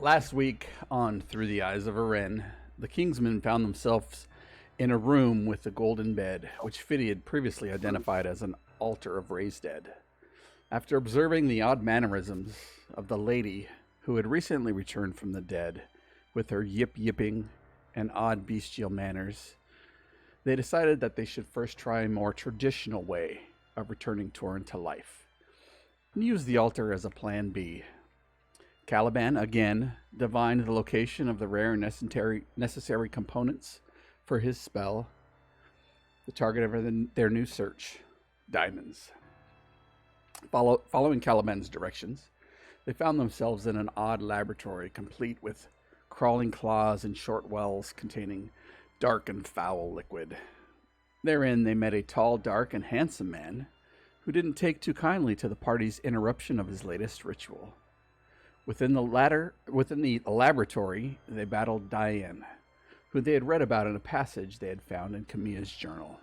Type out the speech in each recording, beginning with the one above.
Last week on Through the Eyes of Eleren, the Kingsmen found themselves in a room with a golden bed, which Fiddy had previously identified as an altar of raised dead. After observing the odd mannerisms of the lady who had recently returned from the dead, with her yip-yipping and odd bestial manners, they decided that they should first try a more traditional way of returning Torin to life, and use the altar as a plan B. Caliban, again, divined the location of the rare and necessary components for his spell, the target of their new search, diamonds. Following Caliban's directions, they found themselves in an odd laboratory complete with crawling claws and short wells containing dark and foul liquid. Therein they met a tall, dark, and handsome man who didn't take too kindly to the party's interruption of his latest ritual. Within the laboratory, they battled Dayan, who they had read about in a passage they had found in Camilla's journal.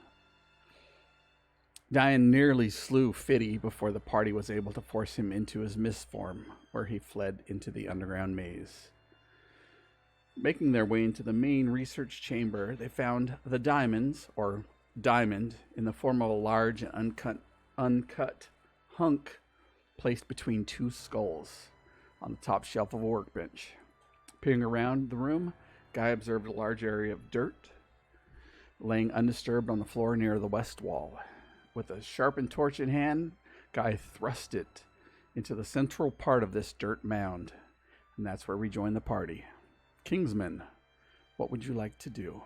Dayan nearly slew Fiddy before the party was able to force him into his mist form, where he fled into the underground maze. Making their way into the main research chamber, they found the diamonds, or diamond, in the form of a large and uncut hunk placed between two skulls on the top shelf of a workbench. Peering around the room, Guy observed a large area of dirt laying undisturbed on the floor near the west wall. With a sharpened torch in hand, Guy thrust it into the central part of this dirt mound, and that's where we join the party. Kingsmen, what would you like to do?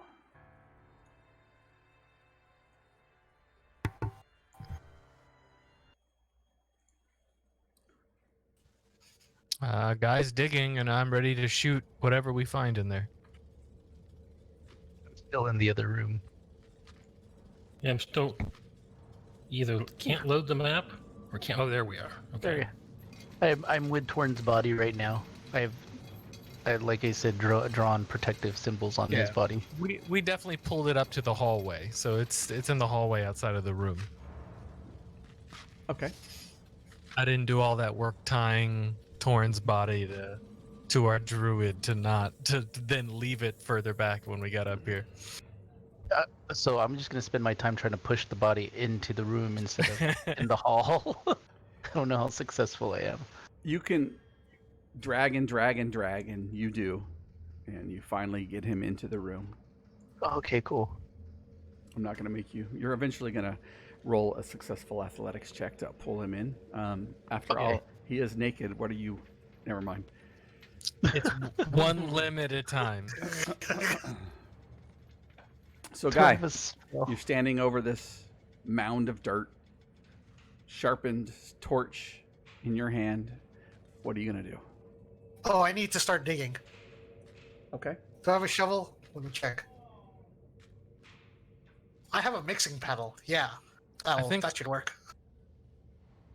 Guy's digging, and I'm ready to shoot whatever we find in there. I'm still in the other room. Yeah, I'm still either can't load the map or can't. Oh, there we are. Okay. I'm with Torn's body right now. I like I said, drawn protective symbols on his body. We definitely pulled it up to the hallway, so it's in the hallway outside of the room. Okay. I didn't do all that work tying Torn's body to our druid to then leave it further back when we got up here. So I'm just gonna spend my time trying to push the body into the room instead of in the hall. I don't know how successful I am. You can drag, and you do, and you finally get him into the room. Okay, cool. I'm not going to make you. You're eventually going to roll a successful athletics check to pull him in. After all, he is naked. What are you? Never mind. It's one limb at a time. So, Guy, you're standing over this mound of dirt, sharpened torch in your hand. What are you going to do? Oh, I need to start digging. Okay. Do I have a shovel? Let me check. I have a mixing paddle. Yeah. Oh, that should work.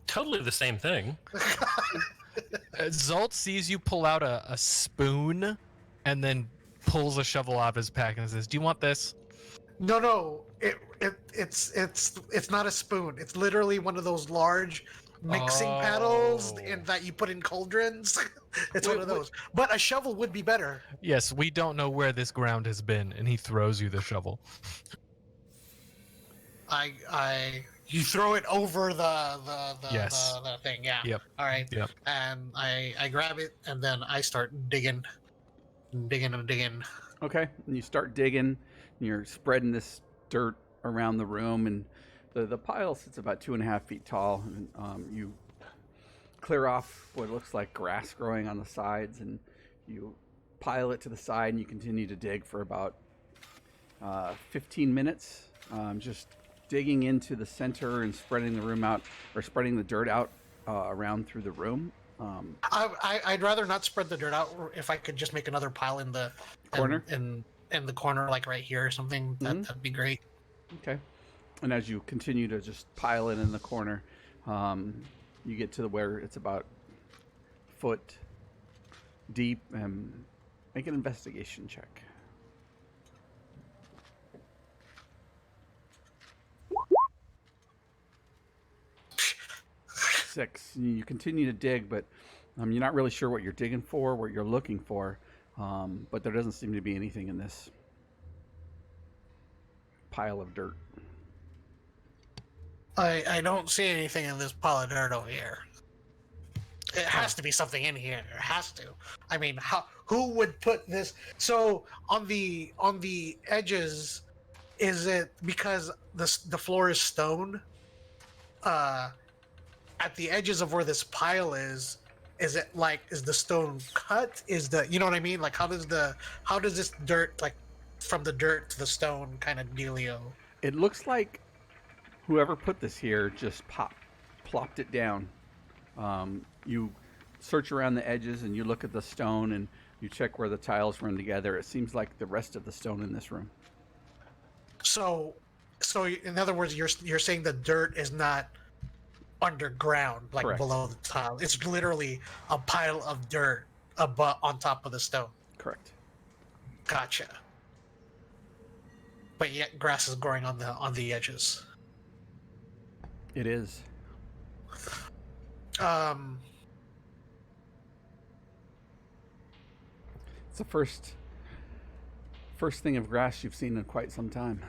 Totally the same thing. Zolt sees you pull out a spoon and then pulls a shovel out of his pack and says, "Do you want this?" No. It's not a spoon. It's literally one of those large mixing paddles that you put in cauldrons. It's one of those. But a shovel would be better. Yes, we don't know where this ground has been, and he throws you the shovel. You throw it over the thing, yeah. Yep. All right. Yep. And I grab it and then I start digging. Okay. And you start digging, and you're spreading this dirt around the room, and the pile sits about 2.5 feet tall. And you clear off what looks like grass growing on the sides, and you pile it to the side, and you continue to dig for about 15 minutes, just digging into the center and spreading the room out, or spreading the dirt out around through the room. I'd rather not spread the dirt out. If I could just make another pile in the corner, in the corner, like right here or something, that'd be great. Okay. And as you continue to just pile it in the corner, you get to where it's about a foot deep, and make an investigation check. 6. You continue to dig, but You're not really sure what you're digging for, what you're looking for, but there doesn't seem to be anything in this pile of dirt. I don't see anything in this pile of dirt over here. It has to be something in here. It has to. I mean, who would put this? So on the edges, is it because the floor is stone? At the edges of where this pile is it like, is the stone cut? Is the, you know what I mean? Like, how does this dirt, like, from the dirt to the stone kind of dealio? It looks like whoever put this here just plopped it down. You search around the edges and you look at the stone and you check where the tiles run together. It seems like the rest of the stone in this room. So in other words, you're saying the dirt is not underground, like Correct. below the tile. It's literally a pile of dirt above, on top of the stone. Correct. Gotcha. But yet grass is growing on the edges. It is. It's the first thing of grass you've seen in quite some time.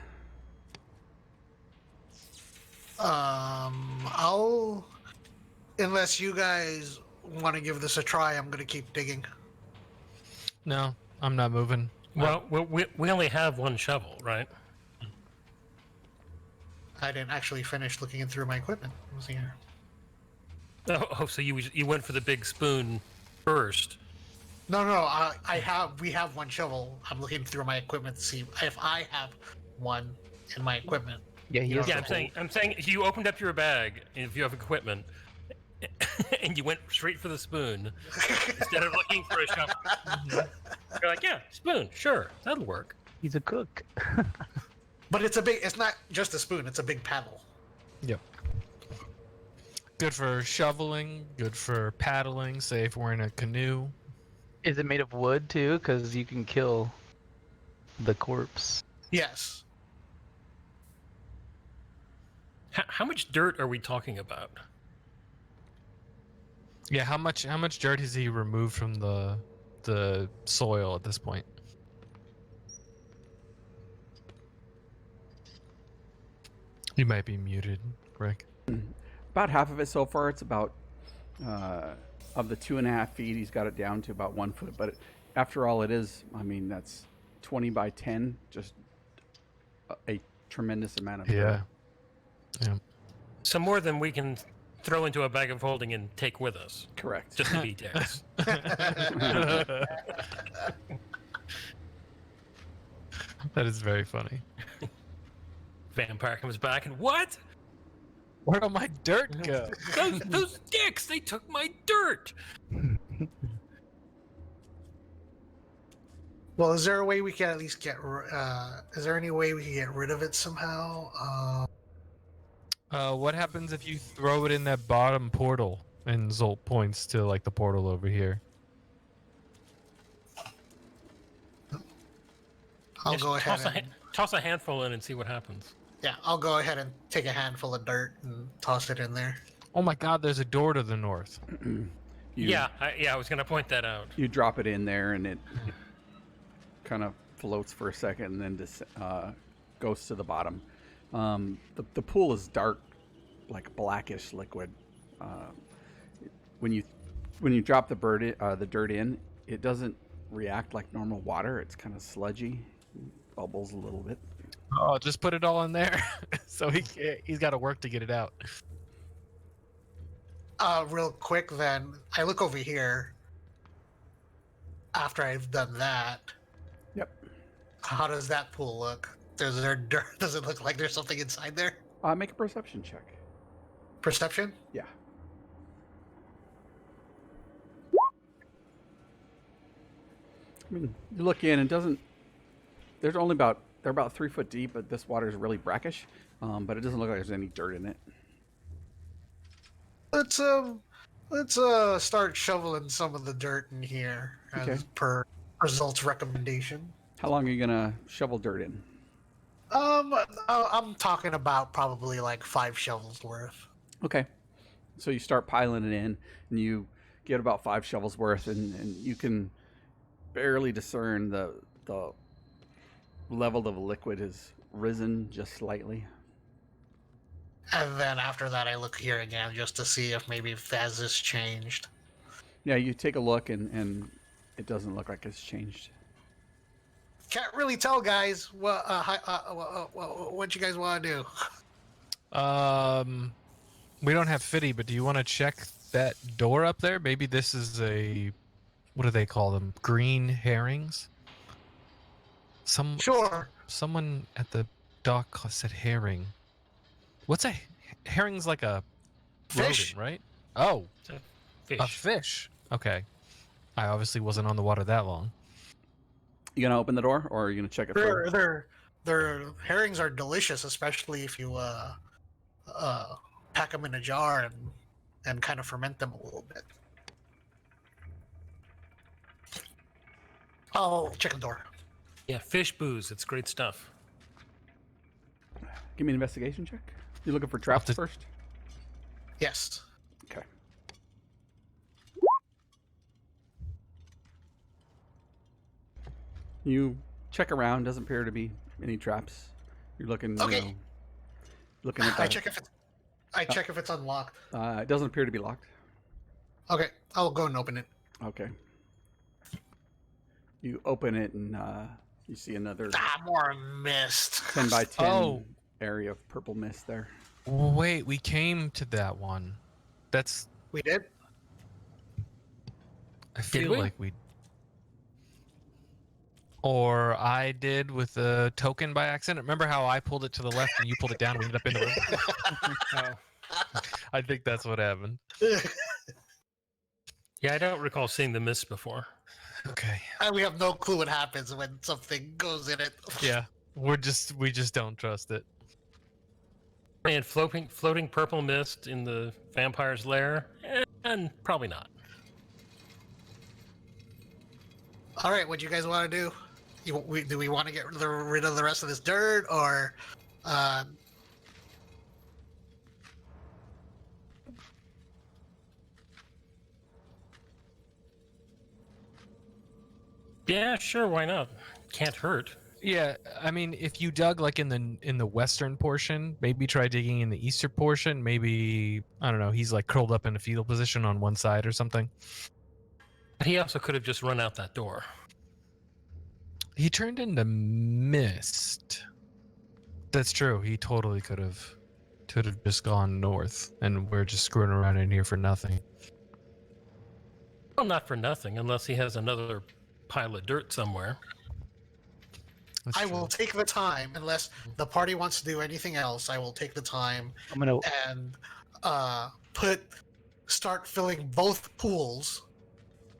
I'll, unless you guys want to give this a try, I'm gonna keep digging. No, I'm not moving. Well, we only have one shovel, right? I didn't actually finish looking through my equipment. It was here. Oh, so you went for the big spoon first. No, we have one shovel. I'm looking through my equipment to see if I have one in my equipment. Yeah, he has Yeah, the I'm saying if you opened up your bag and if you have equipment and you went straight for the spoon instead of looking for a shovel, you're like, yeah, spoon, sure, that'll work. He's a cook. But it's not just a spoon, it's a big paddle. Yep. Good for shoveling, good for paddling, say if we're in a canoe. Is it made of wood too? Because you can kill the corpse. Yes. How much dirt are we talking about? Yeah, how much dirt has he removed from the soil at this point? You might be muted, Rick. About half of it so far. It's about of the 2.5 feet. He's got it down to about 1 foot. But after all, it is. I mean, that's 20 by 10. Just a tremendous amount of dirt. Yeah. So more than we can throw into a bag of holding and take with us, Correct. just to be dicks. That is very funny. Vampire comes back and what? Where'd all my dirt go? Those dicks! They took my dirt. Well, is there a way we can at least get? Is there any way we can get rid of it somehow? What happens if you throw it in that bottom portal? And Zolt points to like the portal over here. I'll Just go ahead. toss a handful in and see what happens. Yeah, I'll go ahead and take a handful of dirt and toss it in there. Oh my God! There's a door to the north. I was gonna point that out. You drop it in there, and it kind of floats for a second, and then goes to the bottom. The pool is dark, like blackish liquid. When you drop the dirt in, it doesn't react like normal water. It's kind of sludgy, bubbles a little bit. Oh, just put it all in there. So he's got to work to get it out. Real quick, then I look over here. After I've done that, Yep. how does that pool look? Is there dirt? Does it look like there's something inside there? Make a perception check. Perception? Yeah. I mean, you look in, and doesn't. There's only about they're about 3 foot deep, but this water is really brackish. But it doesn't look like there's any dirt in it. Let's start shoveling some of the dirt in here Okay. as per results recommendation. How long are you gonna shovel dirt in? I'm talking about probably like 5 shovels worth. Okay. So you start piling it in, and you get about 5 shovels worth, and you can barely discern the level of the liquid has risen just slightly. And then after that, I look here again just to see if maybe Faz has changed. Yeah, you take a look, and it doesn't look like it's changed. Can't really tell, guys. What you guys want to do? We don't have Fitty, but do you want to check that door up there? Maybe this is a, what do they call them? Green herrings? Sure. Someone at the dock said herring. What's a herring's like a Fish. rodent, right? Oh, It's a fish. a fish. Okay. I obviously wasn't on the water that long. You gonna open the door, or are you gonna check it first? Their herrings are delicious, especially if you pack them in a jar and kind of ferment them a little bit. I'll check the door. Yeah, fish booze. It's great stuff. Give me an investigation check. You looking for traps to- first? Yes. Okay. You check around. Doesn't appear to be any traps. You're looking. Okay. You know, looking at I that. check if it's unlocked. It doesn't appear to be locked. Okay, I'll go and open it. Okay. You open it, and you see another More mist. 10 by 10 Oh. area of purple mist there. Wait, we came to that one. That's, We did. I feel we? like we, or I did with the token by accident. Remember how I pulled it to the left and you pulled it down and we ended up in the room? I think that's what happened. Yeah, I don't recall seeing the mist before. Okay. And we have no clue what happens when something goes in it. Yeah. We just don't trust it. And floating purple mist in the vampire's lair? And probably not. All right, what do you guys want to do? Do we want to get rid of the rest of this dirt, or Yeah, sure, why not? Can't hurt. Yeah, I mean, if you dug like in the western portion, maybe try digging in the eastern portion. Maybe, I don't know, he's like curled up in a fetal position on one side or something. He also could have just run out that door. He turned into mist. That's true. He totally could have just gone north, and we're just screwing around in here for nothing. Well, not for nothing, unless he has another pile of dirt somewhere. That's I true. will take the time, unless the party wants to do anything else, I will take the time I'm gonna. and start filling both pools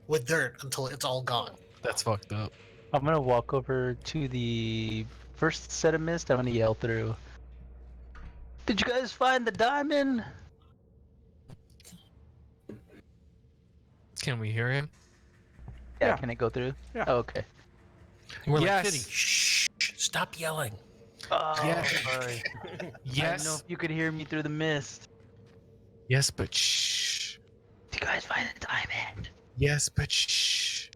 with dirt until it's all gone. That's fucked up. I'm gonna walk over to the first set of mist. I'm gonna yell through. Did you guys find the diamond? Can we hear him? Yeah. Yeah. Can it go through? Yeah. Oh, okay. And we're Yes. like, Fitty, shh, stop yelling. Oh, Yeah. sorry. I didn't know Yes. if you could hear me through the mist. Yes, but shh. Did you guys find the diamond? Yes, but shh.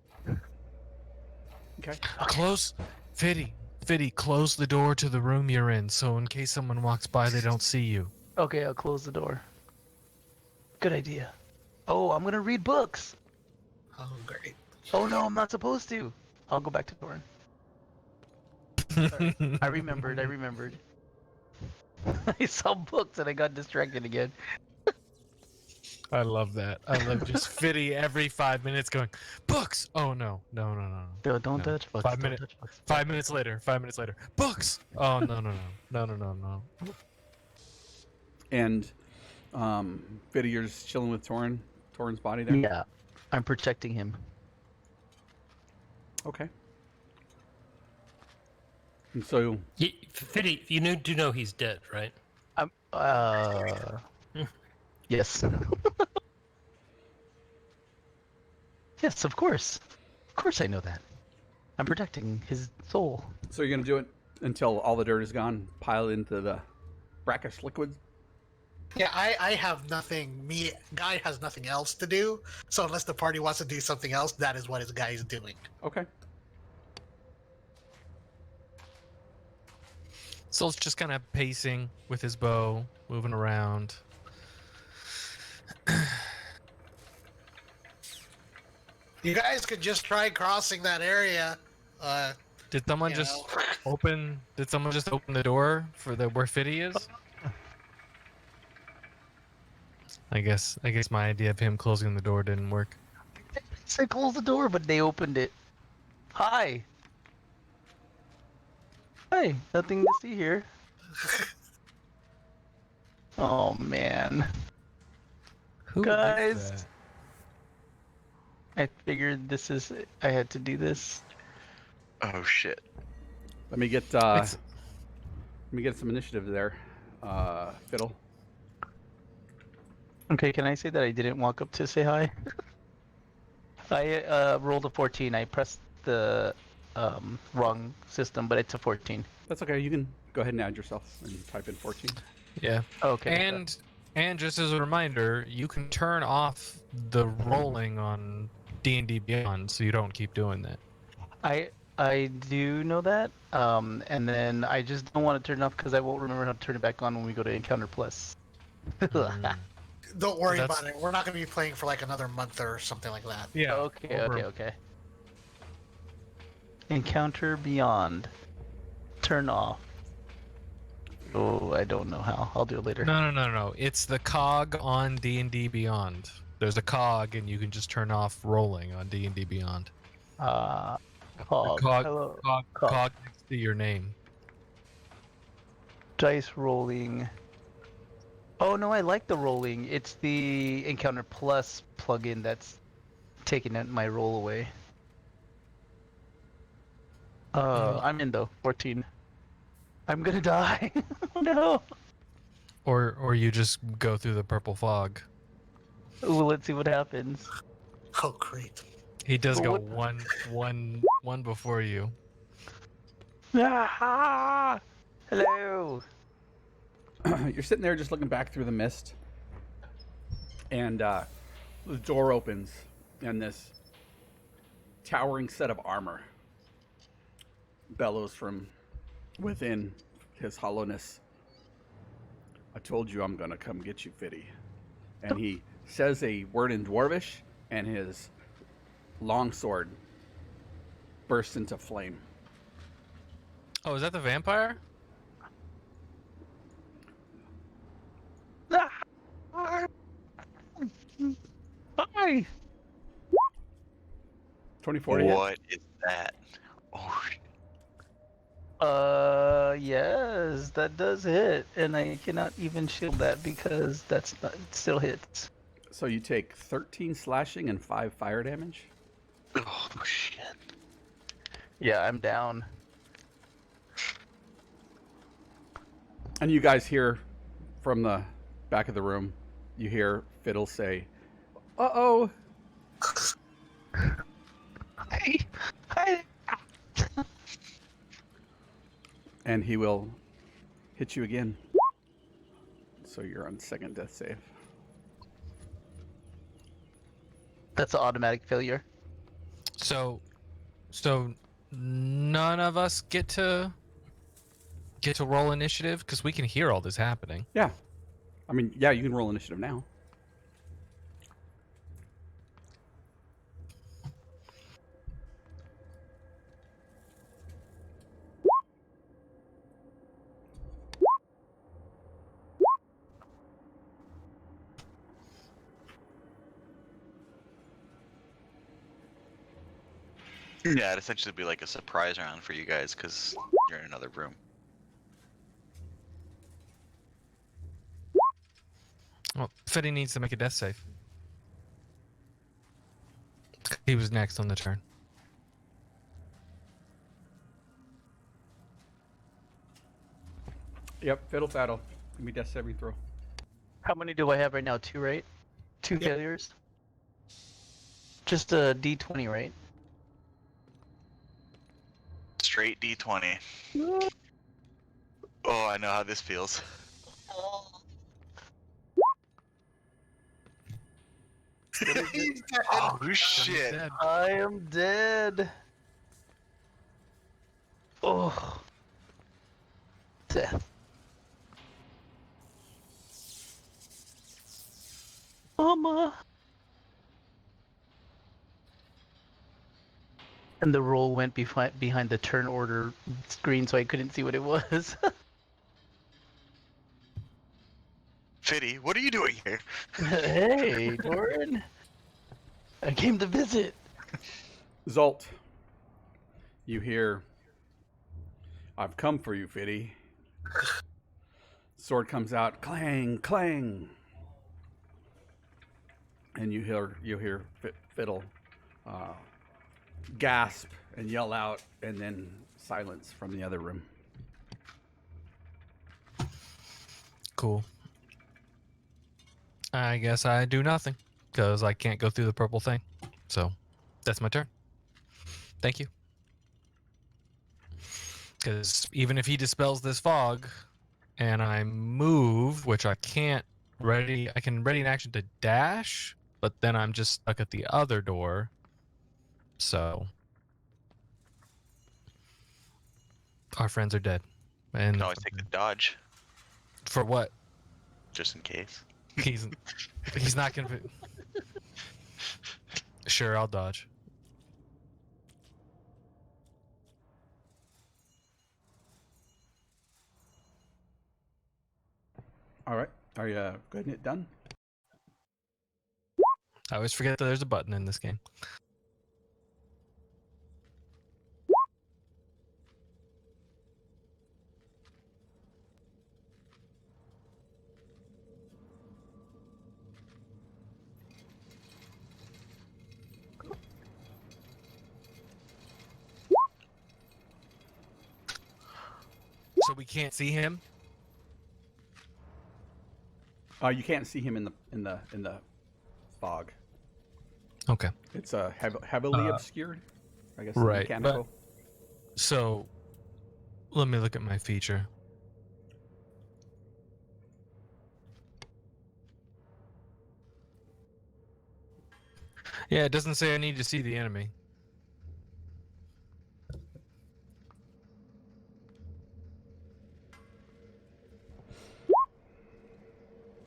Okay. Close. Fitty, close the door to the room you're in, so in case someone walks by, they don't see you. Okay, I'll close the door. Good idea. Oh, I'm gonna read books. Oh, great. Oh no, I'm not supposed to. I'll go back to Torin. I remembered. I saw books and I got distracted again. I love that. I love just Fitty every 5 minutes going, books! Oh, no. Don't No. touch books. 5 don't minutes. touch books. 5 minutes later, books! Oh, no. And Fiddy, you're just chilling with Torin's body there? Yeah, I'm protecting him. Okay. And so, Fitty, do know he's dead, right? I'm. Yes. Yes, of course. Of course, I know that. I'm protecting his soul. so you're going to do it until all the dirt is gone, pile into the brackish liquid? Yeah, I have nothing. Guy has nothing else to do. So unless the party wants to do something else, that is what his guy is doing. Okay. Soul's just kind of pacing with his bow, moving around. You guys could just try crossing that area. Did someone You just know. open? Did someone just open the door for the where Fitty is? I guess my idea of him closing the door didn't work. I said close the door, but they opened it. Hi. Hi. Nothing to see here. Oh man. Who is Guys. that? I figured I had to do this. Oh shit. Let me get It's- some initiative there. Fiddle. Okay, can I say that I didn't walk up to say hi? I rolled a 14. I pressed the wrong system, but it's a 14. That's okay. You can go ahead and add yourself and type in 14. Yeah. Okay. And just as a reminder, you can turn off the rolling on D&D Beyond, so you don't keep doing that. I do know that, and then I just don't want to turn it off because I won't remember how to turn it back on when we go to Encounter Plus. Don't worry That's- about it. We're not going to be playing for like another month or something like that. Yeah. Okay. Encounter Beyond. Turn off. Oh, I don't know how. I'll do it later. No. It's the cog on D&D Beyond. There's a cog, and you can just turn off rolling on D&D Beyond. Cog. Hello. Cog. Cog next to your name. Dice rolling. Oh no, I like the rolling. It's the Encounter Plus plugin that's taking my roll away. I'm in though. 14. I'm gonna die. No. Or you just go through the purple fog. Ooh, let's see what happens. Oh, great. He does go What- one before you. Ah! Hello. You're sitting there just looking back through the mist, and the door opens, and this towering set of armor bellows from within his hollowness. I told you I'm gonna come get you, Fitty. And he says a word in Dwarvish, and his longsword bursts into flame. Oh, is that the vampire? Hi. 24 to hit? What is that? Oh, Yes, that does hit, and I cannot even shield that because that's not, it still hits. So you take 13 slashing and 5 fire damage. oh shit. Yeah, I'm down. And you guys hear from the back of the room, you hear Fiddle say, "Uh-oh." Hi. And he will hit you again. So you're on second death save. That's an automatic failure. So none of us get to roll initiative because we can hear all this happening. Yeah. I mean, yeah, you can roll initiative now. Yeah, it'd essentially be like a surprise round for you guys because you're in another room. Well, Fetty needs to make a death save. He was next on the turn. Yep, Fiddle Faddle. Give me death saving throw. How many do I have right now? 2, right? 2 Yep. failures? Just a D20, right? Straight D20. Oh, I know how this feels. He's dead. Oh He's shit! dead. I am dead. Oh. Death. Mama. And the roll went behind the turn order screen, so I couldn't see what it was. Fitty, what are you doing here? Hey, Torin. I came to visit. Zolt, you hear, I've come for you, Fitty. Sword comes out, clang, clang. And you hear Fiddle gasp and yell out, and then silence from the other room. Cool. I guess I do nothing because I can't go through the purple thing. So that's my turn. Thank you. Because even if he dispels this fog and I move, which I can't I can ready an action to dash, but then I'm just stuck at the other door. So our friends are dead. You And can always take the dodge, for what? just in case. He's not gonna. Sure, I'll dodge. All right. Are you getting it done? I always forget that there's a button in this game. So we can't see him. You can't see him in the fog. Okay. It's heavily obscured. I guess right, mechanical. So let me look at my feature. Yeah, it doesn't say I need to see the enemy.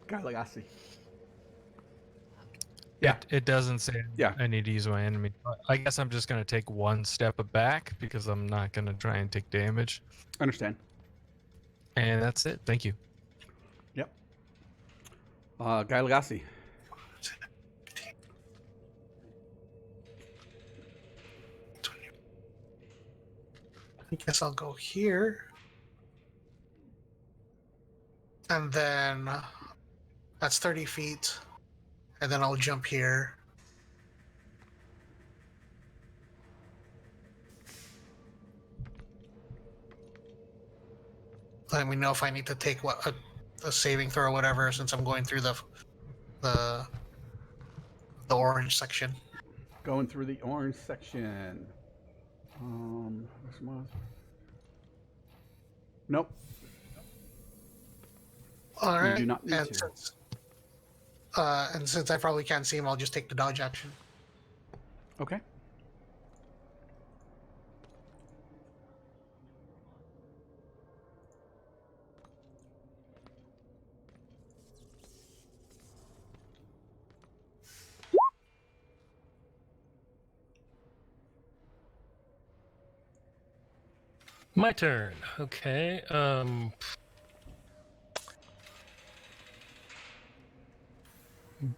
Guy Legacy. Yeah. It doesn't say Yeah. I need to use my enemy. I guess I'm just going to take one step back because I'm not going to try and take damage. Understand. And that's it. Thank you. Yep. Guy Legacy. I guess I'll go here. And then that's 30 feet. And then I'll jump here. Let me know if I need to take a saving throw or whatever, since I'm going through the orange section. Going through the orange section. Where's mine? Nope. All right. You do not need and to. since I probably can't see him, I'll just take the dodge action. Okay. My turn. Okay.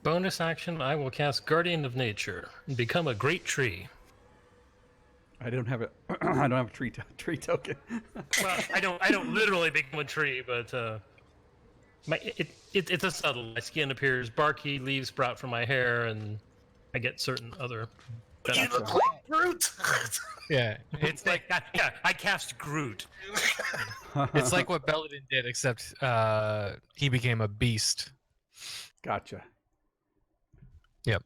Bonus action, I will cast Guardian of Nature and become a great tree. I don't have a I don't have a tree token. Well, I don't literally become a tree, but it's a subtle. My skin appears barky, leaves sprout from my hair, and I get certain other. You look like Groot. Yeah. It's like yeah, I cast Groot. it's like what Belladin did, except he became a beast. Gotcha. Yep.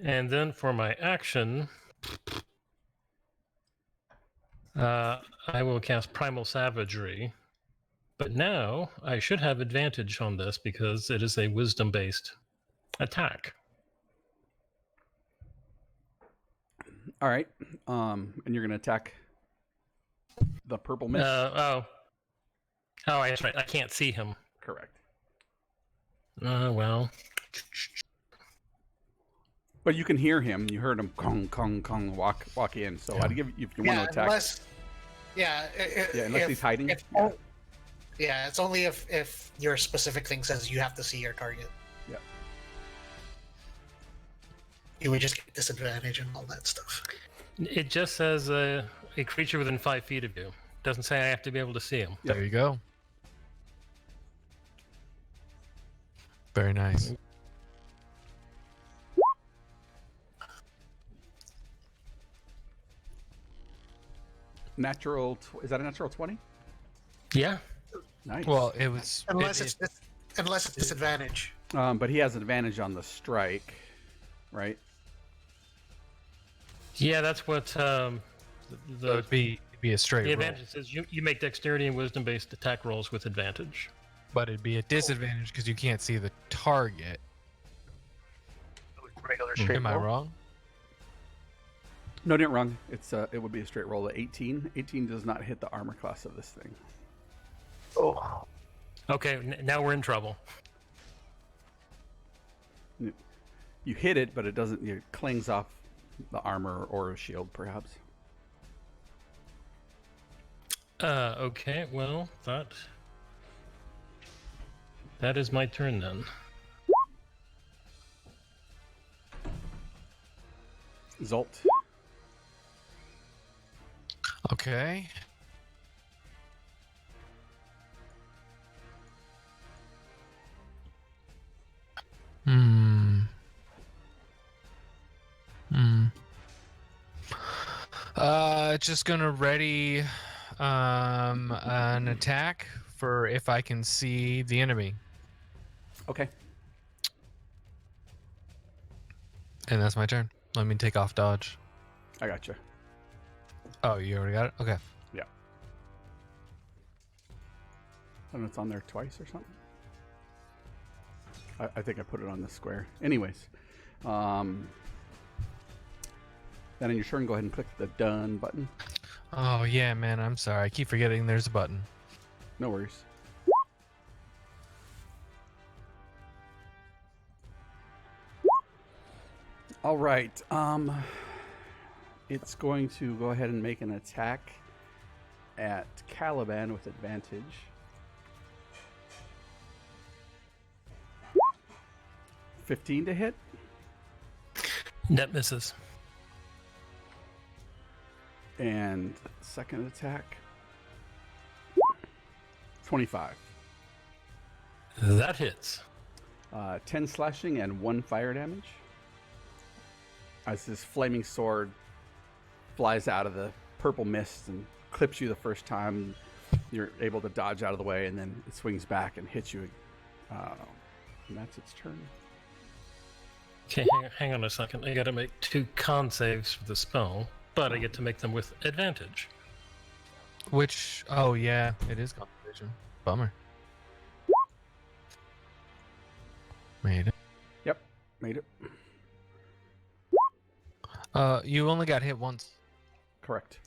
And then for my action, I will cast Primal Savagery. But now I should have advantage on this because it is a wisdom-based attack. All right. And you're gonna attack the purple mist. Oh, that's right. I can't see him. Correct. Well. But you can hear him. You heard him kong kong kong walk in. So I'd give you if you want to attack. Unless Unless he's hiding. It's only if your specific thing says you have to see your target. Yeah. You would just get disadvantage and all that stuff. It just says a creature within 5 feet of you. Doesn't say I have to be able to see him. Yep. There you go. Very nice. Is that a natural 20? Yeah. Nice. Well, it was Unless it's disadvantage. But he has an advantage on the strike, right? Yeah, that's what so it'd be a straight the roll, advantage is. You make dexterity and wisdom based attack rolls with advantage. but it'd be a disadvantage because you can't see the target. Regular straight Am I roll? wrong? No, didn't wrong. It would be a straight roll. 18. 18 does not hit the armor class of this thing. Oh. Okay, now we're in trouble. You hit it, but it doesn't. It clings off the armor or a shield, perhaps. Okay, well, that is my turn then. Zolt. Okay. Just gonna ready an attack for if I can see the enemy. Okay. And that's my turn. Let me take off dodge. I got you. Oh, you already got it? Okay. Yeah. And it's on there twice or something. I think I put it on the square. Anyways. Then in your turn, go ahead and click the done button. Oh, yeah, man. I'm sorry. I keep forgetting there's a button. No worries. All right. It's going to go ahead and make an attack at Caliban with advantage. $15 to hit. Net misses. And second attack, 25. That hits. 10 slashing and 1 fire damage. As this flaming sword flies out of the purple mist and clips you the first time, you're able to dodge out of the way, and then it swings back and hits you. And that's its turn. Okay, hang on a second. I gotta make 2 con saves for the spell, but I get to make them with advantage. Which, oh, yeah, it is concentration. Bummer. Made it. Yep, made it. You only got hit once. Correct.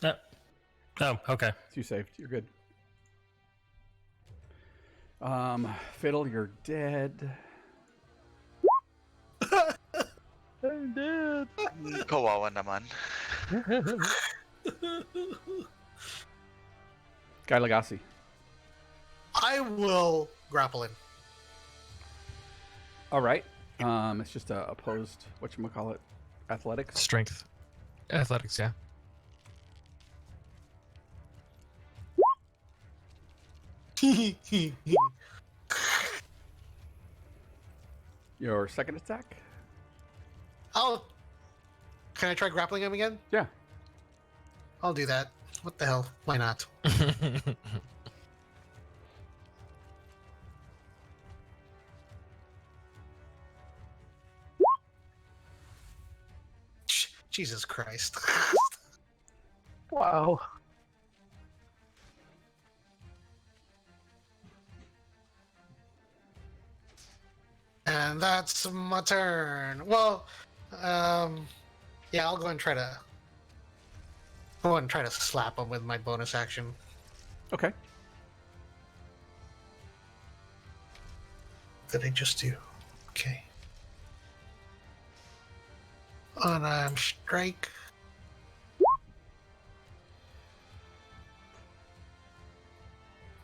Oh, okay. You saved. You're good. Fiddle, you're dead. I'm dead. Kawawa naman. Guy Legacy. I will grapple him. All right. It's just a opposed, whatchamacallit, athletics. Strength. Athletics, yeah. Your second attack? Can I try grappling him again? Yeah. I'll do that. What the hell? Why not? Jesus Christ. Wow. And that's my turn. Well, yeah, I'll go and try to I want to try to slap him with my bonus action. Okay. Did I just do? Okay. Unarmed strike.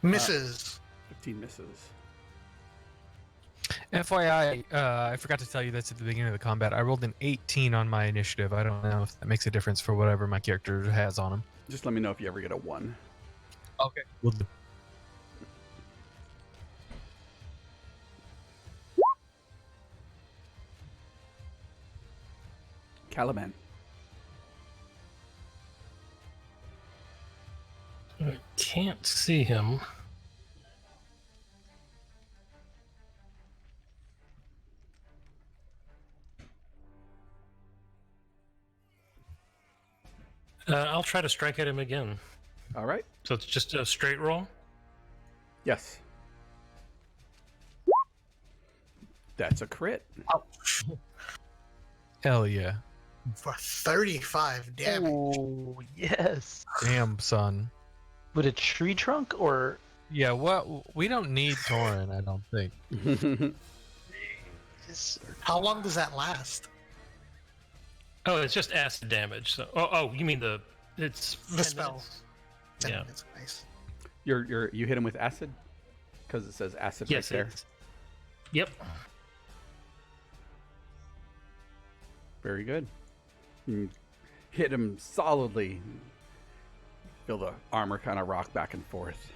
Misses. 15 misses. FYI, I forgot to tell you this at the beginning of the combat. I rolled an 18 on my initiative. I don't know if that makes a difference for whatever my character has on him. Just let me know if you ever get a 1. Okay. We'll do. Caliban. I can't see him. I'll try to strike at him again. All right. So it's just a straight roll? Yes. That's a crit. Hell yeah. For 35 damage. Oh, yes. Damn, son. With a tree trunk or? Yeah, what? We don't need Torin, I don't think. How long does that last? Oh, it's just acid damage. So, oh, you mean it's The 10 spell. minutes? 10 Yeah. minutes. Nice. You hit him with acid? Because it says acid Yes, right there. it's. Yep. Very good. You hit him solidly. Feel the armor kind of rock back and forth.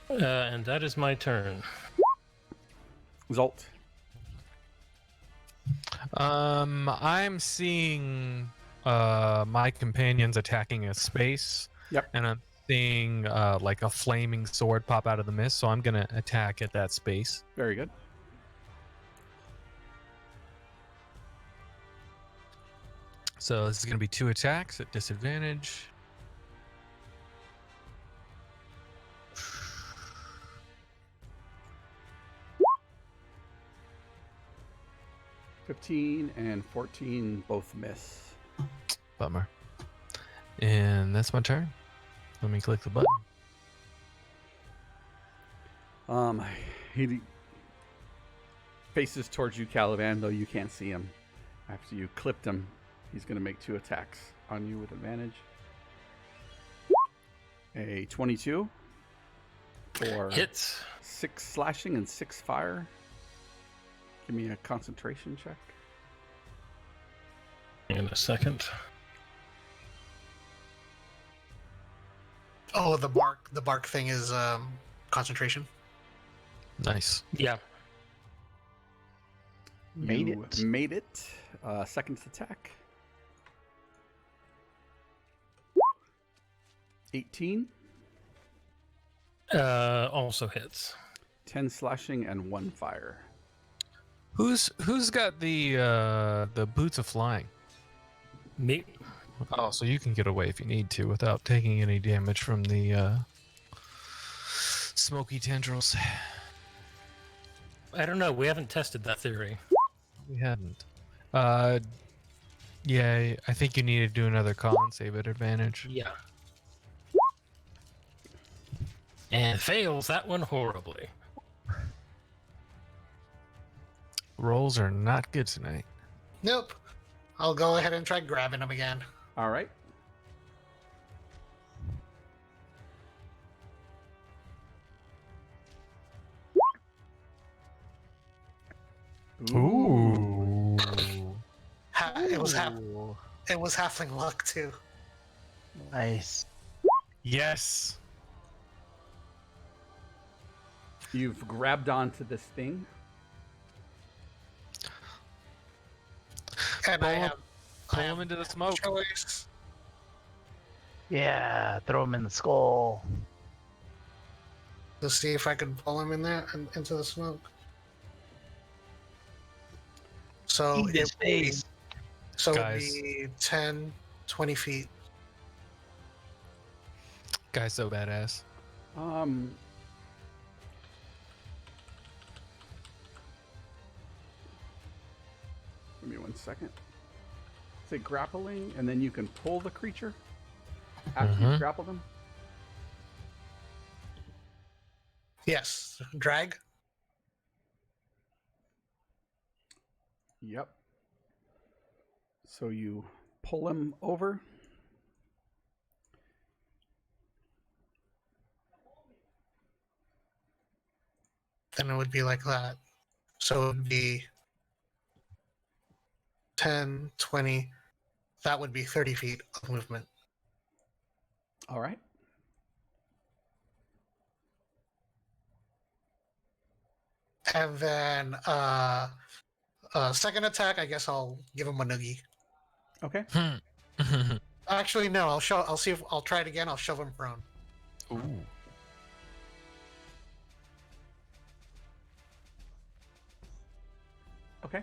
And that is my turn. Zolt. I'm seeing my companions attacking a space. Yep. And I'm seeing like a flaming sword pop out of the mist, so I'm gonna attack at that space. Very good. So this is gonna be 2 attacks at disadvantage. $15 and $14 both miss. Bummer. And that's my turn. Let me click the button. He faces towards you, Caliban, though you can't see him. After you clipped him, he's going to make 2 attacks on you with advantage. A 22 for Hits. 6 slashing and 6 fire. Give me a concentration check. In a second. Oh, the bark thing is concentration. Nice. Yeah. You made it. Second attack. 18. Also hits. 10 slashing and 1 fire. Who's got the boots of flying? Me. Oh, so you can get away if you need to without taking any damage from the smoky tendrils. I don't know. We haven't tested that theory. We hadn't. Yeah, I think you need to do another con save at advantage. Yeah. And fails that one horribly. Rolls are not good tonight. Nope. I'll go ahead and try grabbing him again. All right. Ooh. It was halfling luck too. Nice. Yes. You've grabbed onto this thing. And I Pull have him into the smoke. choice. Yeah, throw him in the skull. Let's see if I can pull him in there and into the smoke. So Eat his it would be, face. so it would Guys. be 10, 20 feet. Guy's so badass. Give me 1 1 second. Say grappling, and then you can pull the creature after you grapple them. Yes. Drag. Yep. So you pull him over. Then it would be like that. So it would be 10, 20. That would be 30 feet of movement. All right. And then second attack, I guess I'll give him a noogie. Okay. Actually, no. I'll see if I'll try it again. I'll shove him prone. Ooh. Okay.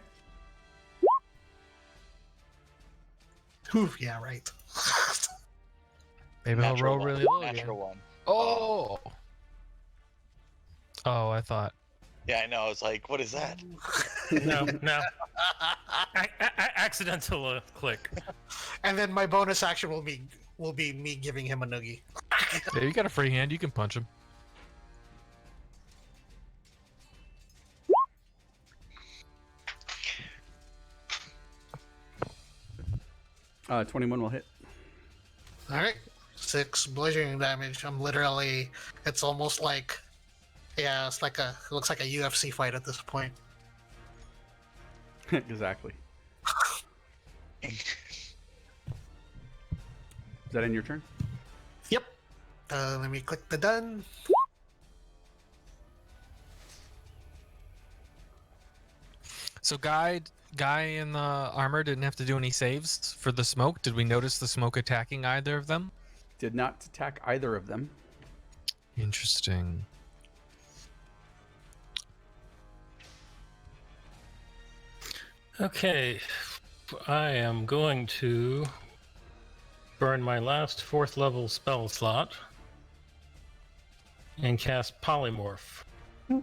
Oof, yeah, right. Maybe he'll Natural roll one. really low Natural again. one. Oh. Oh, I thought. Yeah, I know. I was like, what is that? No, no. Accidental click. And then my bonus action will be me giving him a noogie. Yeah, you got a free hand. You can punch him. 21 will hit. All right, 6 bludgeoning damage. I'm literally. It's almost like. Yeah, it's like it looks like a UFC fight at this point. Exactly. Is that in your turn? Yep. Let me click the done. So guy in the armor didn't have to do any saves for the smoke. Did we notice the smoke attacking either of them? Did not attack either of them. Interesting. Okay, I am going to burn my last 4th level spell slot and cast Polymorph Ooh.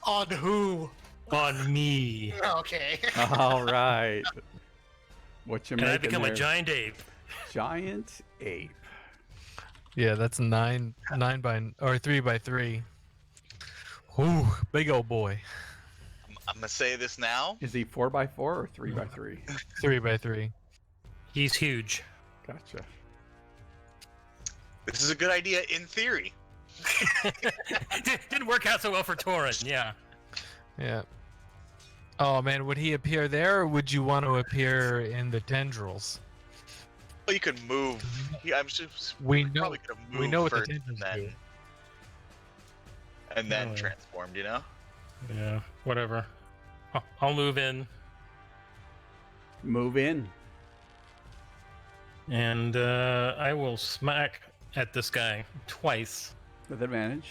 On who? on me. Okay. All right. What you And making I become there? a giant ape. Giant ape. Yeah, that's 3 by 3. Ooh, big old boy. I'm gonna say this now. Is he 4x4 or 3x3? 3 by 3. He's huge. Gotcha. This is a good idea in theory. Didn't work out so well for Torin, yeah. Yeah. Oh man, would he appear there, or would you want to appear in the tendrils? Well, you could move. Yeah, I'm just We know. probably could have moved We know what the first tendrils do. and then Oh, yeah. transformed. You know. Yeah, whatever. I'll move in, Move in. and I will smack at this guy twice. With advantage.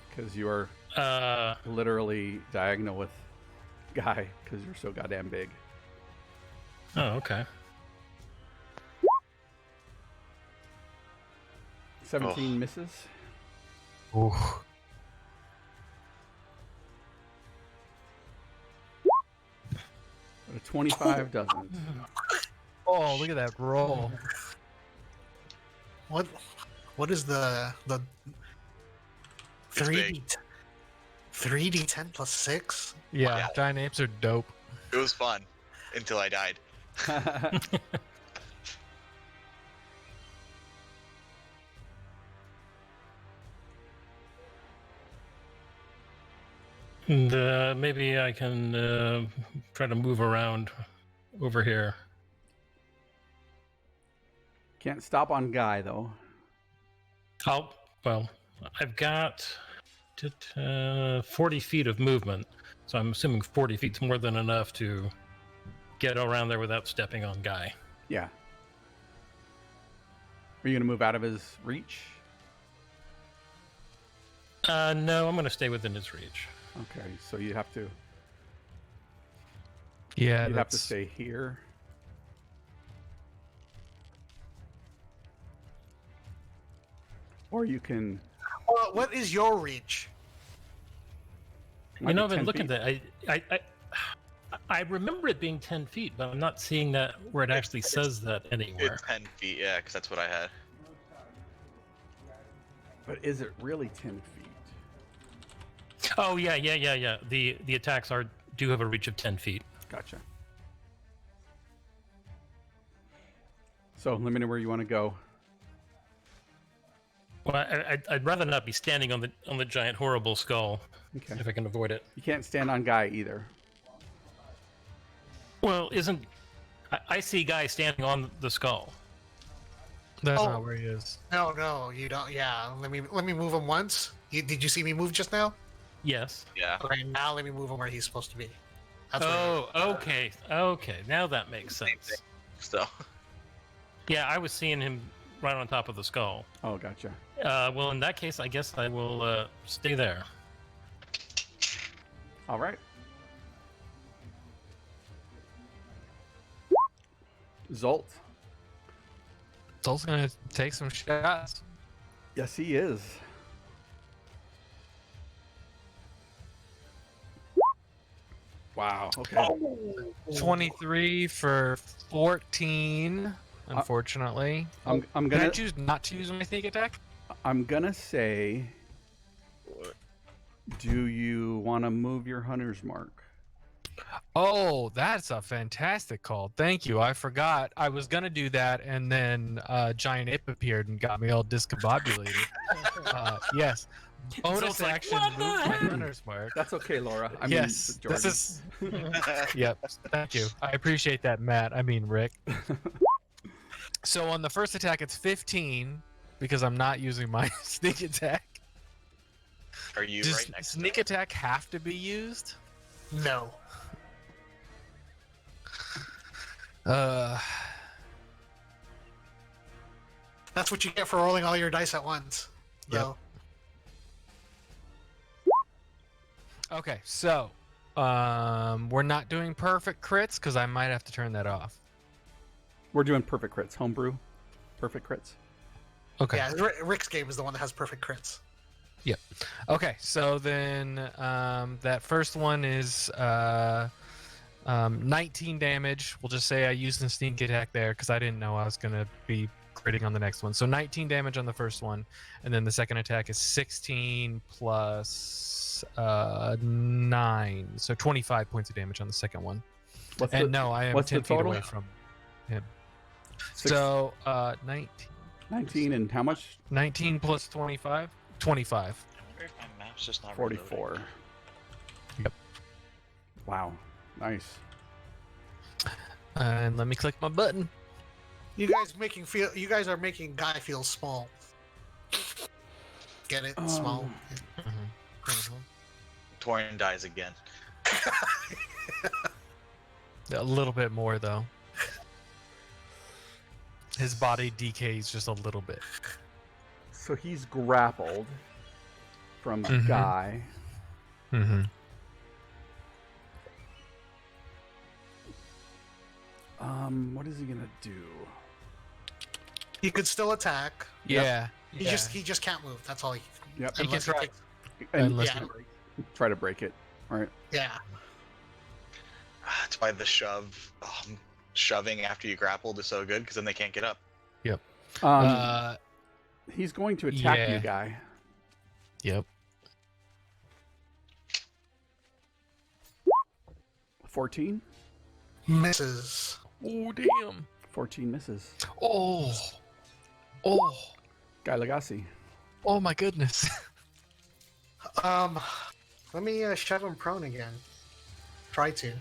Because you are Uh, literally diagonal with Guy, because you're so goddamn big. oh, okay. 17 misses. Ooh. But a 25 doesn't. Oh, look at that roll. What is the It's big. 3d10 plus 6? Yeah, Yeah. giant apes are dope. It was fun until I died. And maybe I can try to move around over here. Can't stop on Guy, though. Well, I've got 40 feet of movement, so I'm assuming 40 feet's more than enough to get around there without stepping on Guy. Yeah. Are you going to move out of his reach? No, I'm going to stay within his reach. Okay, so you have to Yeah, you have to that's stay here. Or you can What is your reach? Might You know, be I've been 10 looking feet. at that. I remember it being 10 feet, but I'm not seeing that where it actually says that anywhere. It's 10 feet, yeah, because that's what I had. But is it really 10 feet? Oh yeah. The attacks do have a reach of 10 feet. Gotcha. So let me know where you want to go. Well, I'd rather not be standing on the giant horrible skull Okay. if I can avoid it. You can't stand on Guy either. Well, I see Guy standing on the skull. That's Oh. not where he is. No, you don't. Yeah, let me move him once. Did you see me move just now? Yes. Yeah. Okay, now let me move him where he's supposed to be. That's where Oh, okay. Now that makes Same sense. thing. So, Yeah, I was seeing him right on top of the skull. Oh, gotcha. Well, in that case, I guess I will stay there. All right. Zolt. Zolt's gonna take some shots. Yes, he is. Wow. Okay. 23 for 14. Unfortunately, I'm can I gonna choose not to use my sneak attack? say. Do you want to move your hunter's mark? Oh, that's a fantastic call. Thank you. I forgot. I was gonna do that, and then giant ape appeared and got me all discombobulated. Yes. Bonus like, action, "What move the my heck?" hunter's mark. That's okay, Laura. I Yes, mean, this Jordan. is. Yep. Thank you. I appreciate that, Matt. I mean, Rick. So on the first attack, it's 15 because I'm not using my sneak attack. are you Does right next to sneak me? attack have to be used? No. That's what you get for rolling all your dice at once. Yep. So, Okay, so we're not doing perfect crits because I might have to turn that off. We're doing perfect crits. Homebrew. Perfect crits. Okay. yeah, Rick's game is the one that has perfect crits. Okay, so then that first one is 19 damage. We'll just say I used the sneak attack there because I didn't know I was going to be critting on the next one. So 19 damage on the first one, and then the second attack is 16 plus 9. So 25 points of damage on the second one. What's And the, no, I am what's the 10 feet total? away from him. Six- So 19. 19 and how much? 19 plus 25? 25. I wonder if my map's just not reloading. 44. Yep. Wow. Nice. And let me click my button. You guys are making Guy feel small. Get it? Small. Torin dies again. A little bit more though. His body decays just a little bit. So he's grappled from Mhm. Guy. Mm-hmm. What is he gonna do? He could still attack. Yeah. He just can't move. That's all he. Yep. He can unless try. takes- And Unless yeah. try to break it. All right. Yeah. That's why the shoving after you grappled is so good, because then they can't get up. He's going to attack yeah. you, Guy. Yep. 14. Misses. Oh damn. 14 misses. Oh. Guy Legacy. Oh my goodness. Let me shove him prone again. Try to.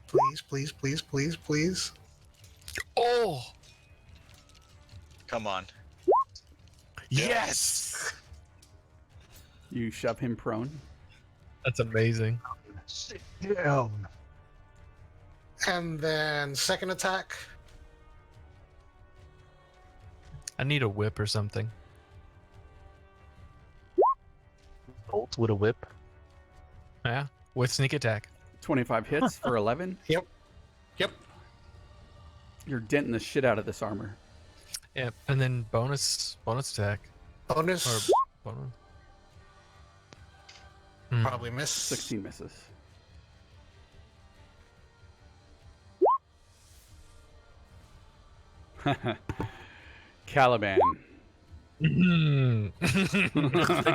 Please. Oh. Come on. Yes. You shove him prone. That's amazing. And then second attack. I need a whip or something. Bolt with a whip. Yeah. With sneak attack. 25 hits for 11. Yep. You're denting the shit out of this armor. Yep. And then bonus attack. Bonus. Hold on. Probably miss. 16 misses. Caliban. The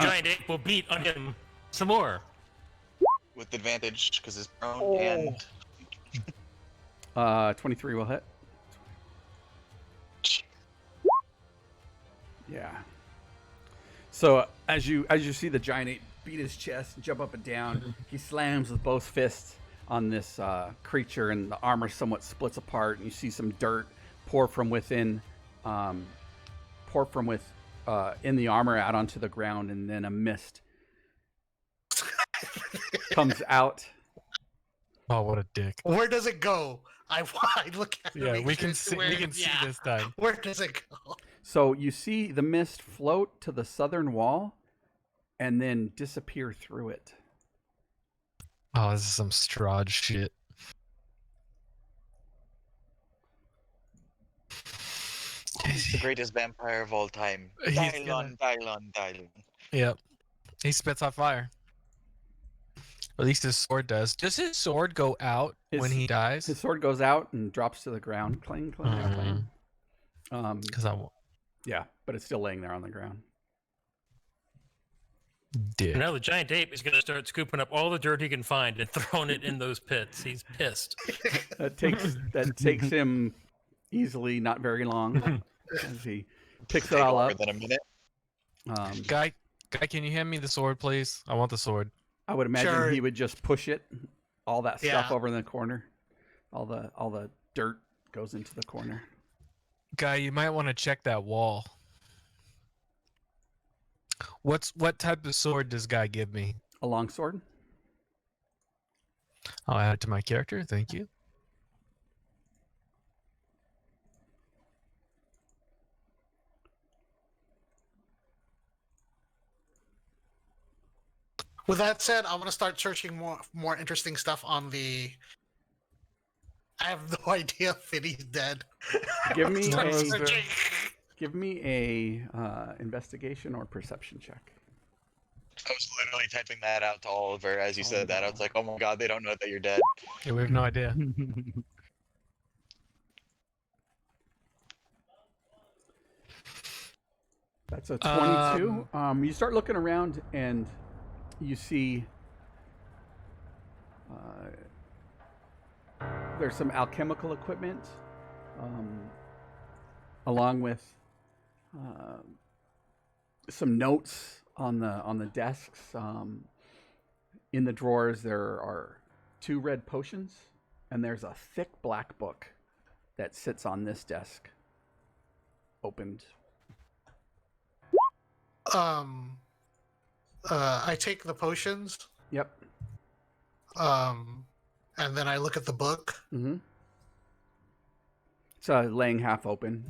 giant ape will beat on him some more. With advantage because it's prone and 23 will hit. Yeah. So as you see the giant ape beat his chest, jump up and down, he slams with both fists on this creature, and the armor somewhat splits apart, and you see some dirt pour from within, in the armor out onto the ground, and then a mist comes out. Oh, what a dick! Where does it go? I look at it. Yeah, make we sure can it's see. where- We can see yeah. this time. Where does it go? So you see the mist float to the southern wall, and then disappear through it. Oh, this is some Strahd shit. he's the greatest vampire of all time. He's Dayan, Dayan. Yep. He spits on fire. At least his sword does. Does his sword go out when he dies? His sword goes out and drops to the ground. Clang, clang, clang. Because Yeah, but it's still laying there on the ground. dick. Now the giant ape is going to start scooping up all the dirt he can find and throwing it in those pits. He's pissed. That takes him easily not very long as he picks it all Longer up. than a minute. Guy, can you hand me the sword, please? I want the sword. I would imagine Sure. he would just push it, all that stuff Yeah. over in the corner. All the dirt goes into the corner. Guy, you might want to check that wall. What type of sword does Guy give me? A long sword. I'll add it to my character. Thank you. With that said, I'm gonna start searching more interesting stuff on the. I have no idea if Finny's dead. Give me Start a searching. investigation or perception check. I was literally typing that out to Oliver as you said that. I was like, oh my god, they don't know that you're dead. Yeah, we have no idea. That's a 22. You start looking around and you see there's some alchemical equipment, along with some notes on the desks. In the drawers there are 2 red potions, and there's a thick black book that sits on this desk, opened. I take the potions, Yep. and then I look at the book. Mm-hmm. It's laying half open.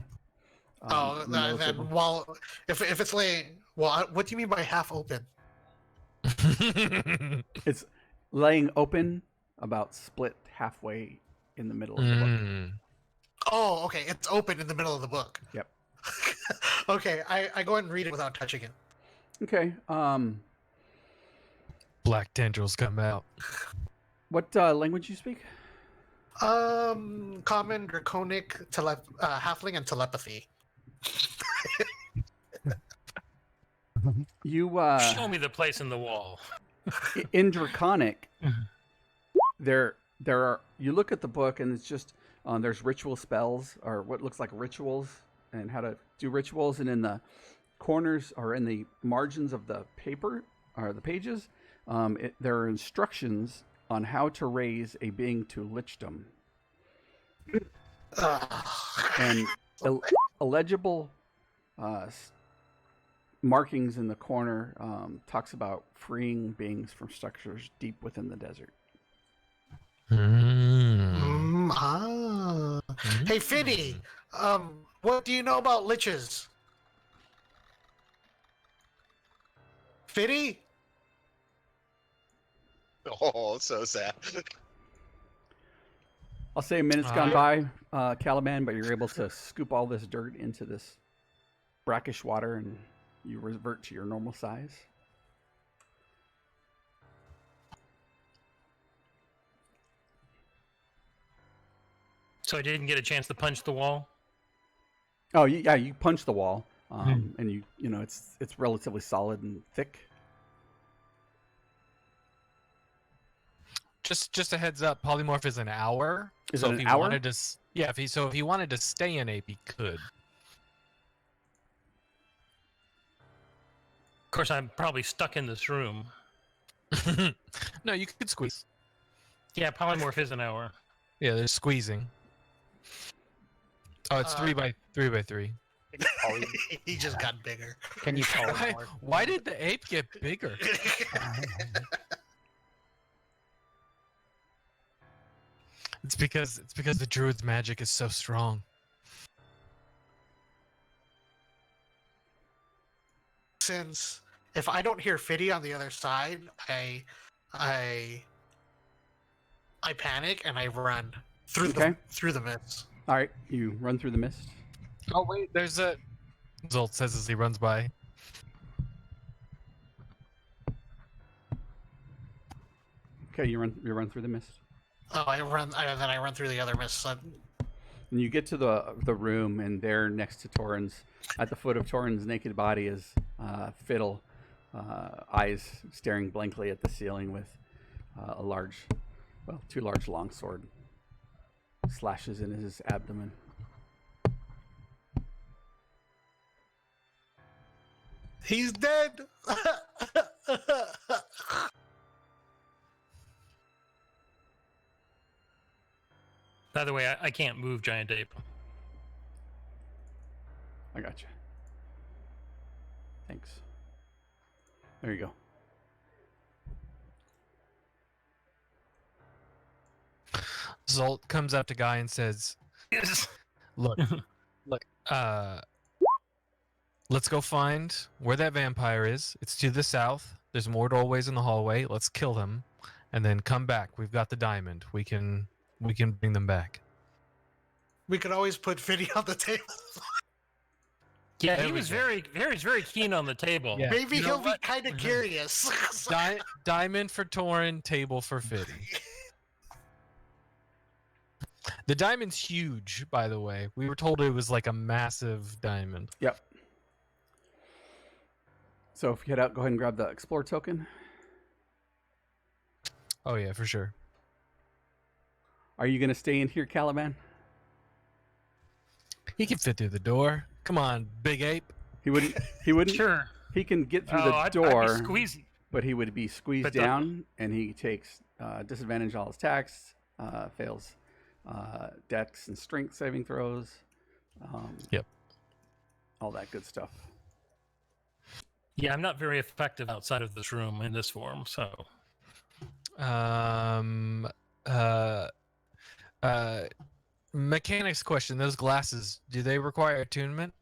And then while if it's laying, well, what do you mean by half open? It's laying open, about split halfway in the middle of the book. Oh, okay, it's open in the middle of the book. Yep. Okay, I go ahead and read it without touching it. Okay. Black tendrils come out. What language you speak? Common, draconic, halfling, and telepathy. You Show me the place in the wall. in Draconic. There are. You look at the book and it's just there's ritual spells, or what looks like rituals, and how to do rituals, and in the corners or in the margins of the paper or the pages, there are instructions on how to raise a being to lichdom, and illegible markings in the corner talks about freeing beings from structures deep within the desert. Hey, Finny, what do you know about liches? Finny? Oh, so sad. I'll say a minute's gone by, Caliban, but you're able to scoop all this dirt into this brackish water, and you revert to your normal size. So I didn't get a chance to punch the wall. Oh, yeah, you punch the wall, and you know it's relatively solid and thick. Just a heads up, polymorph is an hour. Is so it if an he hour? wanted to if he wanted to stay in ape, he could. Of course, I'm probably stuck in this room. No, you could squeeze. Yeah, polymorph is an hour. Yeah, there's squeezing. Oh, it's 3 by 3 by 3. He just got bigger. Can you Why did the ape get bigger? It's because the druid's magic is so strong. Since if I don't hear Fiddy on the other side, I panic and I run through the mist. All right, you run through the mist. Oh wait, there's a Zolt says as he runs by. Okay, you run through the mist. Oh, then I run through the other mist. So And you get to the room, and there next to Torin's, at the foot of Torin's naked body, is Fiddle, eyes staring blankly at the ceiling with two large longsword slashes in his abdomen. he's dead. By the way, I can't move giant ape. I got you. Thanks. There you go. Zolt comes up to Guy and says, look, let's go find where that vampire is. It's to the south. There's more doorways in the hallway. Let's kill him and then come back. We've got the diamond. We can bring them back. We could always put Fiddy on the table. Yeah, There he we was go. very keen on the table. Yeah. Maybe You know he'll be what? kind of curious. Diamond for Torin, table for Fiddy. The diamond's huge, by the way. We were told it was like a massive diamond. Yep. So if you head out, go ahead and grab the explore token. Oh yeah, for sure. Are you going to stay in here, Caliban? He can fit through the door. Come on, big ape. He wouldn't. He wouldn't. Sure. He can get through Oh, the I'd door, be squeezing. but he would be squeezed But the- down, and he takes disadvantage on all his attacks, fails dex and strength saving throws. Yep. All that good stuff. Yeah, I'm not very effective outside of this room in this form, so. Mechanics question. Those glasses, do they require attunement?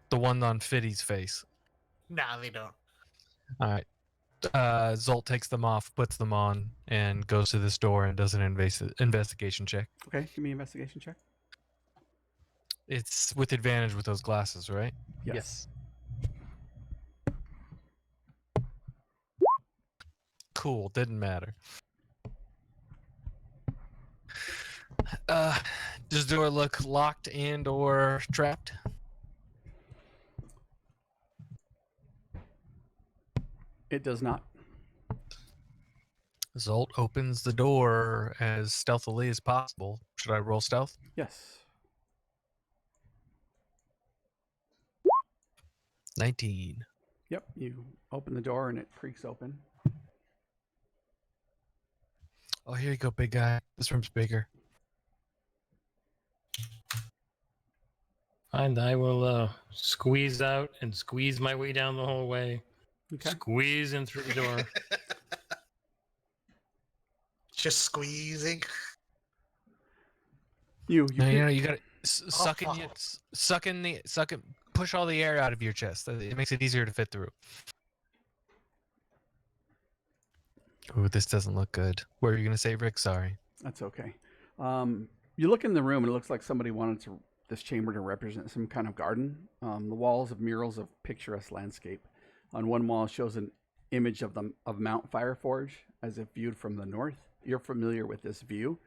The one on Fiddy's face. Nah, they don't. All right. Zolt takes them off, puts them on, and goes to this door and does an investigation check. Okay, give me an investigation check. It's with advantage with those glasses, right? Yes. Cool. Didn't matter. Does the door look locked and or trapped? It does not. Zolt opens the door as stealthily as possible. Should I roll stealth? Yes. 19. Yep. You open the door and it creaks open. Oh, here you go, big guy. This room's bigger. And I will squeeze out and squeeze my way down the hallway. Okay. Squeeze in through the door. Just squeezing. You You gotta suck fuck. push all the air out of your chest. It makes it easier to fit through. Ooh, this doesn't look good. What were you gonna say, Rick? Sorry. That's okay. You look in the room and it looks like somebody wanted to this chamber to represent some kind of garden. The walls of murals of picturesque landscape. On one wall shows an image of Mount Fireforge as if viewed from the north. You're familiar with this view.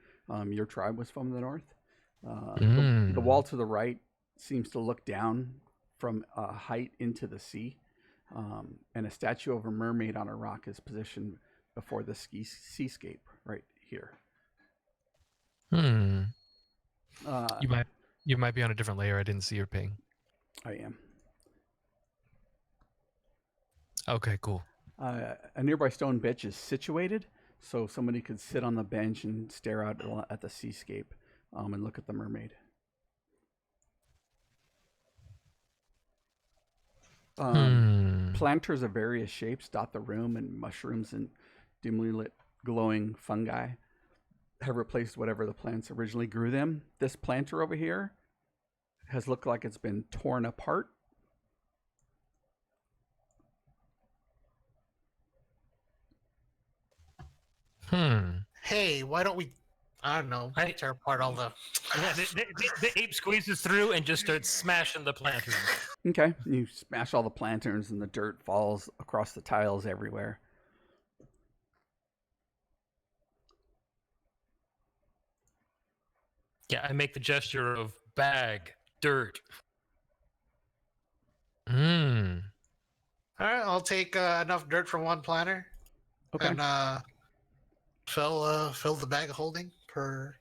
Your tribe was from the north. The wall to the right seems to look down from a height into the sea. And a statue of a mermaid on a rock is positioned before the seascape right here. You might be on a different layer. I didn't see your ping. I am. Okay, cool. A nearby stone bench is situated, so somebody could sit on the bench and stare out at the seascape and look at the mermaid. Planters of various shapes dot the room, and mushrooms and dimly lit glowing fungi have replaced whatever the plants originally grew them. This planter over here has looked like it's been torn apart. Hey, why don't we, I don't know, tear apart all the... Yeah, the ape squeezes through and just starts smashing the planters. Okay, you smash all the planterns and the dirt falls across the tiles everywhere. Yeah, I make the gesture of bag, dirt. All right, I'll take enough dirt from one planter. Okay. And fill the bag of holding per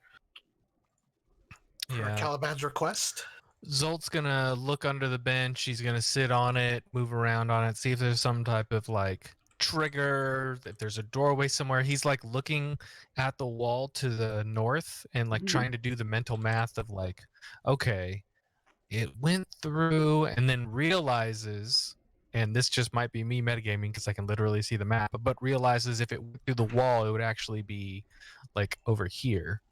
Caliban's request. Zolt's gonna look under the bench. He's gonna sit on it, move around on it, see if there's some type of like trigger, if there's a doorway somewhere. He's like looking at the wall to the north and like trying to do the mental math of like, okay, it went through, and then realizes, and this just might be me metagaming because I can literally see the map, but realizes if it went through the wall, it would actually be like over here.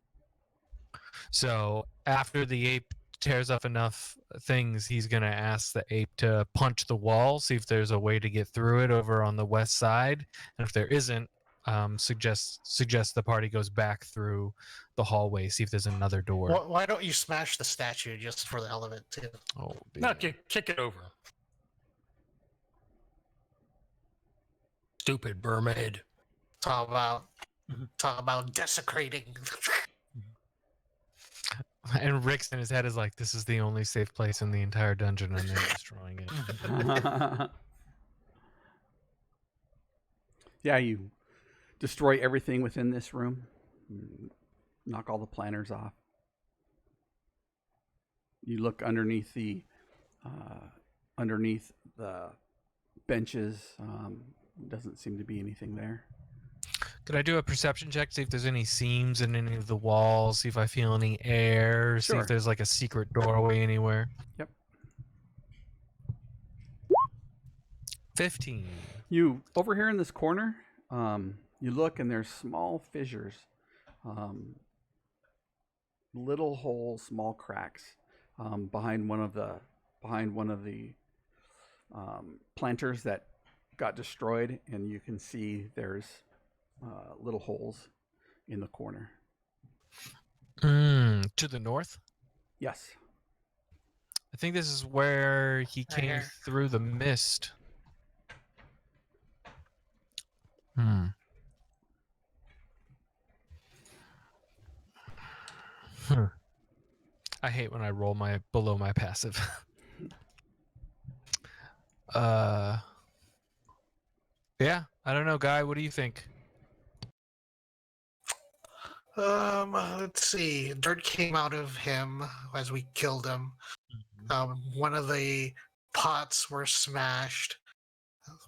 So after the ape tears up enough things, he's going to ask the ape to punch the wall, see if there's a way to get through it over on the west side. And if there isn't, suggest the party goes back through the hallway, see if there's another door. Why don't you smash the statue just for the hell of it, too? Oh, No, kick it over. Stupid mermaid. Talk about desecrating. And Rick's in his head is like, this is the only safe place in the entire dungeon, and they're destroying it. Yeah, you destroy everything within this room. Knock all the planters off. You look underneath the benches. Doesn't seem to be anything there. Could I do a perception check, see if there's any seams in any of the walls, see if I feel any air, see Sure. if there's like a secret doorway anywhere? Yep. 15. You, over here in this corner, you look and there's small fissures, little holes, small cracks behind one of the planters that got destroyed, and you can see there's little holes in the corner. To the north? Yes. I think this is where he Right came here. through the mist. I hate when I roll below my passive. Yeah, I don't know, Guy. What do you think? Let's see. Dirt came out of him as we killed him. One of the pots were smashed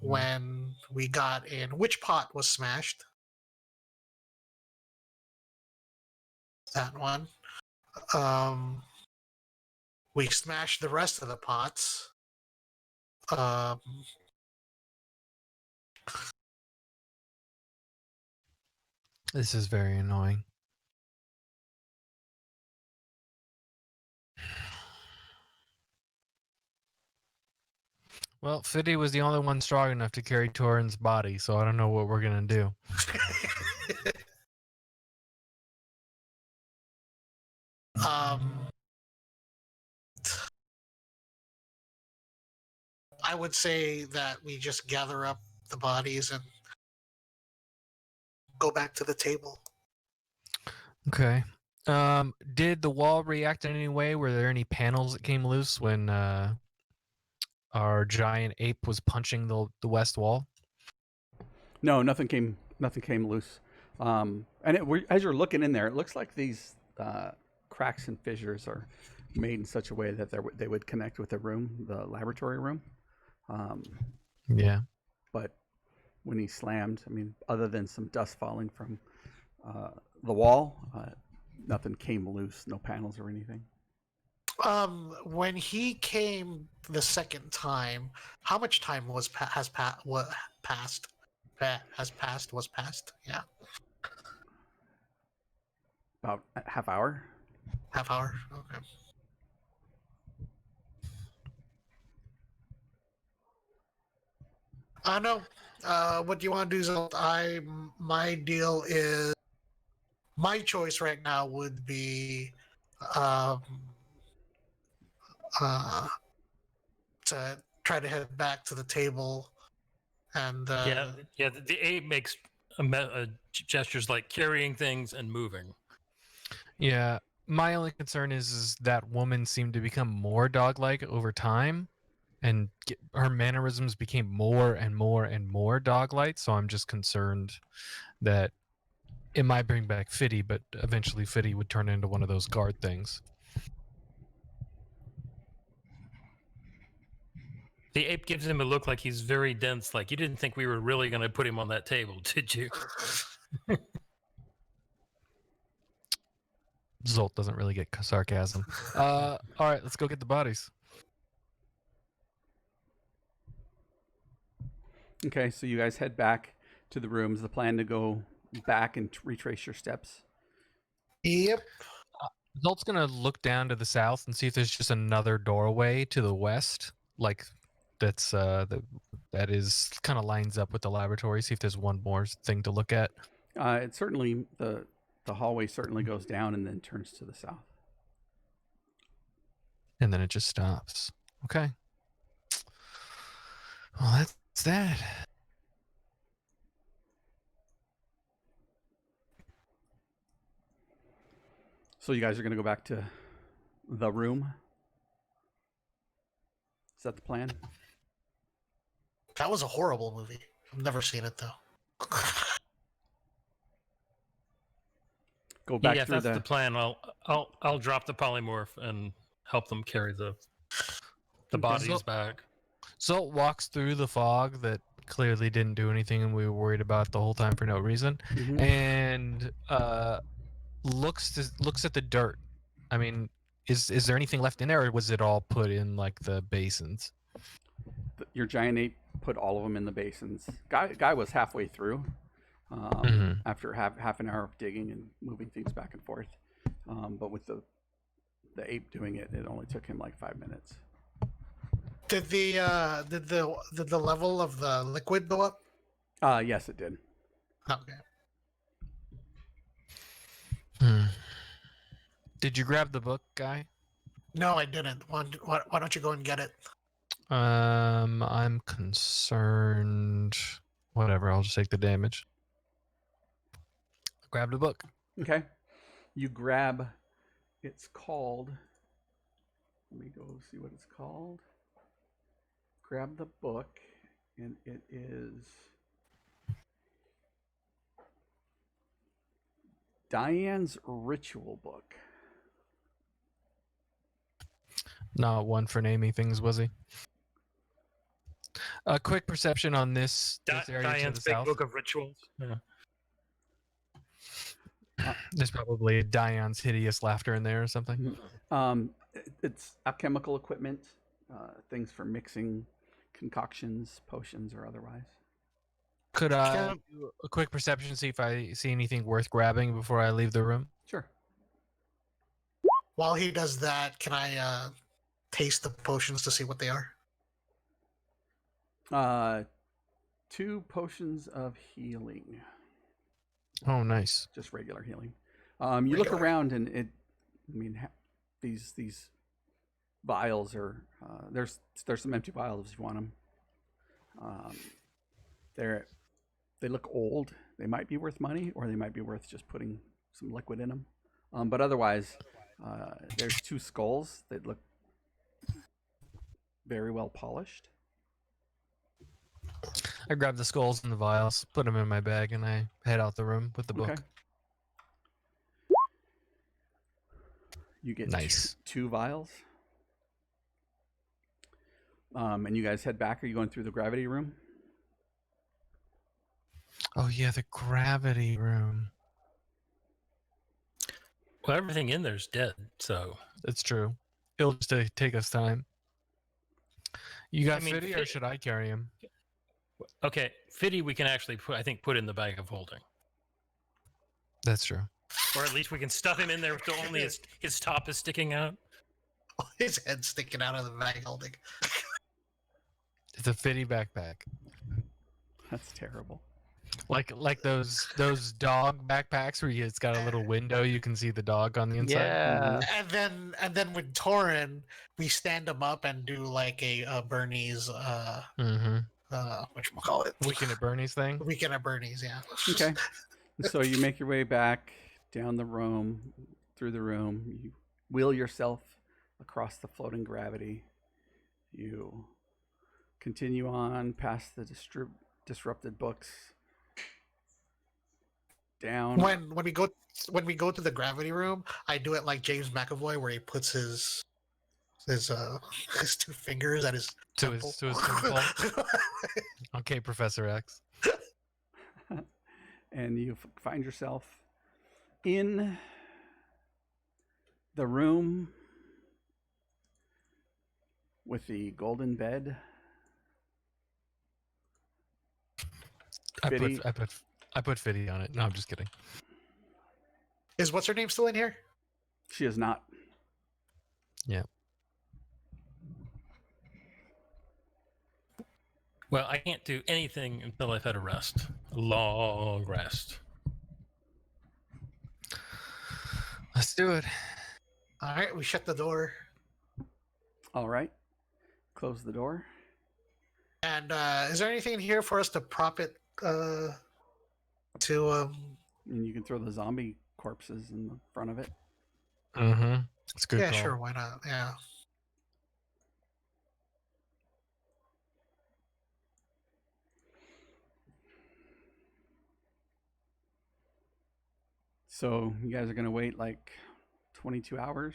when we got in. Which pot was smashed? That one. We smashed the rest of the pots. This is very annoying. Well, Fiddy was the only one strong enough to carry Torin's body, so I don't know what we're gonna do. I would say that we just gather up the bodies and go back to the table. Okay. Did the wall react in any way? Were there any panels that came loose when our giant ape was punching the west wall? No, nothing came loose. As you're looking in there, it looks like these cracks and fissures are made in such a way that they would connect with the laboratory room. Yeah. But when he slammed, I mean, other than some dust falling from the wall, nothing came loose, no panels or anything. When he came the second time, how much time was passed? Yeah, About a half hour. half hour. Okay. No. What do you want to do, Zolt? My deal is my choice right now would be um, to try to head back to the table and Yeah. The ape makes gestures like carrying things and moving. Yeah. My only concern is that woman seemed to become more dog-like over time, and her mannerisms became more and more and more dog-like. So I'm just concerned that it might bring back Fitty, but eventually Fitty would turn into one of those guard things. The ape gives him a look like he's very dense. Like, you didn't think we were really going to put him on that table, did you? Zolt doesn't really get sarcasm. All right, let's go get the bodies. Okay, so you guys head back to the rooms. The plan to go back and retrace your steps. Yep. Zolt's gonna look down to the south and see if there's just another doorway to the west, like that is kind of lines up with the laboratory. See if there's one more thing to look at. It certainly the hallway certainly goes down and then turns to the south. And then it just stops. Okay. Well, that's that. So you guys are going to go back to the room? Is that the plan? That was a horrible movie. I've never seen it though. Go back Yeah, if through that's the plan, I'll drop the polymorph and help them carry the bodies back. Zolt walks through the fog that clearly didn't do anything and we were worried about the whole time for no reason, and looks at the dirt. I mean, is there anything left in there, or was it all put in like the basins? Your giant ape put all of them in the basins. Guy was halfway through after half an hour of digging and moving things back and forth. But with the ape doing it, it only took him like 5 minutes. Did the level of the liquid go up? Yes, it did. Okay. Did you grab the book, guy? No, I didn't. Why don't you go and get it? I'm concerned. Whatever, I'll just take the damage. Grab the book. Okay. You grab, it's called, let me go see what it's called. Grab the book, and it is Dayan's ritual book. Not one for naming things, was he? A quick perception on this area to Diane's the big south. book of rituals. Yeah. There's probably Dayan's hideous laughter in there or something. It's alchemical equipment, things for mixing concoctions, potions, or otherwise. Could I do a quick perception, see if I see anything worth grabbing before I leave the room? Sure. While he does that, can I taste the potions to see what they are? 2 potions of healing. Oh, nice. Just regular healing. You look around and these vials are there's some empty vials if you want them. Um, they look old. They might be worth money, or they might be worth just putting some liquid in them. But otherwise, there's 2 skulls that look very well polished. I grab the skulls and the vials, put them in my bag, and I head out the room with the book. Okay. You get Nice. two vials. And you guys head back. Are you going through the gravity room? Oh yeah, the gravity room. Well, everything in there's dead, so That's true. It'll just take us time. You got I mean, Fitty, or should I carry him? okay. Fitty, we can actually put in the bag of holding, That's true. or at least we can stuff him in there so only his top is sticking out. His head sticking out of the bag holding. It's a Fitty backpack, That's terrible. like those dog backpacks where it's got a little window you can see the dog on the inside. Yeah. And then with Torin, we stand him up and do like a Bernie's Mm-hmm. whatchamacallit? Weekend at Bernie's thing. Weekend at Bernie's, yeah. Okay. So you make your way back down the room, through the room. You wheel yourself across the floating gravity. You continue on past the disrupted books. Down. When we go to the gravity room, I do it like James McAvoy, where he puts his 2 fingers at his To temple. his temple. Okay, Professor X. And you find yourself in the room with the golden bed. Fitty. I put Fitty on it. No, I'm just kidding. Is what's her name still in here? She is not. Yeah. Well, I can't do anything until I've had a rest, a long rest. Let's do it. All right, we shut the door. All right. Close the door. And is there anything in here for us to prop it to? And you can throw the zombie corpses in the front of it. Mm-hmm. It's a good Yeah, call. sure. Why not? Yeah. So you guys are going to wait like 22 hours,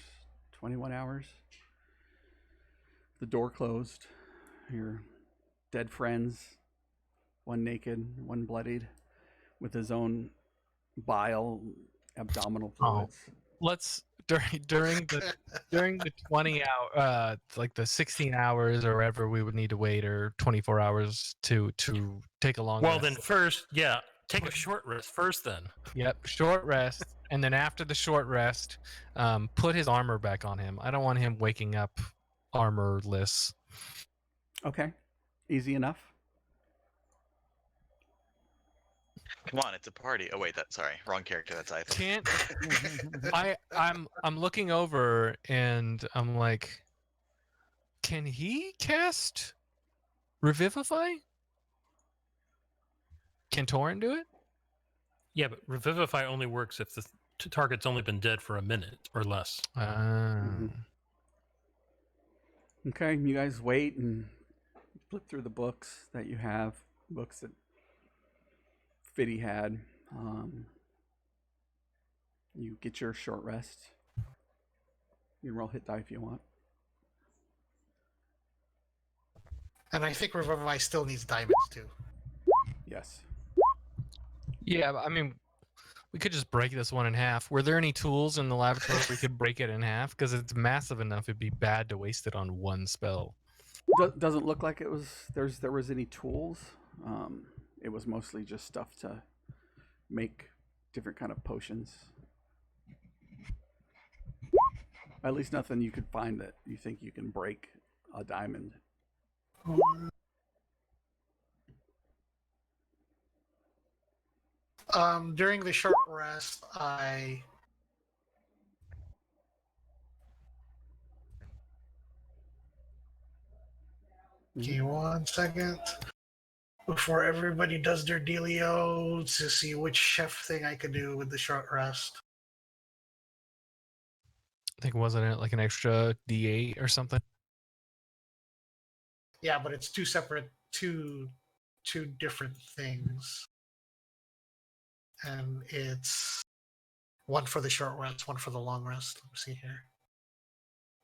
21 hours. The door closed. Your dead friends, one naked, one bloodied, with his own bile, abdominal fluids. Let's during the 20 hour like the 16 hours or whatever we would need to wait, or 24 hours to take a long Well, rest. then first, yeah, take a short rest first. Then Yep, short rest, and then after the short rest, put his armor back on him. I don't want him waking up armorless. Okay. Easy enough. Come on, it's a party. Oh wait, sorry, wrong character. That's I. Can't I'm looking over and I'm like, can he cast Revivify? Can Torin do it? yeah, but Revivify only works if the target's only been dead for a minute or less. Okay, you guys wait and flip through the books that you have, books that Fitty had. You get your short rest. You can roll hit die if you want. And I think Revivify still needs diamonds too. Yes. Yeah, I mean, we could just break this one in half. Were there any tools in the laboratory we could break it in half? Because it's massive enough, it'd be bad to waste it on one spell. Doesn't look like it was. There was any tools. It was mostly just stuff to make different kind of potions. At least nothing you could find that you think you can break a diamond. During the short rest, give me 1 second. before everybody does their dealio to see which chef thing I could do with the short rest. I think wasn't it like an extra D8 or something? Yeah, but it's two different things, and it's one for the short rest, one for the long rest. Let me see here.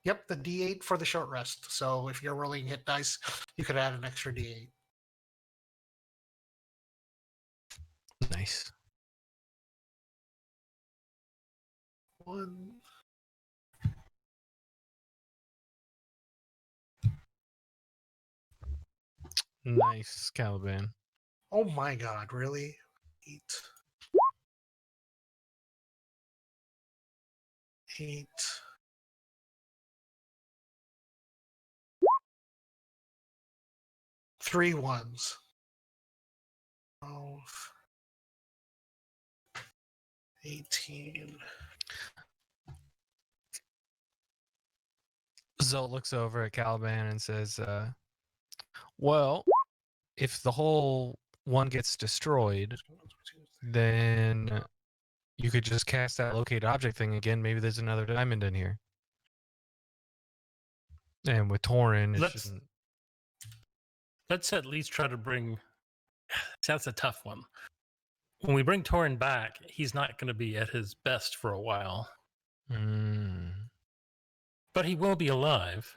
Yep, the D8 for the short rest. So if you're rolling hit dice, you could add an extra D8. Nice. One. Nice, Caliban. Oh my god, really? 8. 8. 3 ones. 12. 18. Zolt looks over at Caliban and says, well, if the whole one gets destroyed, then you could just cast that locate object thing again. Maybe there's another diamond in here. And with Torin, it Let's- shouldn't... Let's at least try to bring. That's a tough one. When we bring Torin back, he's not going to be at his best for a while, Mm. but he will be alive.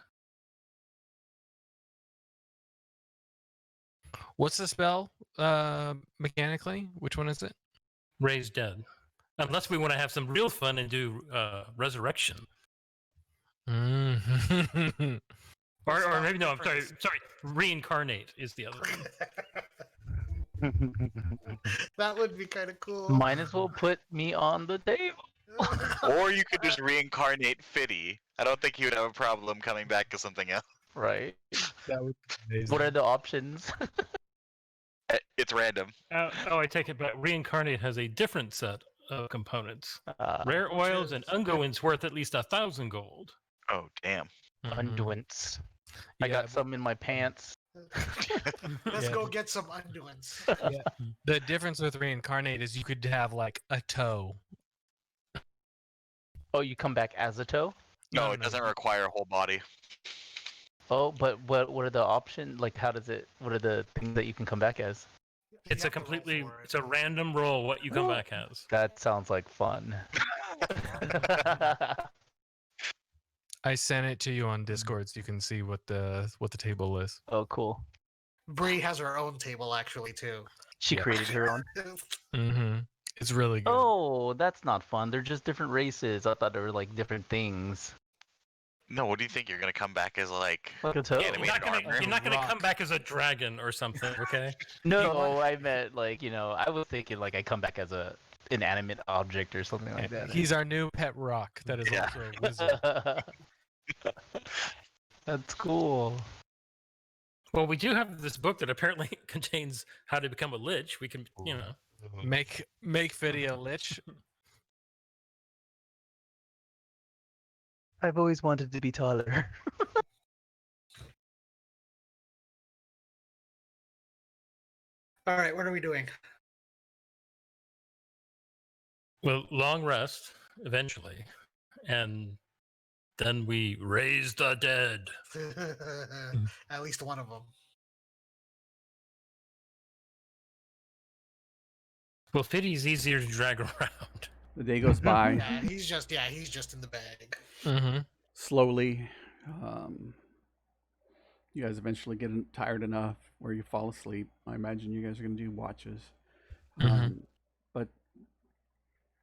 What's the spell mechanically? Which one is it? Raised dead. Unless we want to have some real fun and do resurrection. Mm. Or maybe, no, I'm sorry. Reincarnate is the other one. That would be kind of cool. Might as well put me on the table. Or you could just reincarnate Fitty. I don't think he would have a problem coming back as something else. Right. That would be amazing. What are the options? It's random. Oh, I take it back. Reincarnate has a different set of components. Uh, Rare oils and unguents worth at least 1,000 gold. Oh, damn. Mhm. unguents. I Yeah, got some in my pants. Let's Yeah. go get some undoings. The difference with reincarnate is you could have like a toe. Oh, you come back as a toe? No, it doesn't require a whole body. Oh, but what are the options? Like, how does it? What are the things that you can come back as? It's a completely, it's a random roll what you come back as. That sounds like fun. I sent it to you on Discord so you can see what the table is. Oh, cool. Bree has her own table actually too. She Yeah. created her own. Mm-hmm. It's really good. Oh, that's not fun. They're just different races. I thought they were like different things. No, what do you think? You're gonna come back as like Like a toe. Animated armor. You're not gonna come Rock. back as a dragon or something, okay? No, I meant like, I was thinking like I come back as a inanimate object or something like that. He's our new pet rock. That is Yeah. also a wizard. That's cool. Well, we do have this book that apparently contains how to become a lich. We can, Make Fiddy a lich. I've always wanted to be taller. All right, what are we doing? well, long rest eventually, and then we raise the dead. At least one of them. Well, Fiddy's easier to drag around. The day goes by Yeah, he's just in the bag. Mm-hmm. slowly. You guys eventually get tired enough where you fall asleep. I imagine you guys are going to do watches. Mhm. But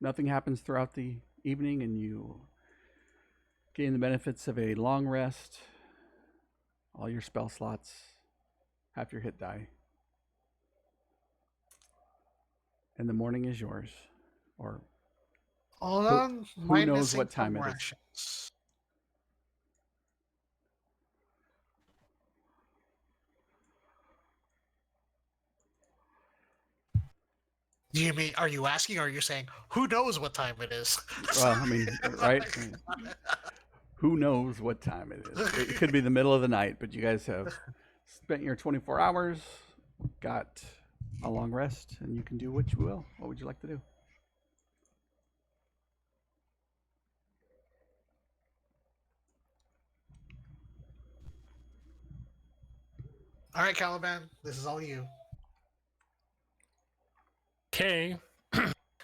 nothing happens throughout the evening, and you gain the benefits of a long rest, all your spell slots, half your hit die. And the morning is yours. Or Hold Who- on. who am knows missing what time some it is? rations. Do you mean? Are you asking, or are you saying who knows what time it is? well, I mean, right? I mean, who knows what time it is? It could be the middle of the night, but you guys have spent your 24 hours got a long rest, and you can do what you will. What would you like to do? All right, Caliban, this is all you. Okay.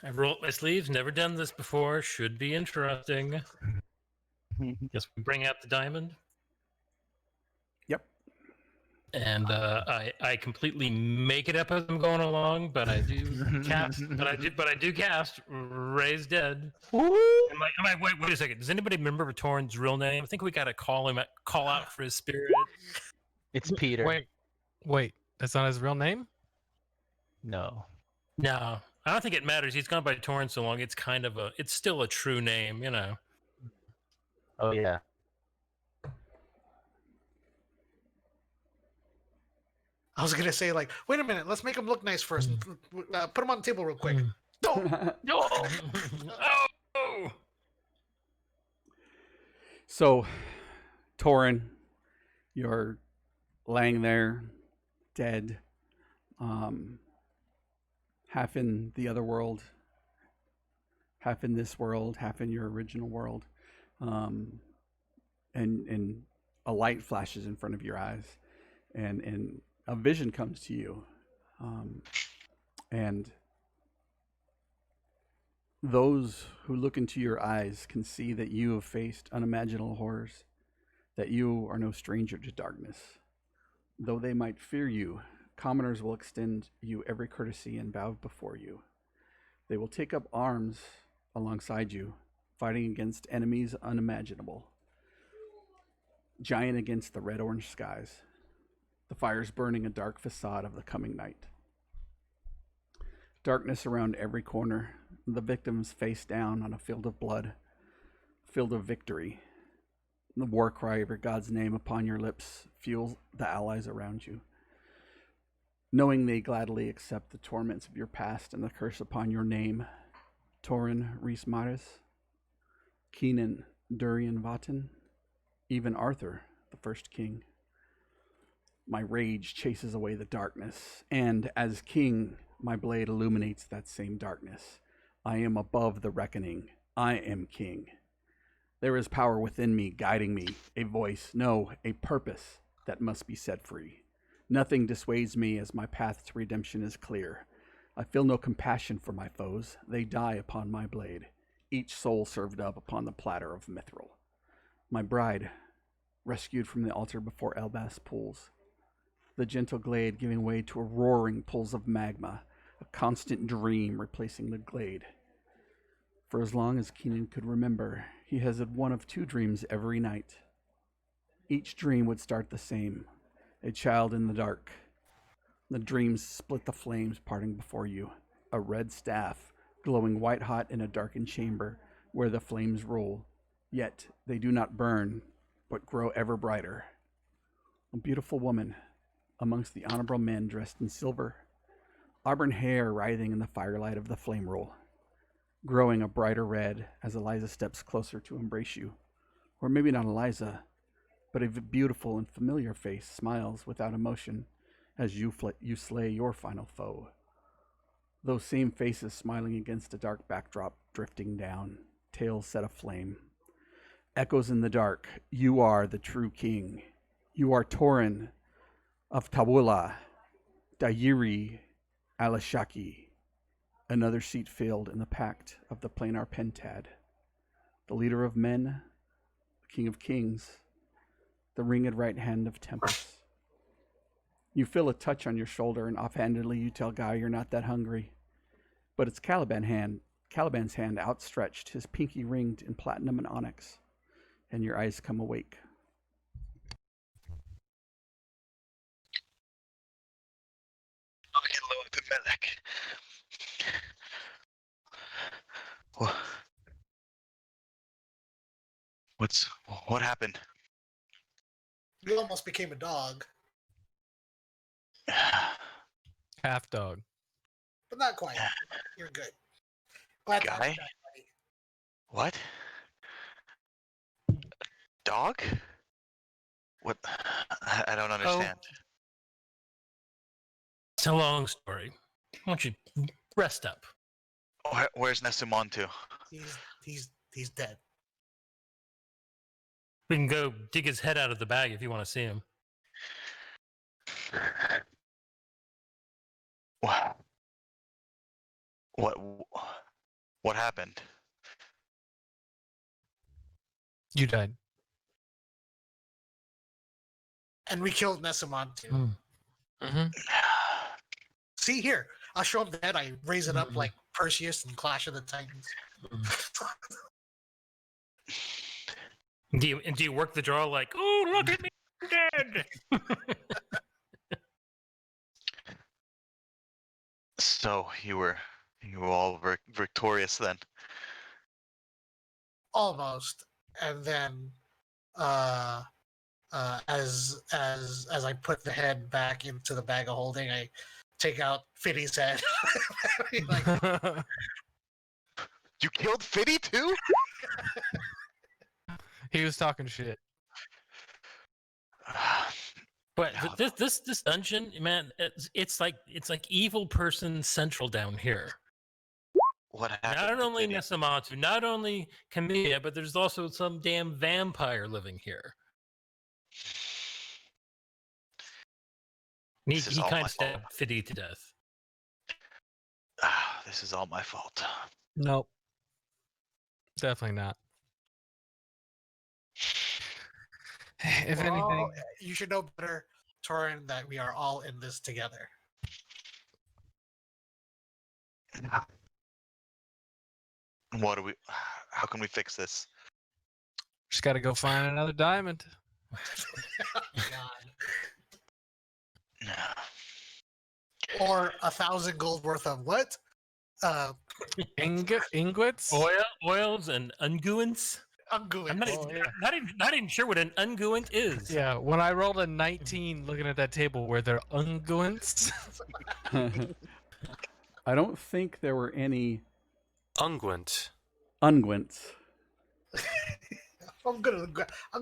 I've rolled up my sleeves. Never done this before. Should be interesting. Guess we bring out the diamond. Yep. And I completely make it up as I'm going along, but I do cast. But I do cast Raise Dead. Wait a second. Does anybody remember Torin's real name? I think we got to call out for his spirit. It's Peter. Wait, that's not his real name? No. No, I don't think it matters. He's gone by Torin so long. It's still a true name, you know. Oh yeah. I was gonna say, like, wait a minute, let's make him look nice first. Put him on the table real quick. Oh! So, Torin, you're laying there, dead, half in the other world, half in this world, half in your original world, and a light flashes in front of your eyes, and a vision comes to you, and those who look into your eyes can see that you have faced unimaginable horrors, that you are no stranger to darkness. Though they might fear you, commoners will extend you every courtesy and bow before you. They will take up arms alongside you, fighting against enemies unimaginable. Giant against the red-orange skies, the fires burning a dark facade of the coming night. Darkness around every corner, the victims face down on a field of blood, field of victory. The war cry of your God's name upon your lips fuels the allies around you. Knowing they gladly accept the torments of your past and the curse upon your name, Torin Rhys Maris, Keenan Durian Vaten, even Arthur, the first king. My rage chases away the darkness, and as king, my blade illuminates that same darkness. I am above the reckoning. I am king. There is power within me, guiding me, a voice, no, a purpose that must be set free. Nothing dissuades me as my path to redemption is clear. I feel no compassion for my foes. They die upon my blade, each soul served up upon the platter of mithril. My bride, rescued from the altar before Elbas pools. The gentle glade giving way to a roaring pools of magma, a constant dream replacing the glade. For as long as Keenan could remember, he has had one of two dreams every night. Each dream would start the same, a child in the dark. The dreams split the flames parting before you, a red staff glowing white hot in a darkened chamber where the flames roll, yet they do not burn, but grow ever brighter. A beautiful woman amongst the honorable men dressed in silver, auburn hair writhing in the firelight of the flame roll, growing a brighter red as Eliza steps closer to embrace you. Or maybe not Eliza, but a beautiful and familiar face smiles without emotion as you slay your final foe. Those same faces smiling against a dark backdrop drifting down, tails set aflame. Echoes in the dark, you are the true king. You are Torin of Tawula, Dayiri Alashaki. Another seat filled in the pact of the planar pentad. The leader of men, the king of kings, the ringed right hand of Tempest. You feel a touch on your shoulder, and offhandedly you tell Guy you're not that hungry. But it's Caliban's hand outstretched, his pinky ringed in platinum and onyx, and your eyes come awake. What happened? You almost became a dog, Half dog. but not quite. You're good. Glad to have Guy? you back, buddy. What? Dog? What? I don't understand. It's a long story. Why don't you rest up? Where's Nesumontu? He's dead. We can go dig his head out of the bag if you want to see him. What happened? You died. And we killed Nesuman too. Mm-hmm. See here, I'll show him the head. I raise it up like Perseus and Clash of the Titans. Do you work the draw like, oh, look at me, I'm dead? So you were all victorious then? Almost. And then as I put the head back into the bag of holding, I take out Fiddy's head. Like, You killed Fiddy too? He was talking shit. But this dungeon, man, it's like evil person central down here. What happened? Not to only Fiddy? Nesamatu, not only Kamiya, but there's also some damn vampire living here. He This is all kind my of stabbed fault. Fiddy to death. This is all my fault. Nope. Definitely not. If we're anything, all- you should know better, Torin, that we are all in this together. What do we? How can we fix this? just got to go find another diamond. God. Or 1,000 gold worth of what? Ingots? Oils and unguents. Unguent. I'm not even sure what an unguent is. Yeah, when I rolled a 19 looking at that table, were there unguents? I don't think there were any Unguent. unguents. I'm gonna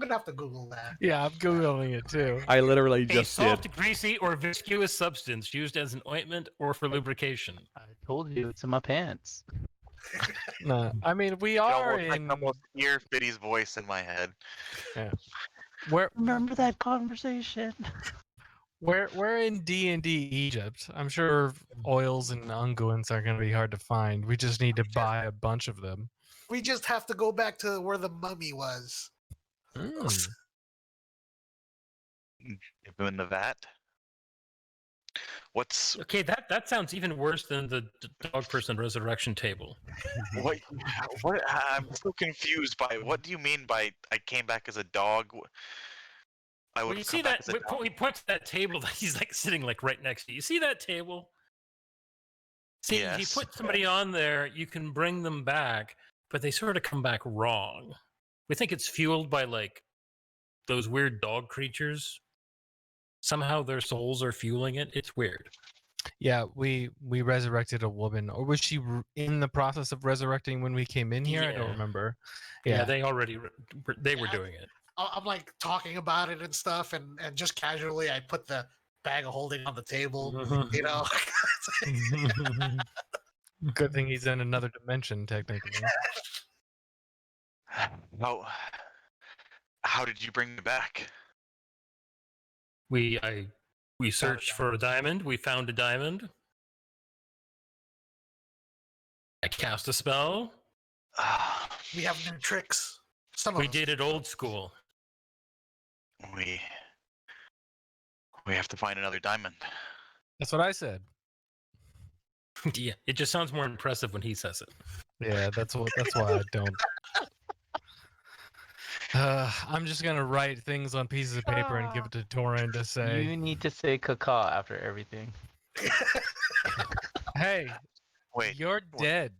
have to Google that. Yeah, I'm Googling it too. I literally A just soft, did. greasy, or viscous substance used as an ointment or for lubrication. I told you it's in my pants. No, I mean, we I are can in. almost hear Fiddy's voice in my head. We're Remember that conversation? we're in D&D Egypt. I'm sure oils and unguents are going to be hard to find. We just need to buy a bunch of them. We just have to go back to where the mummy was. Mm. If I'm in the vat. What's Okay, that sounds even worse than the dog person resurrection table. what? What? I'm so confused by. What do you mean by I came back as a dog? I would Well, you have see come back that as a dog. we point to that table that he's like sitting like right next to you. You see that table? See, if you Yes. put somebody on there, you can bring them back, but they sort of come back wrong. We think it's fueled by like those weird dog creatures. Somehow their souls are fueling it. It's weird. Yeah, we resurrected a woman, or was she in the process of resurrecting when we came in here? I don't Yeah. remember. Yeah, Yeah, they already they were doing it. I'm like talking about it and stuff, and just casually I put the bag of holding on the table. You know, Good thing he's in another dimension, technically. How did you bring me back? We searched for a diamond. We found a diamond. I cast a spell. we have new tricks. Some of We us. did it old school. We have to find another diamond. That's what I said. Yeah, it just sounds more impressive when he says it. Yeah, that's why I don't. I'm just gonna write things on pieces of paper and give it to Torin to say, You need to say caca after everything. "Hey, Wait, you're dead."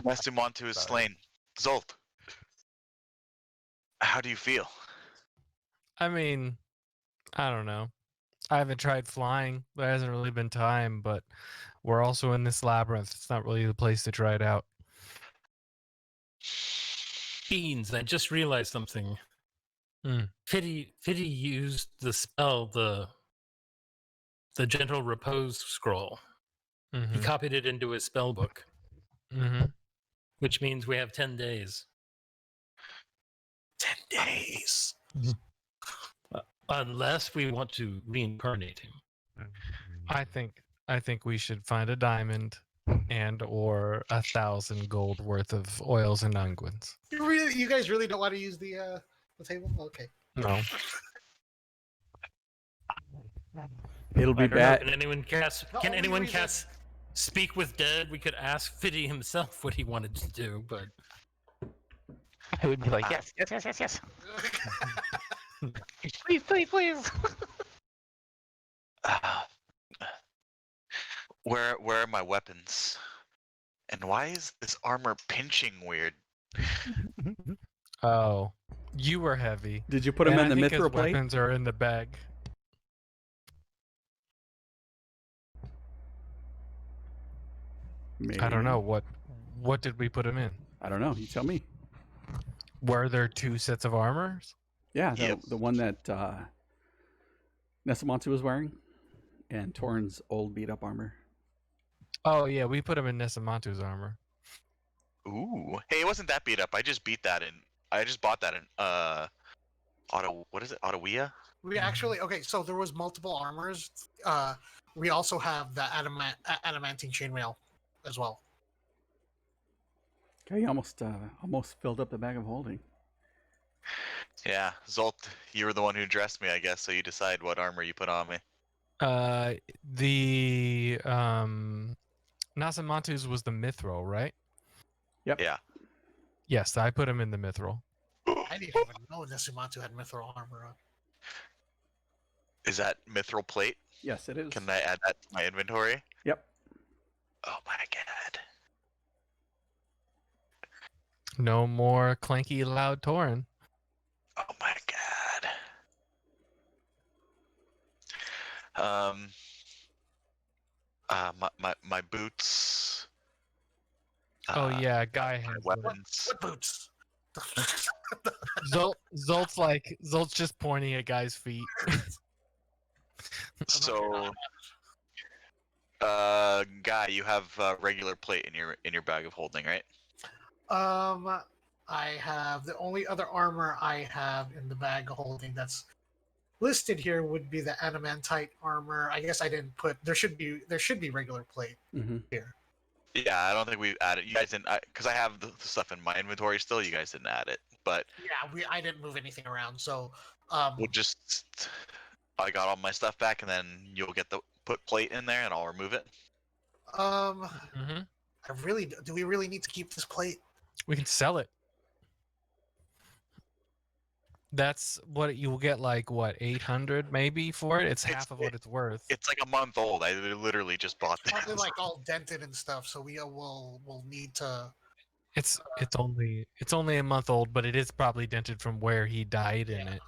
Nesumontu is Sorry. slain. Zolt, how do you feel? I mean, I don't know. I haven't tried flying. There hasn't really been time, but we're also in this labyrinth. It's not really the place to try it out. Beans, I just realized something. Hmm. Fiddy used the spell, the the Gentle Repose scroll. He Mm-hmm. copied it into his spell book, Mm-hmm. which means we have 10 days. 10 days. Unless we want to reincarnate him. I think we should find a diamond and or 1,000 gold worth of oils and unguents. You guys really don't want to use the table? Okay. No. It'll be I don't know, bad. Can anyone cast? The Can only anyone reason- cast Speak with Dead? We could ask Fiddy himself what he wanted to do, but I would be like, yes, yes, yes, yes, yes. Please, please, please. Where are my weapons? And why is this armor pinching weird? Oh, you were heavy. Did you put him in And the I think his mithril plate? weapons are in the bag. Maybe. I don't know what did we put him in? I don't know. You tell me. Were there 2 sets of armors? Yeah, Yep. the one that Nesamantu was wearing, and Torin's old beat up armor. Oh yeah, we put him in Nesamantu's armor. Ooh. Hey, it wasn't that beat up. I just bought that in what is it? Ottawea? We actually so there was multiple armors. We also have the adamantine chainmail as well. Okay, you almost filled up the bag of holding. Yeah, Zolt, you were the one who dressed me, I guess, so you decide what armor you put on me. The Nesamantu's was the mithril, right? Yep. Yeah. Yes, I put him in the mithril. I didn't even know Nesumantu had mithril armor on. Is that mithril plate? Yes, it is. Can I add that to my inventory? Yep. Oh my god. No more clanky loud Torin. Oh my god. My boots. Oh yeah, guy My has one. weapons. What boots? Zolt's just pointing at guy's feet. So, Guy, you have regular plate in your bag of holding, right? I have the only other armor I have in the bag of holding that's listed here would be the adamantite armor. I guess I didn't put. There should be regular plate Mm-hmm. here. Yeah, I don't think we've added. You guys didn't, because I have the stuff in my inventory still. You guys didn't add it, but Yeah, I didn't move anything around, so we'll just. I got all my stuff back, and then you'll get the put plate in there, and I'll remove it. Mm-hmm. do we really need to keep this plate? We can sell it. That's what you will get, like what 800 maybe for it. It's half of what it's worth. It's like a month old. I literally just bought this. Probably like all dented and stuff, so we'll need to. It's only a month old, but it is probably dented from where he died in it.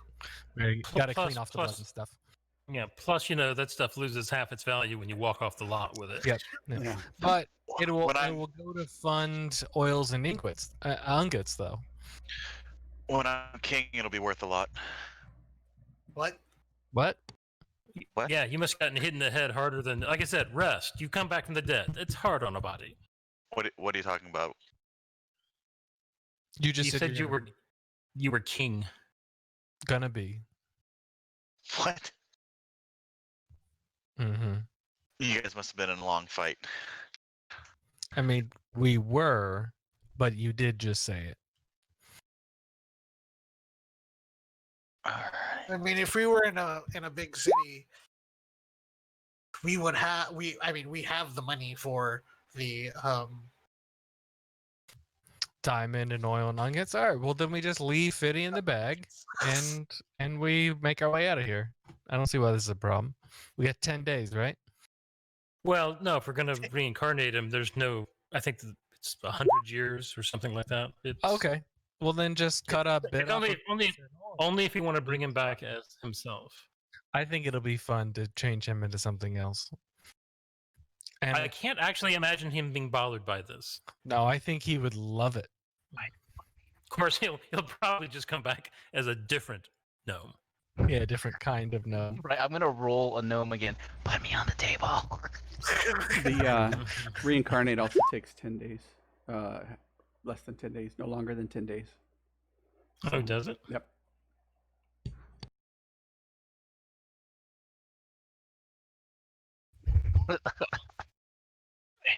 Where you gotta clean off the blood and stuff. yeah. Plus, that stuff loses half its value when you walk off the lot with it. Yep. Yeah. Yeah. But it will When go to fund oils and ingots, though. When I'm king, it'll be worth a lot. What? What? What? Yeah, you must have gotten hit in the head harder than. Like I said, rest. You come back from the dead. It's hard on a body. What are you talking about? You just You said you're you were king. gonna be. What? Mm-hmm. You guys must have been in a long fight. I mean, we were, but you did just say it. Alright. I mean, if we were in a big city, we would have we have the money for the Diamond and oil and nuggets. All right. Well, then we just leave Fiddy in the bag, and we make our way out of here. I don't see why this is a problem. We got 10 days, right? Well, no. If we're gonna reincarnate him, there's no. I think it's 100 years or something like that. It's, Okay. Well, then just cut a bit. Like, only if you want to bring him back as himself. I think it'll be fun to change him into something else. And I can't actually imagine him being bothered by this. no, I think he would love it. Of course, he'll probably just come back as a different gnome. Yeah, different kind of gnome. Right, I'm gonna roll a gnome again. Put me on the table. The reincarnate also takes 10 days. Less than 10 days. No longer than 10 days. Oh, does it? Yep.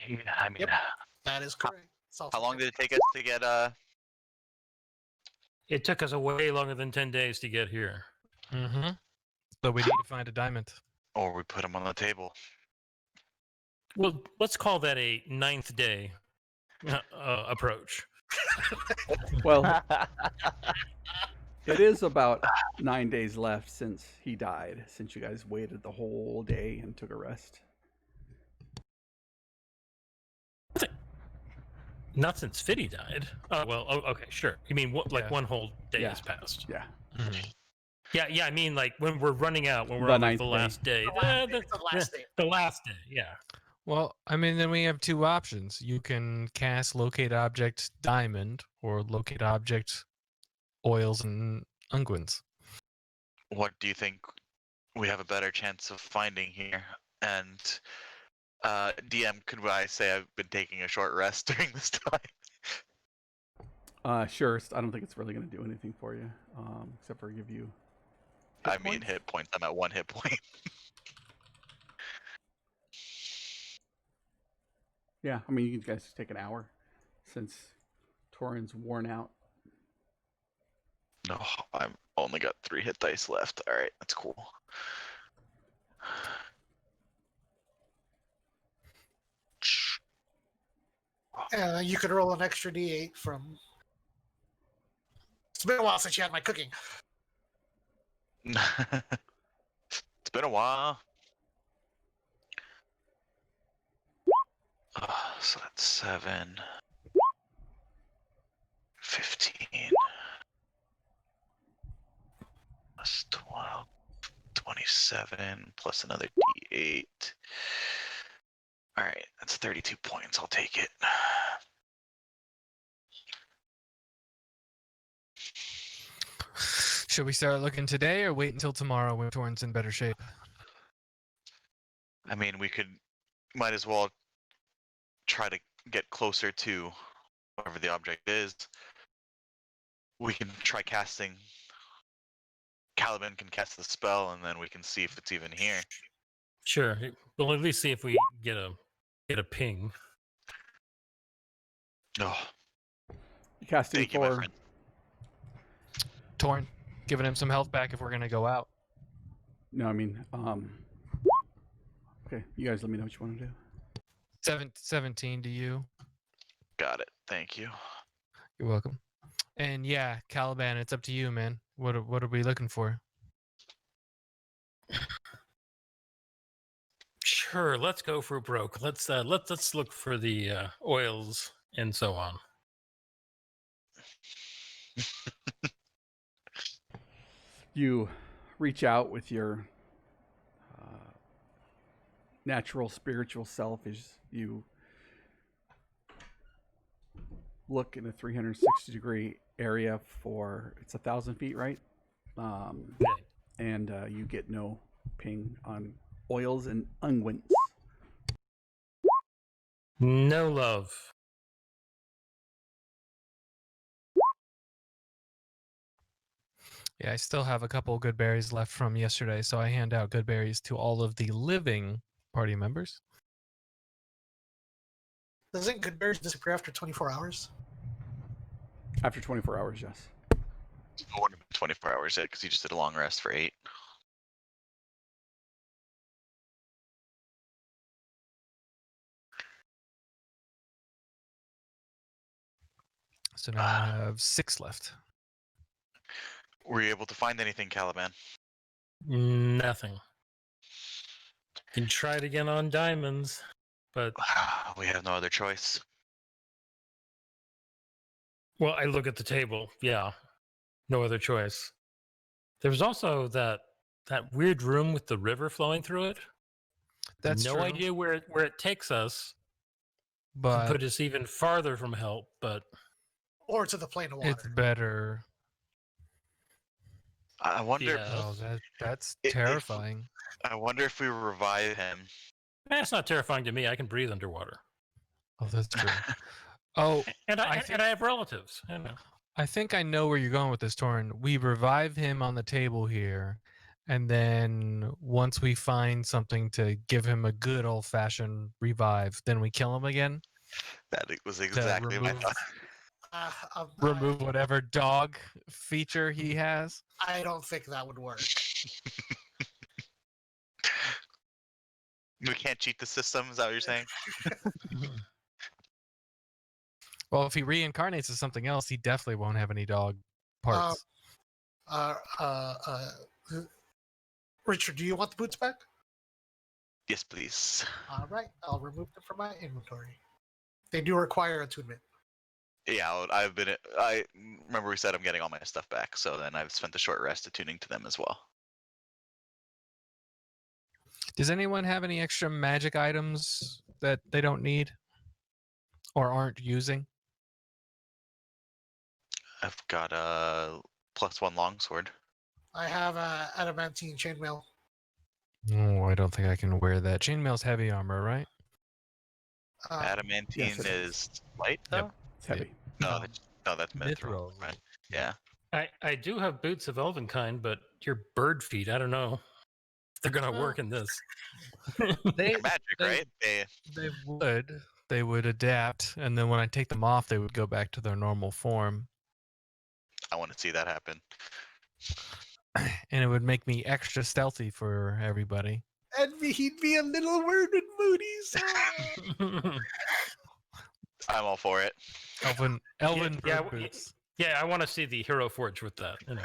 Yeah, I mean, Yep. That is correct. It's also How long did it take us to get It took us way longer than 10 days to get here. Mm-hmm. So we need to find a diamond. or we put them on the table? Well, let's call that a 9th day approach. Well, it is about 9 days left since he died, since you guys waited the whole day and took a rest. Not since Fiddy died. Oh, well, okay, sure. You mean Yeah. one whole day Yeah. has passed? Yeah. Mhm. Yeah, I mean, like, when we're running out, when we're The on like, ninth the day. last day. The last day, yeah. Well, I mean, then we have two options. You can cast Locate Object Diamond or Locate Object Oils and Unguents. What do you think we have a better chance of finding here? And DM, could I say I've been taking a short rest during this time? Sure. I don't think it's really going to do anything for you, except for give you. I mean, hit points. I'm at 1 hit point. Yeah, I mean, you guys take an hour since Torin's worn out. No, I've only got 3 hit dice left. All right, that's cool. You could roll an extra d8 from. It's been a while since you had my cooking. It's been a while. So that's 7, 15, plus 12, 27, plus another d8. All right, that's 32 points. I'll take it. Should we start looking today or wait until tomorrow when Torrent's in better shape? I mean, might as well try to get closer to whatever the object is. We can try casting. Caliban can cast the spell, and then we can see if it's even here. Sure. We'll at least see if we get a ping. Oh, Casting thank you, my for friend. Torrent, giving him some health back if we're going to go out. no, I mean, okay, you guys let me know what you want to do. 17 to you. Got it. Thank you. You're welcome. And yeah, Caliban, it's up to you, man. What are we looking for? Sure, let's go for broke. Let's look for the oils and so on. You reach out with your natural spiritual self as you look in a 360-degree area for, it's 1,000 feet, right? Okay. And you get no ping on oils and unguents. No love. Yeah, I still have a couple good berries left from yesterday, so I hand out good berries to all of the living party members. Doesn't good berries disappear after 24 hours? After 24 hours, yes. It wouldn't have been 24 hours yet because you just did a long rest for 8. So now I have 6 left. Were you able to find anything, Caliban? Nothing. Can try it again on diamonds, but We have no other choice. well, I look at the table. Yeah, no other choice. There's also that weird room with the river flowing through it. That's no true, idea where it takes us. but Put us even farther from help, but Or to the plane of water? it's better. I wonder. Yeah. Oh, that's If- terrifying. I wonder if we revive him. That's not terrifying to me. I can breathe underwater, Oh, that's true. Oh, and I think- and I have relatives. You know. I think I know where you're going with this, Torin. We revive him on the table here, and then once we find something to give him a good old-fashioned revive, then we kill him again That was to exactly my remove, thought. remove whatever dog feature he has. I don't think that would work. We can't cheat the system. Is that what you're saying? Well, if he reincarnates as something else, he definitely won't have any dog parts. Richard, do you want the boots back? Yes, please. All right, I'll remove them from my inventory. They do require attunement. Yeah, I remember we said I'm getting all my stuff back, so then I've spent a short rest attuning to them as well. Does anyone have any extra magic items that they don't need or aren't using? I've got a +1 longsword. I have adamantine chainmail. Oh, I don't think I can wear that. Chainmail's heavy armor, right? Adamantine yes, it is light, though? Yep. It's heavy. No, No. that's mithril. Mithril. Right. Yeah. I do have boots of elven kind, but your bird feet, I don't know if they're gonna work in this. They They're magic, they- right? they would adapt, and then when I take them off, they would go back to their normal form, I want to see that happen. and it would make me extra stealthy for everybody. And he'd be a little word with Moody's. I'm all for it. Elven yeah, bird boots. yeah, I want to see the hero forge with that. You know.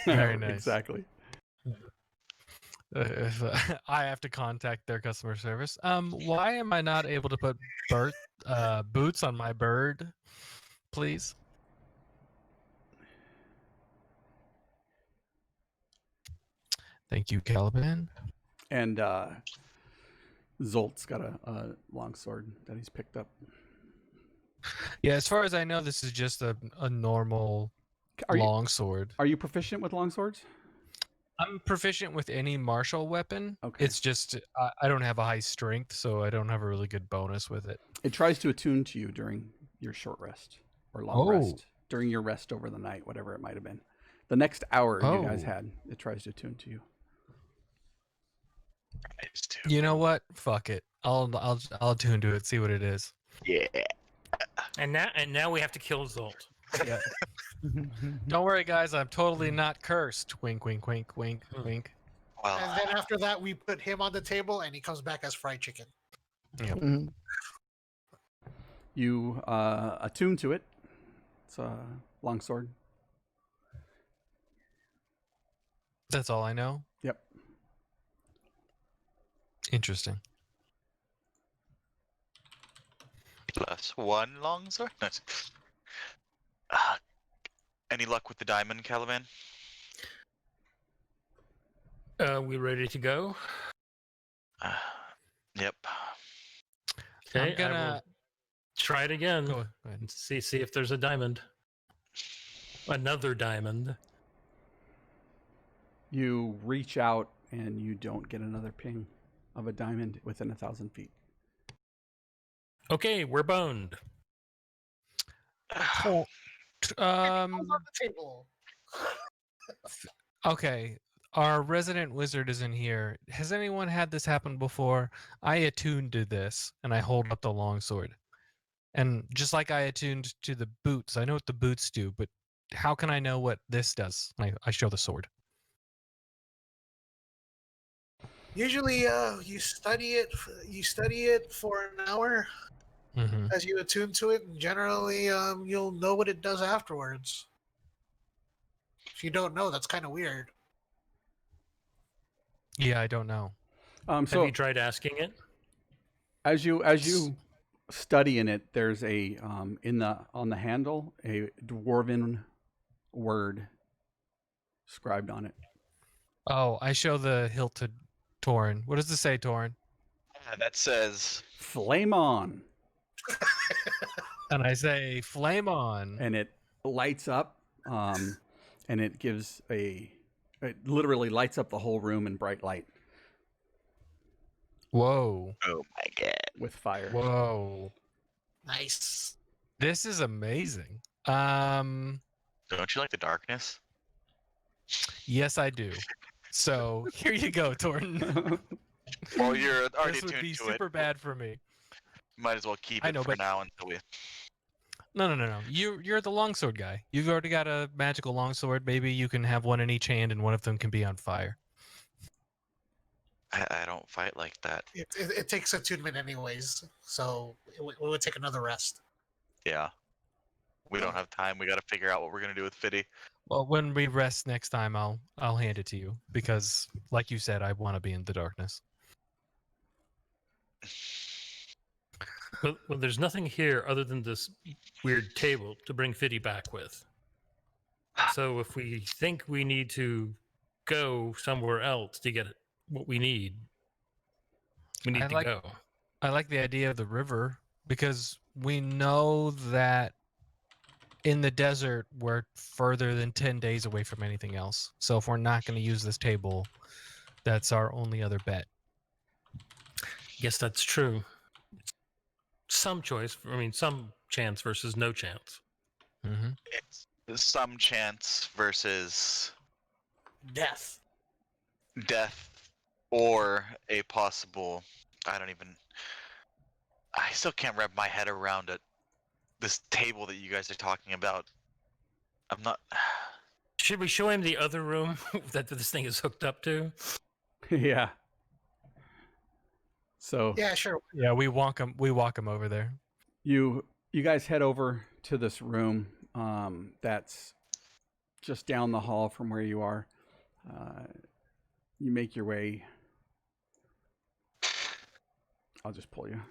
Very nice. Exactly. If I have to contact their customer service. Why am I not able to put boots on my bird, please? Thank you, Caliban. And Zolt's got a longsword that he's picked up. Yeah, as far as I know, this is just a normal Are you longsword. are you proficient with longswords? I'm proficient with any martial weapon. Okay. It's just I don't have a high strength, so I don't have a really good bonus with it. It tries to attune to you during your short rest or long rest, during your rest over the night, whatever it might have been. The next hour you guys had, it tries to attune to you. Nice, too. You know what? Fuck it. I'll tune to it. See what it is. Yeah. And now we have to kill Zolt. Yeah. Don't worry, guys. I'm totally not cursed. Wink, wink, wink, wink, wink. Well, And then after that, we put him on the table, and he comes back as fried chicken. Yep. You attune to it. It's a longsword. That's all I know. Yep. Interesting. +1 longsword. Nice. Any luck with the diamond, Caliban? We ready to go? Yep. Okay, I'm I gonna will try it again. go ahead. And see if there's a diamond. Another diamond. You reach out and you don't get another ping of a diamond within 1,000 feet. Okay, we're boned. Oh, On the table. okay. Our resident wizard is in here. Has anyone had this happen before? I attuned to this, and I hold up the longsword. And just like I attuned to the boots, I know what the boots do, but how can I know what this does? I show the sword. Usually, you study it. You study it for an hour Mm-hmm. as you attune to it, and generally, you'll know what it does afterwards. If you don't know, that's kind of weird. Yeah, I don't know. So Have you tried asking it? as you study in it, there's a on the handle a dwarven word scribed on it. Oh, I show the hilt to Torin. What does this say, Torin? That says Flame on, And I say, flame on. and it lights up, and it gives it literally lights up the whole room in bright light Whoa. Oh my god. with fire. Whoa. Nice. This is amazing. Don't you like the darkness? Yes, I do. So here you go, Torin. Well, you're already This would tuned be to super it. bad for me. Might as well keep I it know, for but- now until we. No. You're the longsword guy. You've already got a magical longsword. Maybe you can have one in each hand, and one of them can be on fire. I don't fight like that. It takes attunement anyways, so we would take another rest. Yeah. We don't have time. We got to figure out what we're gonna do with Fiddy. Well, when we rest next time, I'll hand it to you because, like you said, I want to be in the darkness. Well, there's nothing here other than this weird table to bring Fiddy back with. So if we think we need to go somewhere else to get what we need I to like- go. I like the idea of the river because we know that in the desert we're further than 10 days away from anything else. So if we're not going to use this table, that's our only other bet. Yes, that's true. Some choice. I mean, some chance versus no chance. Mm-hmm. It's some chance versus Death. death or a possible. I still can't wrap my head around it. This table that you guys are talking about. I'm not. Should we show him the other room that this thing is hooked up to? Yeah. So Yeah, sure. Yeah, we walk him over there. you guys head over to this room that's just down the hall from where you are. You make your way. I'll just pull you.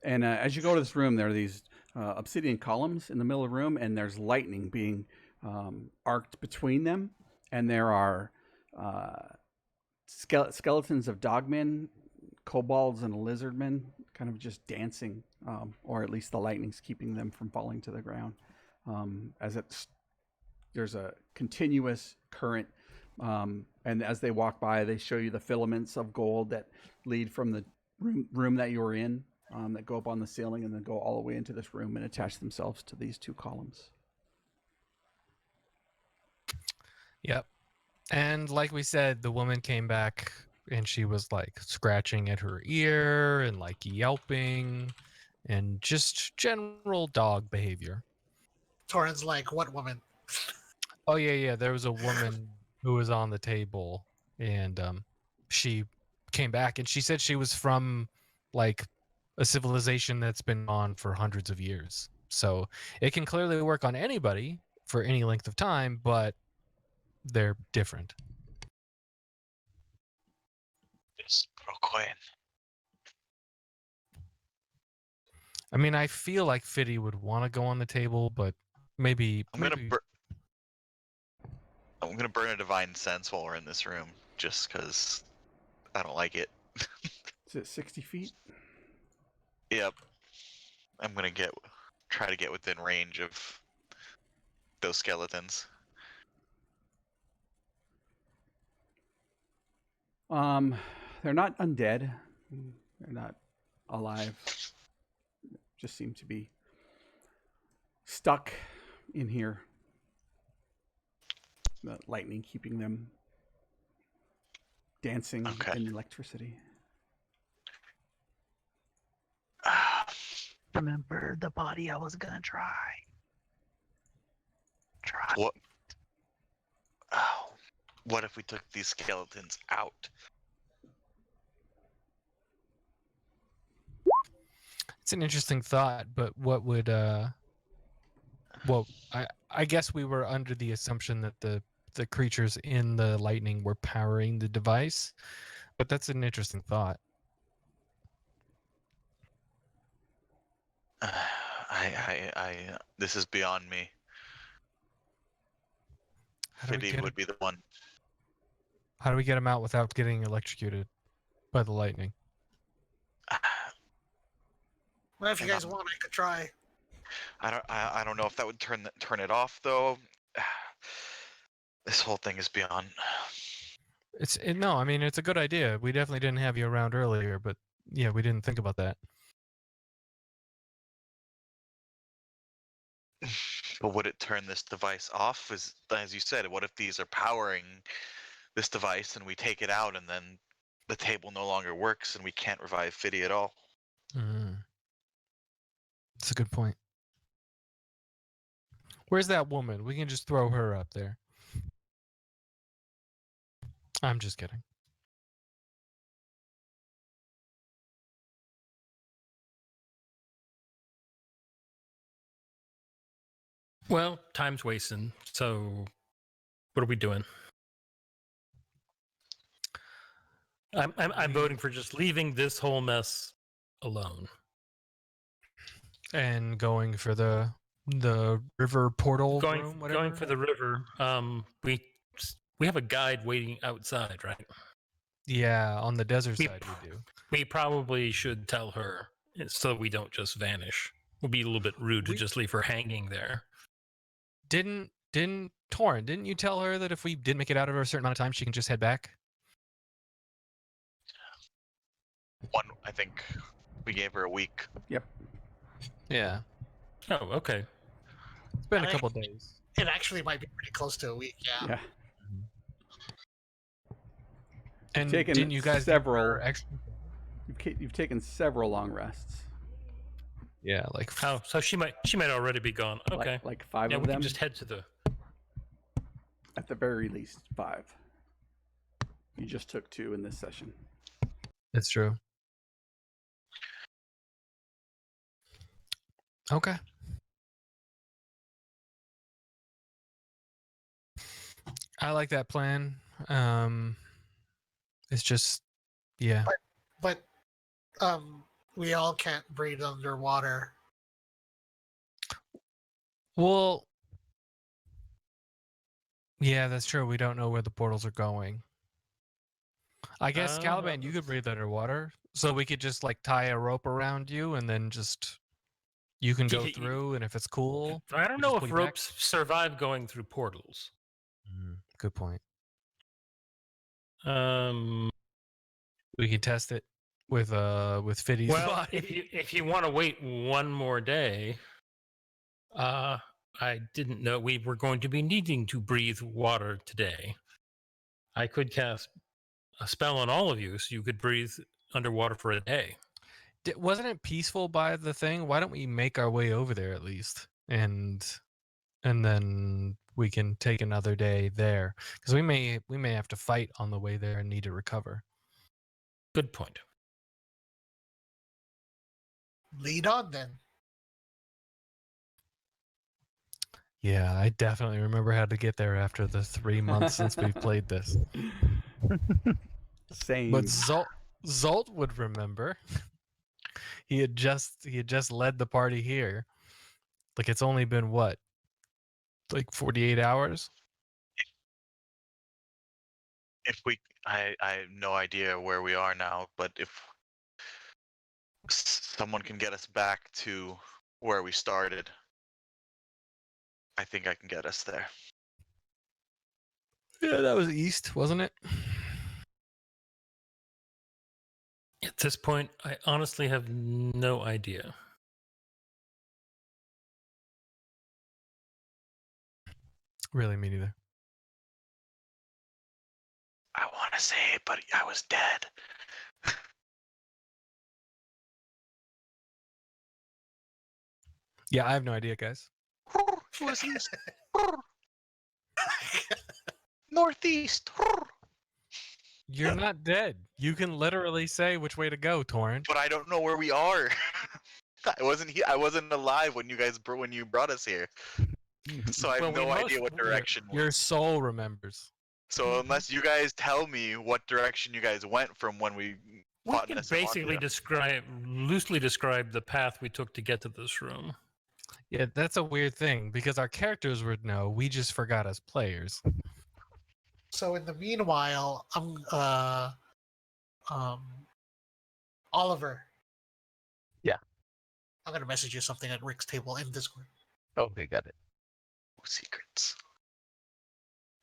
And as you go to this room, there are these obsidian columns in the middle of the room, and there's lightning being arced between them. And there are skeletons of dogmen, kobolds, and lizardmen kind of just dancing, or at least the lightning's keeping them from falling to the ground. There's a continuous current, and as they walk by, they show you the filaments of gold that lead from the room that you were in, that go up on the ceiling and then go all the way into this room and attach themselves to these two columns. Yep. And like we said, the woman came back and she was like scratching at her ear and like yelping and just general dog behavior. Torin's like, what woman? Oh yeah. There was a woman who was on the table and she came back and she said she was from like a civilization that's been on for hundreds of years. So it can clearly work on anybody for any length of time, but they're different. It's Brooklyn. I mean, I feel like Fiddy would want to go on the table, but maybe I'm gonna burn a divine sense while we're in this room, just because I don't like it. Is it 60 feet? Yep. I'm gonna try to get within range of those skeletons. They're not undead. They're not alive. Just seem to be stuck in here. The lightning keeping them dancing in electricity. Remember the body I was gonna try. What? Oh, what if we took these skeletons out? It's an interesting thought, but what would well, I guess we were under the assumption that the creatures in the lightning were powering the device, but that's an interesting thought. This is beyond me. Fiddy would be the one. How do we get him out without getting electrocuted by the lightning? Well, if you guys want, I could try. I don't know if that would turn it off though. This whole thing is beyond. No, I mean, it's a good idea. We definitely didn't have you around earlier, but yeah, we didn't think about that. But would it turn this device off? As you said, what if these are powering this device and we take it out and then the table no longer works and we can't revive Fiddy at all? That's a good point. Where's that woman? We can just throw her up there. I'm just kidding. Well, time's wasting. So, what are we doing? I'm voting for just leaving this whole mess alone. And going for the river portal room, whatever. Going for the river. We have a guide waiting outside, right? Yeah, on the desert side we do. We probably should tell her so we don't just vanish. It would be a little bit rude to just leave her hanging there. Didn't Torin, didn't you tell her that if we did make it out of a certain amount of time, she can just head back? I think we gave her a week. Yep. Yeah. Oh, okay. It's been a couple days. It actually might be pretty close to a week. Yeah. Yeah. And taken didn't you guys several extra? You've taken several long rests. Yeah, like so she might already be gone. Okay. Like 5 yeah, of we them. can just head to the. At the very least, 5. You just took 2 in this session. It's true. Okay. I like that plan. It's just, yeah. But we all can't breathe underwater. Well, yeah, that's true. We don't know where the portals are going. I guess, Caliban, you could breathe underwater. So we could just, like, tie a rope around you and then just... You can go through, and if it's cool... I don't know if ropes survive going through portals. Good point. We can test it with Fiddy's body. If you want to wait one more day, I didn't know we were going to be needing to breathe water today. I could cast a spell on all of you, so you could breathe underwater for a day. Wasn't it peaceful by the thing? Why don't we make our way over there at least, and then we can take another day there, because we may have to fight on the way there and need to recover. Good point. Lead on then. Yeah, I definitely remember how to get there after the 3 months since we've played this. Same. But Zolt would remember. He had just led the party here. Like, it's only been what? Like 48 hours? I have no idea where we are now, but if someone can get us back to where we started, I think I can get us there. Yeah, that was east, wasn't it? At this point, I honestly have no idea. Really, me neither. I want to say it, but I was dead. Yeah, I have no idea, guys. Northeast. Northeast. You're not dead. You can literally say which way to go, Torin. But I don't know where we are. I wasn't here. I wasn't alive when you brought us here. So I have no idea what direction. Your soul remembers. So unless you guys tell me what direction you guys went from when we fought, we can basically loosely describe the path we took to get to this room. Yeah, that's a weird thing because our characters would know. We just forgot as players. So in the meanwhile, Oliver. Yeah. I'm gonna message you something at Rick's table in Discord. Okay, got it. Secrets.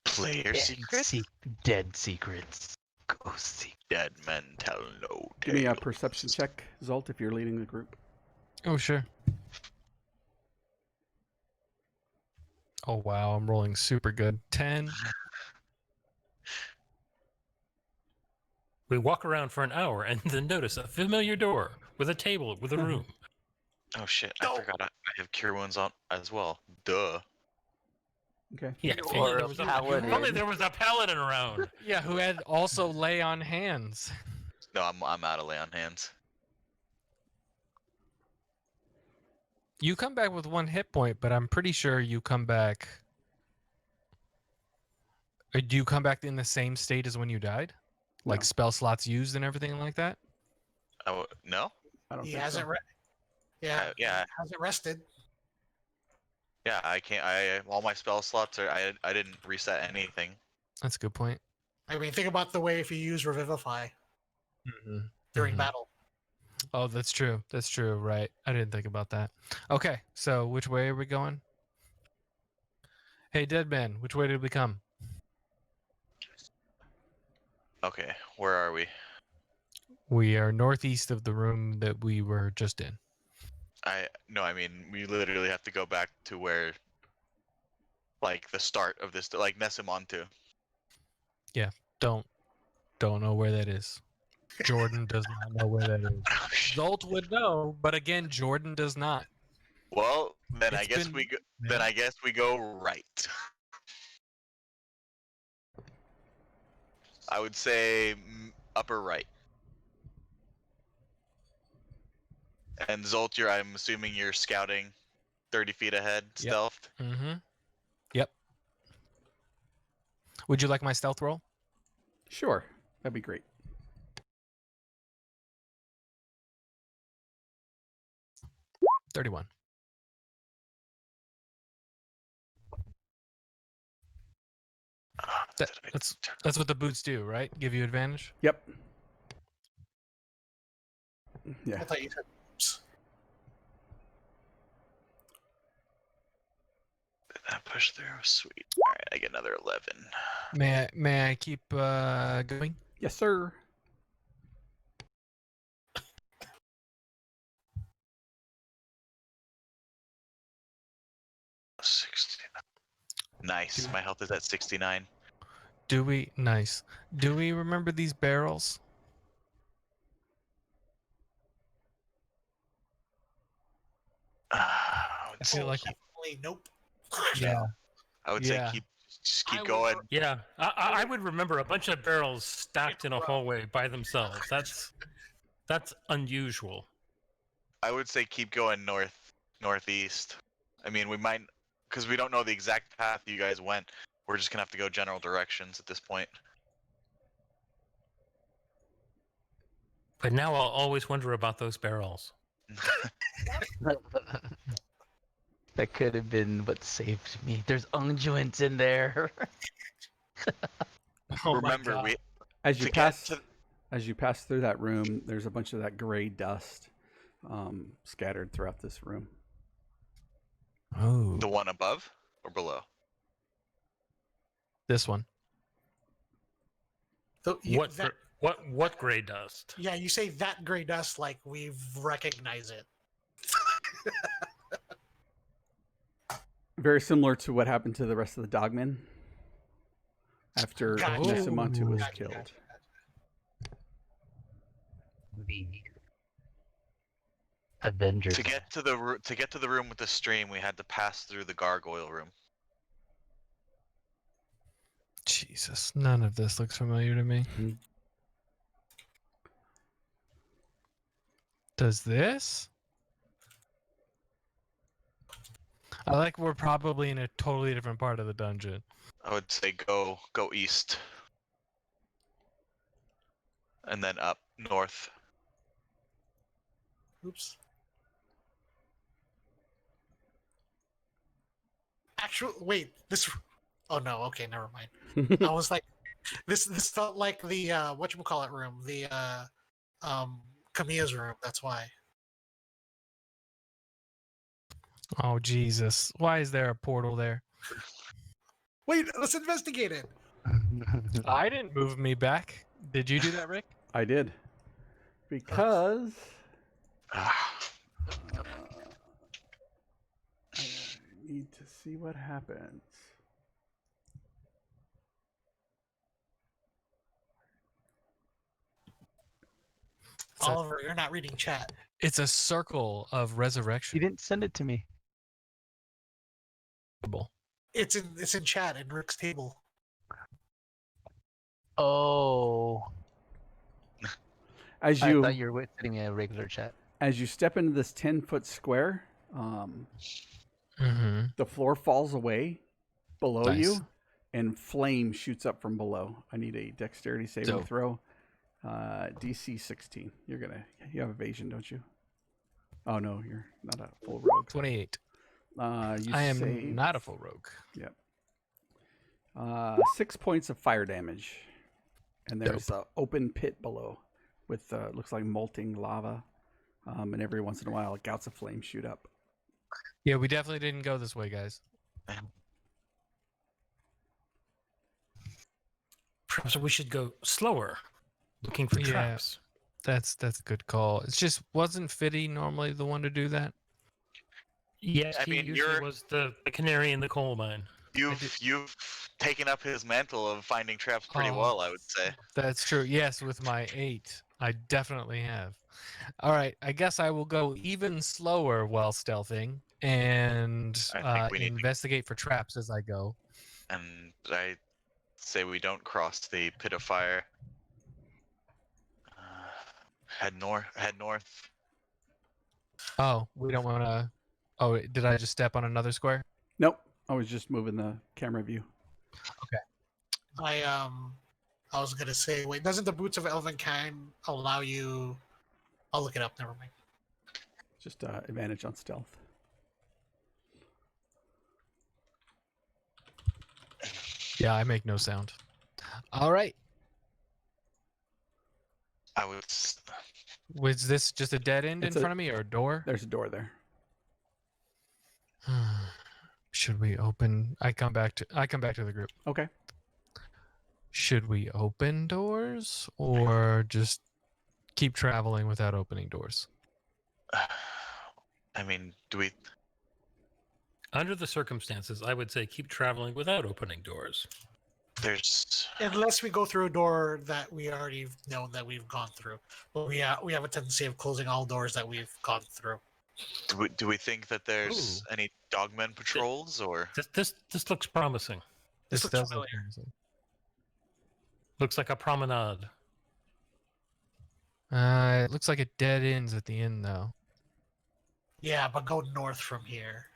Player secrets. Dead secrets. Ghost secrets. Dead men tell no Give me a tales. perception check, Zolt, if you're leading the group. Oh, sure. Oh, wow. I'm rolling super good. 10. We walk around for an hour and then notice a familiar door with a table with a room. Oh shit! No. I forgot. I have cure wounds on as well. Duh. Okay. Yeah, Or if a only paladin. there was a paladin around. Yeah, who had also lay on hands. No, I'm out of lay on hands. You come back with 1 hit point, but I'm pretty sure you come back. Or do you come back in the same state as when you died? Like No. spell slots used and everything like that? No. I don't He think hasn't. so. Yeah. Yeah. He hasn't rested. Yeah, I can't. All my spell slots are. I didn't reset anything. That's a good point. I mean, think about the way if you use Revivify during Mhm. battle. Oh, that's true. That's true. Right. I didn't think about that. Okay, so which way are we going? Hey, dead man, which way did we come? Okay, where are we? We are northeast of the room that we were just in. I mean, we literally have to go back to where, like the start of this, like Nessimontu. Don't know where that is. Jordan does not know where that is. Oh, shit. Zolt would know, but again, Jordan does not. Well, then I It's guess been- we go. Then I guess we go right. I would say upper right. And Zolt, I'm assuming you're scouting 30 feet ahead, Yep. stealthed. Mm-hmm. Yep. Would you like my stealth roll? Sure. That'd be great. $31. Did I That's turn- that's what the boots do, right? Give you advantage. Yep. I Yeah. thought you said. Oops. Did that push through? Sweet. All right, I get another 11. May I keep going? Yes, sir. Nice. Dude. My health is at 69. Do we nice? Do we remember these barrels? I would I say, feel like Definitely nope. yeah. I would Yeah. say just keep I would going. Yeah, I would remember a bunch of barrels stacked in a hallway by themselves. That's unusual. I would say keep going northeast. I mean, we might, because we don't know the exact path you guys went. We're just gonna have to go general directions at this point. But now I'll always wonder about those barrels. That could have been what saved me. There's unguents in there. Oh my Remember, God. As you To get pass, to- as you pass through that room, there's a bunch of that gray dust scattered throughout this room. Oh, the one above or below. this one. So you, What that, what gray dust? yeah, you say that gray dust like we recognize it. Very similar to what happened to the rest of the dogmen after Gotcha. Nessimontu was Gotcha, killed. gotcha. The Avengers. To get to the room with the stream, we had to pass through the gargoyle room. Jesus, none of this looks familiar to me. Does this? I like we're probably in a totally different part of the dungeon. I would say go east, and then up north. Oops. Actually, wait. This. Oh no. Okay, never mind. I was like, this felt like the whatchamacallit room, the Kamiya's room. That's why. Oh Jesus! Why is there a portal there? Wait, let's investigate it. I didn't move me back. Did you do that, Rick? I did. Because Ah, I need to see what happens. Oliver, you're not reading chat. It's a circle of You resurrection. didn't send it to me. It's in chat in Rick's table. Oh, As I you thought you were sending me a regular chat. as you step into this 10-foot square, Mm-hmm. the floor falls away below Nice. you, and flame shoots up from below. I need a dexterity saving Dope. throw. DC 16. You have evasion, don't you? Oh no, you're not a full rogue. 28. You I am save, not a full rogue. Yep. 6 points of fire damage, and there's an open pit below with looks like molting lava, and every once in a while gouts of flame shoot up. Yeah, we definitely didn't go this way, guys. Perhaps we should go slower, looking for Yeah. traps. That's a good call. It's just wasn't Fitty normally the one to do that? Yes, I he mean, usually was the canary in the coal mine. you've taken up his mantle of finding traps pretty Oh. well, I would say. That's true. Yes, with my 8, I definitely have. All right, I guess I will go even slower while stealthing and I think we need to- investigate for traps as I go. And I say we don't cross the pit of fire. Head north. Oh, we don't want to. Oh, did I just step on another square? Nope, I was just moving the camera view. I was gonna say, wait, doesn't the Boots of Elvenkind allow you? I'll look it up. Never mind. Just advantage on stealth. Yeah, I make no sound. All right. I would. Was this just a dead end It's in a- front of me or a door? There's a door there. Should we open? I come back to the group. Okay. Should we open doors or just keep traveling without opening doors? I mean, do we? Under the circumstances, I would say keep traveling without opening doors. There's. Unless we go through a door that we already know that we've gone through, but we have a tendency of closing all doors that we've gone through. Do we think that there's any dogmen patrols or? This looks promising. This looks doesn't. familiar. Looks like a promenade. It looks like it dead ends at the end though. Yeah, but go north from here.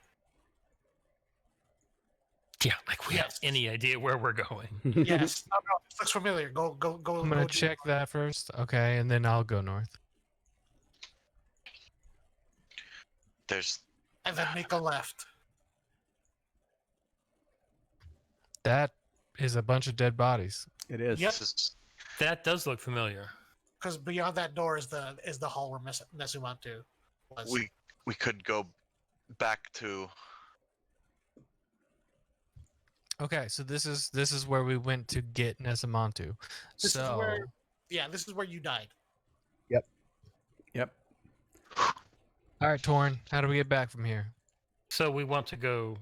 Yeah, like we have Yes. any idea where we're going. Yes. No, this looks familiar. Go. I'm gonna check that first, okay, and then I'll go north. There's. And then make a left. That is a bunch of dead bodies. It is. Yep. This is. That does look familiar. Because beyond that door is the hall where Nesumantu was. We could go back to. Okay, so this is where we went to get Nesamantu. This is So where- Yeah, this is where you died. Yep. all right, Torin, how do we get back from here? So we want to go.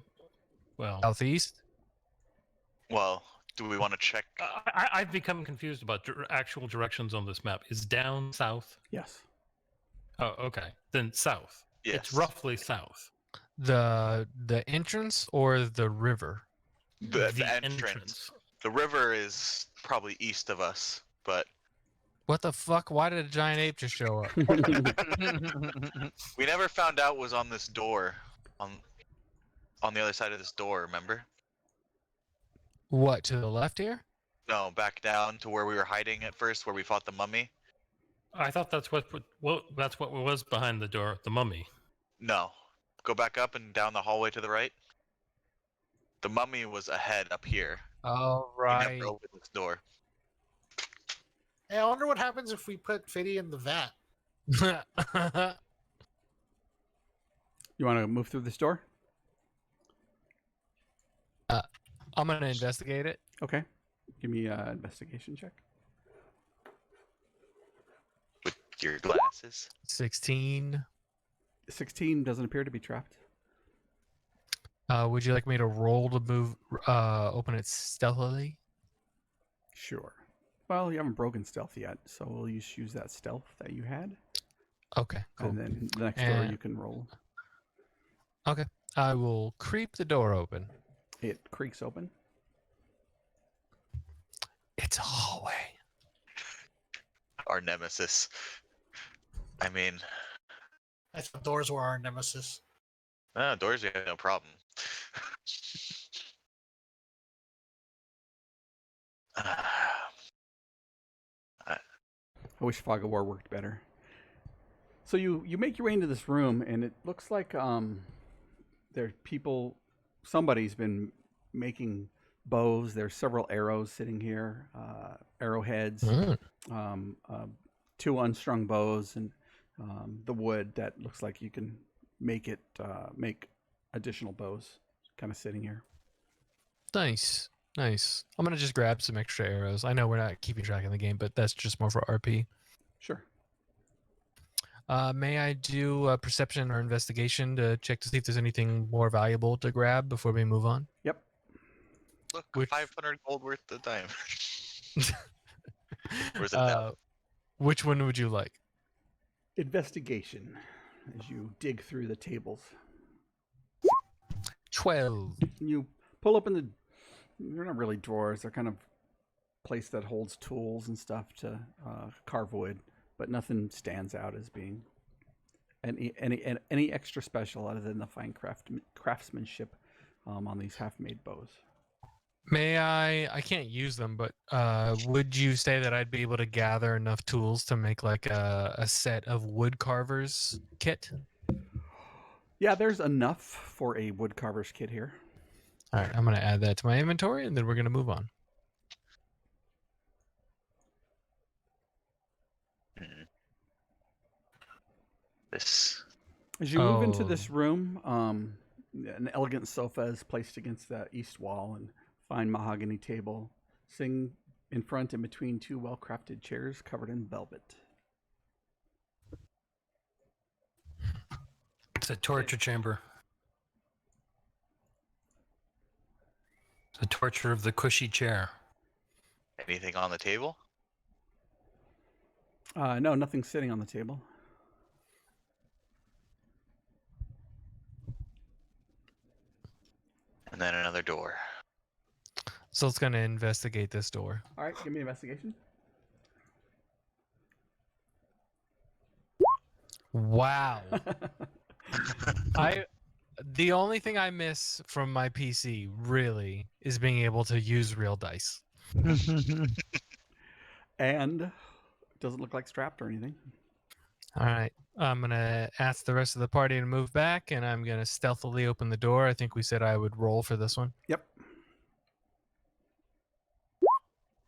Well, Southeast? Well, do we want to check? I've become confused about actual directions on this map. Is down south? Yes. Oh, okay. Then south. Yes. It's roughly south. The entrance or the river? The entrance. The river is probably east of us, but What the fuck? Why did a giant ape just show up? we never found out was on this door, on the other side of this door. Remember? What, to the left here? No, back down to where we were hiding at first, where we fought the mummy. I thought that's what was behind the door. The mummy. No, go back up and down the hallway to the right. The mummy was ahead up here. All We right. never opened this door. Hey, I wonder what happens if we put Fiddy in the vat. You want to move through this door? I'm gonna investigate it. Okay. Give me an investigation check. With your glasses. 16. 16 doesn't appear to be trapped. Would you like me to roll to move? Open it stealthily. Sure. Well, you haven't broken stealth yet, so we'll just use that stealth that you had. Okay, cool. And then the next door you can roll. Okay, I will creep the door open. It creaks open. It's a hallway. Our nemesis. I mean, I thought doors were our nemesis. doors we have no problem. I wish Fog of War worked better. So you make your way into this room, and it looks like there's people. Somebody's been making bows. There's several arrows sitting here, arrowheads, 2 unstrung bows, and the wood that looks like you can make additional bows, kind of sitting here. Nice. I'm gonna just grab some extra arrows. I know we're not keeping track in the game, but that's just more for RP. Sure. May I do a perception or investigation to check to see if there's anything more valuable to grab before we move on? Yep. Look, Which- 500 gold worth of diamond. Where's it now? Which one would you like? Investigation, as you dig through the tables. 12. You pull open they're not really drawers. They're kind of place that holds tools and stuff to carve wood, but nothing stands out as being any extra special other than the fine craftsmanship on these half-made bows. May I can't use them, but would you say that I'd be able to gather enough tools to make like a set of wood carvers kit? Yeah, there's enough for a wood carver's kit here. All right, I'm going to add that to my inventory, and then we're going to move on. This. As you move into Oh. this room, an elegant sofa is placed against the east wall and fine mahogany table, sitting in front and between 2 well-crafted chairs covered in velvet. It's a torture chamber. The torture of the cushy chair. Anything on the table? No, nothing's sitting on the table. And then another door. So it's going to investigate this door. All right, give me an investigation. Wow. The only thing I miss from my PC really is being able to use real dice. And it doesn't look like strapped or anything. All right. I'm going to ask the rest of the party to move back, and I'm going to stealthily open the door. I think we said I would roll for this one. Yep.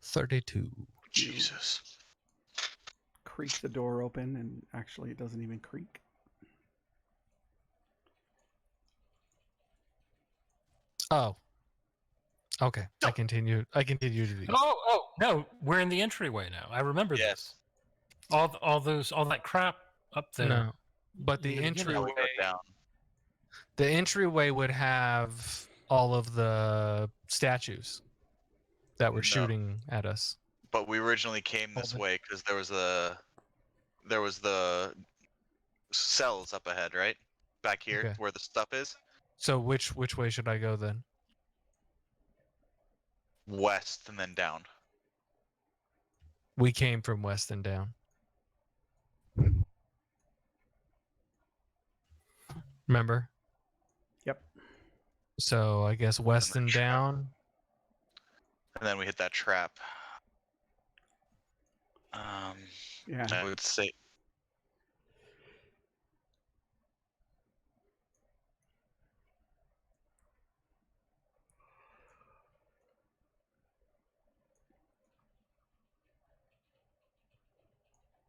32. Jesus. Creak the door open, and actually it doesn't even creak. Oh. Okay. I continue to do these. Oh, no, we're in the entryway now. I remember Yes. this. All that crap up there. No. But the In the beginning. Now we entryway go down. the entryway would have all of the statues that were No. shooting at us. But we originally came this Hold it. way because there was the cells up ahead, right? Back here Okay. where the stuff is. So which way should I go then? West and then down. We came from west and down. Remember? Yep. So I guess west then and trap. down. And then we hit that trap. Yeah. I would say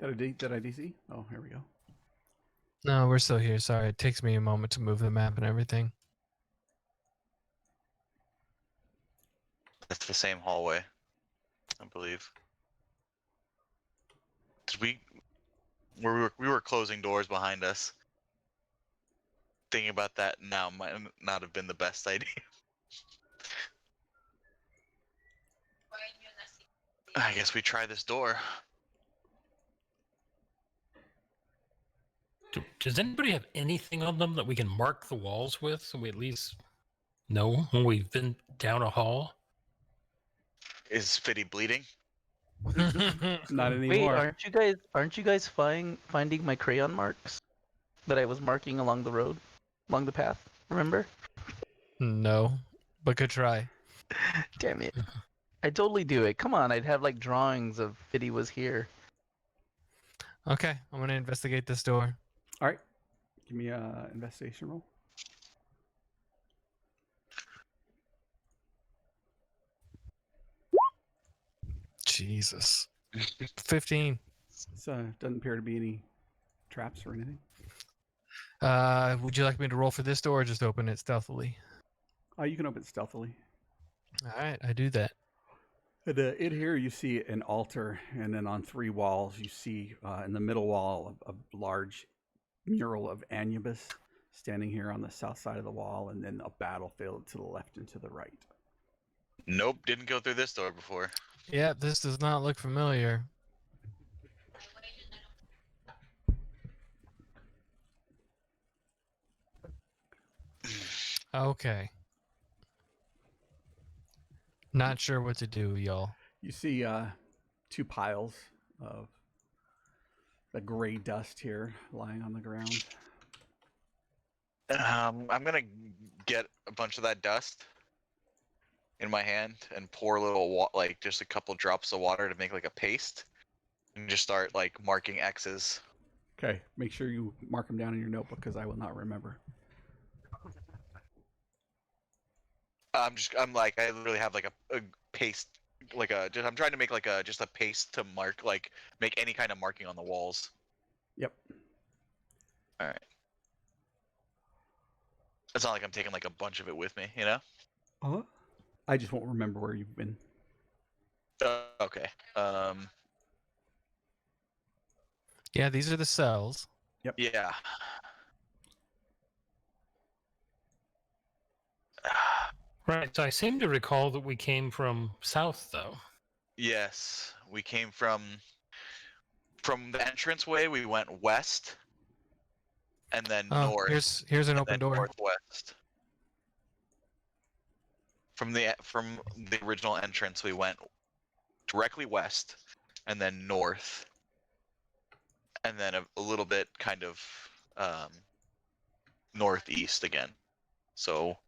Did I DC? Oh, here we go. No, we're still here. Sorry, it takes me a moment to move the map and everything. That's the same hallway, I believe. Did we were closing doors behind us. Thinking about that now might not have been the best idea. I guess we try this door. Does anybody have anything on them that we can mark the walls with, so we at least know when we've been down a hall? Is Fitty bleeding? Not Wait, anymore. aren't you guys finding my crayon marks that I was marking along the road, along the path? Remember? No, but good try. Damn it! I totally do it. Come on, I'd have like drawings of Fitty was here. Okay, I'm gonna investigate this door. All right. Give me a investigation roll. Jesus. 15. So doesn't appear to be any traps or anything. Would you like me to roll for this door or just open it stealthily? You can open it stealthily. All right, I do that. And, in here, you see an altar, and then on 3 walls, you see in the middle wall a large mural of Anubis standing here on the south side of the wall, and then a battlefield to the left and to the right. Nope, didn't go through this door before. Yeah, this does not look familiar. Okay. Not sure what to do, y'all. You see 2 piles of the gray dust here lying on the ground. I'm gonna get a bunch of that dust in my hand and pour a little like just a couple drops of water to make like a paste, and just start like marking X's. Okay, make sure you mark them down in your notebook because I will not remember. I literally have like a paste, I'm trying to make like just a paste to mark, like make any kind of marking on the walls. Yep. All right. It's not like I'm taking like a bunch of it with me, you know? I just won't remember where you've been. Okay. Yeah, these are the cells. Yeah. Right. So I seem to recall that we came from south, though. Yes, we came from the entranceway. We went west, and then north. Here's an and open then door. northwest. From the original entrance, we went directly west, and then north, and then a little bit kind of northeast again. So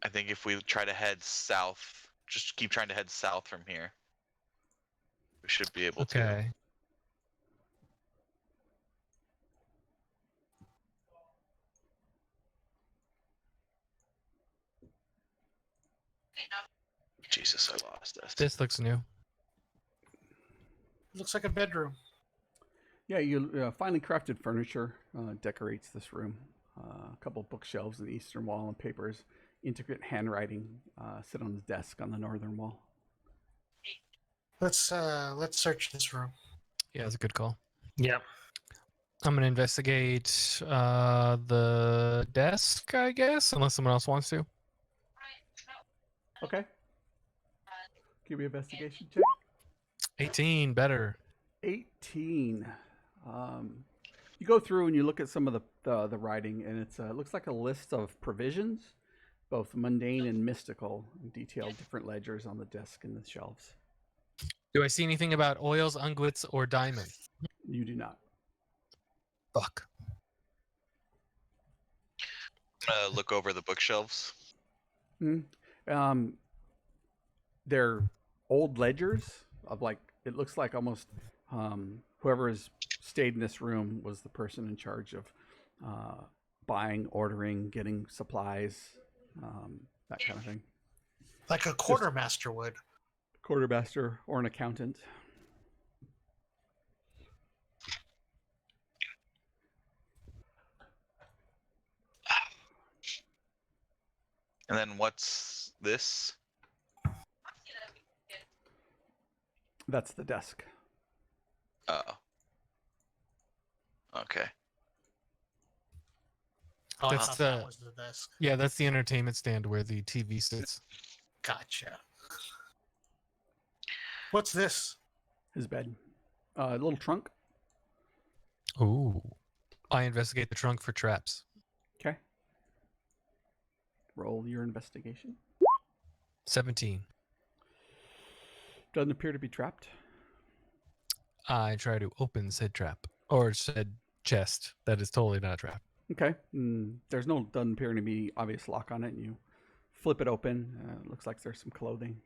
I think if we try to head south, just keep trying to head south from here, we should be able to. Okay. Jesus, I lost this. This looks new. Looks like a bedroom. Yeah, you finely crafted furniture decorates this room. A couple bookshelves in the eastern wall and papers. Intricate handwriting sit on the desk on the northern wall. Let's search this room. Yeah, that's a good call. Yeah. I'm gonna investigate the desk, I guess, unless someone else wants to. Okay. Give me an investigation check. 18, better. 18. You go through and you look at some of the writing, and it looks like a list of provisions, both mundane and mystical, and detailed different ledgers on the desk and the shelves. Do I see anything about oils, unguents, or diamonds? You do not. Fuck. I'm gonna look over the bookshelves. They're old ledgers of it looks like almost whoever has stayed in this room was the person in charge of buying, ordering, getting supplies, that kind of thing. Like a quartermaster would. Quartermaster or an accountant. And then what's this? That's the desk. Oh. Okay. Oh, I That's thought that the- was the desk. Yeah, that's the entertainment stand where the TV sits. Gotcha. What's this? His bed. A little trunk. Ooh. I investigate the trunk for traps. Okay. Roll your investigation. 17. Doesn't appear to be trapped. I try to open said trap. Or said chest. That is totally not a trap. Okay. There's no, doesn't appear to be obvious lock on it. You flip it open. Looks like there's some clothing.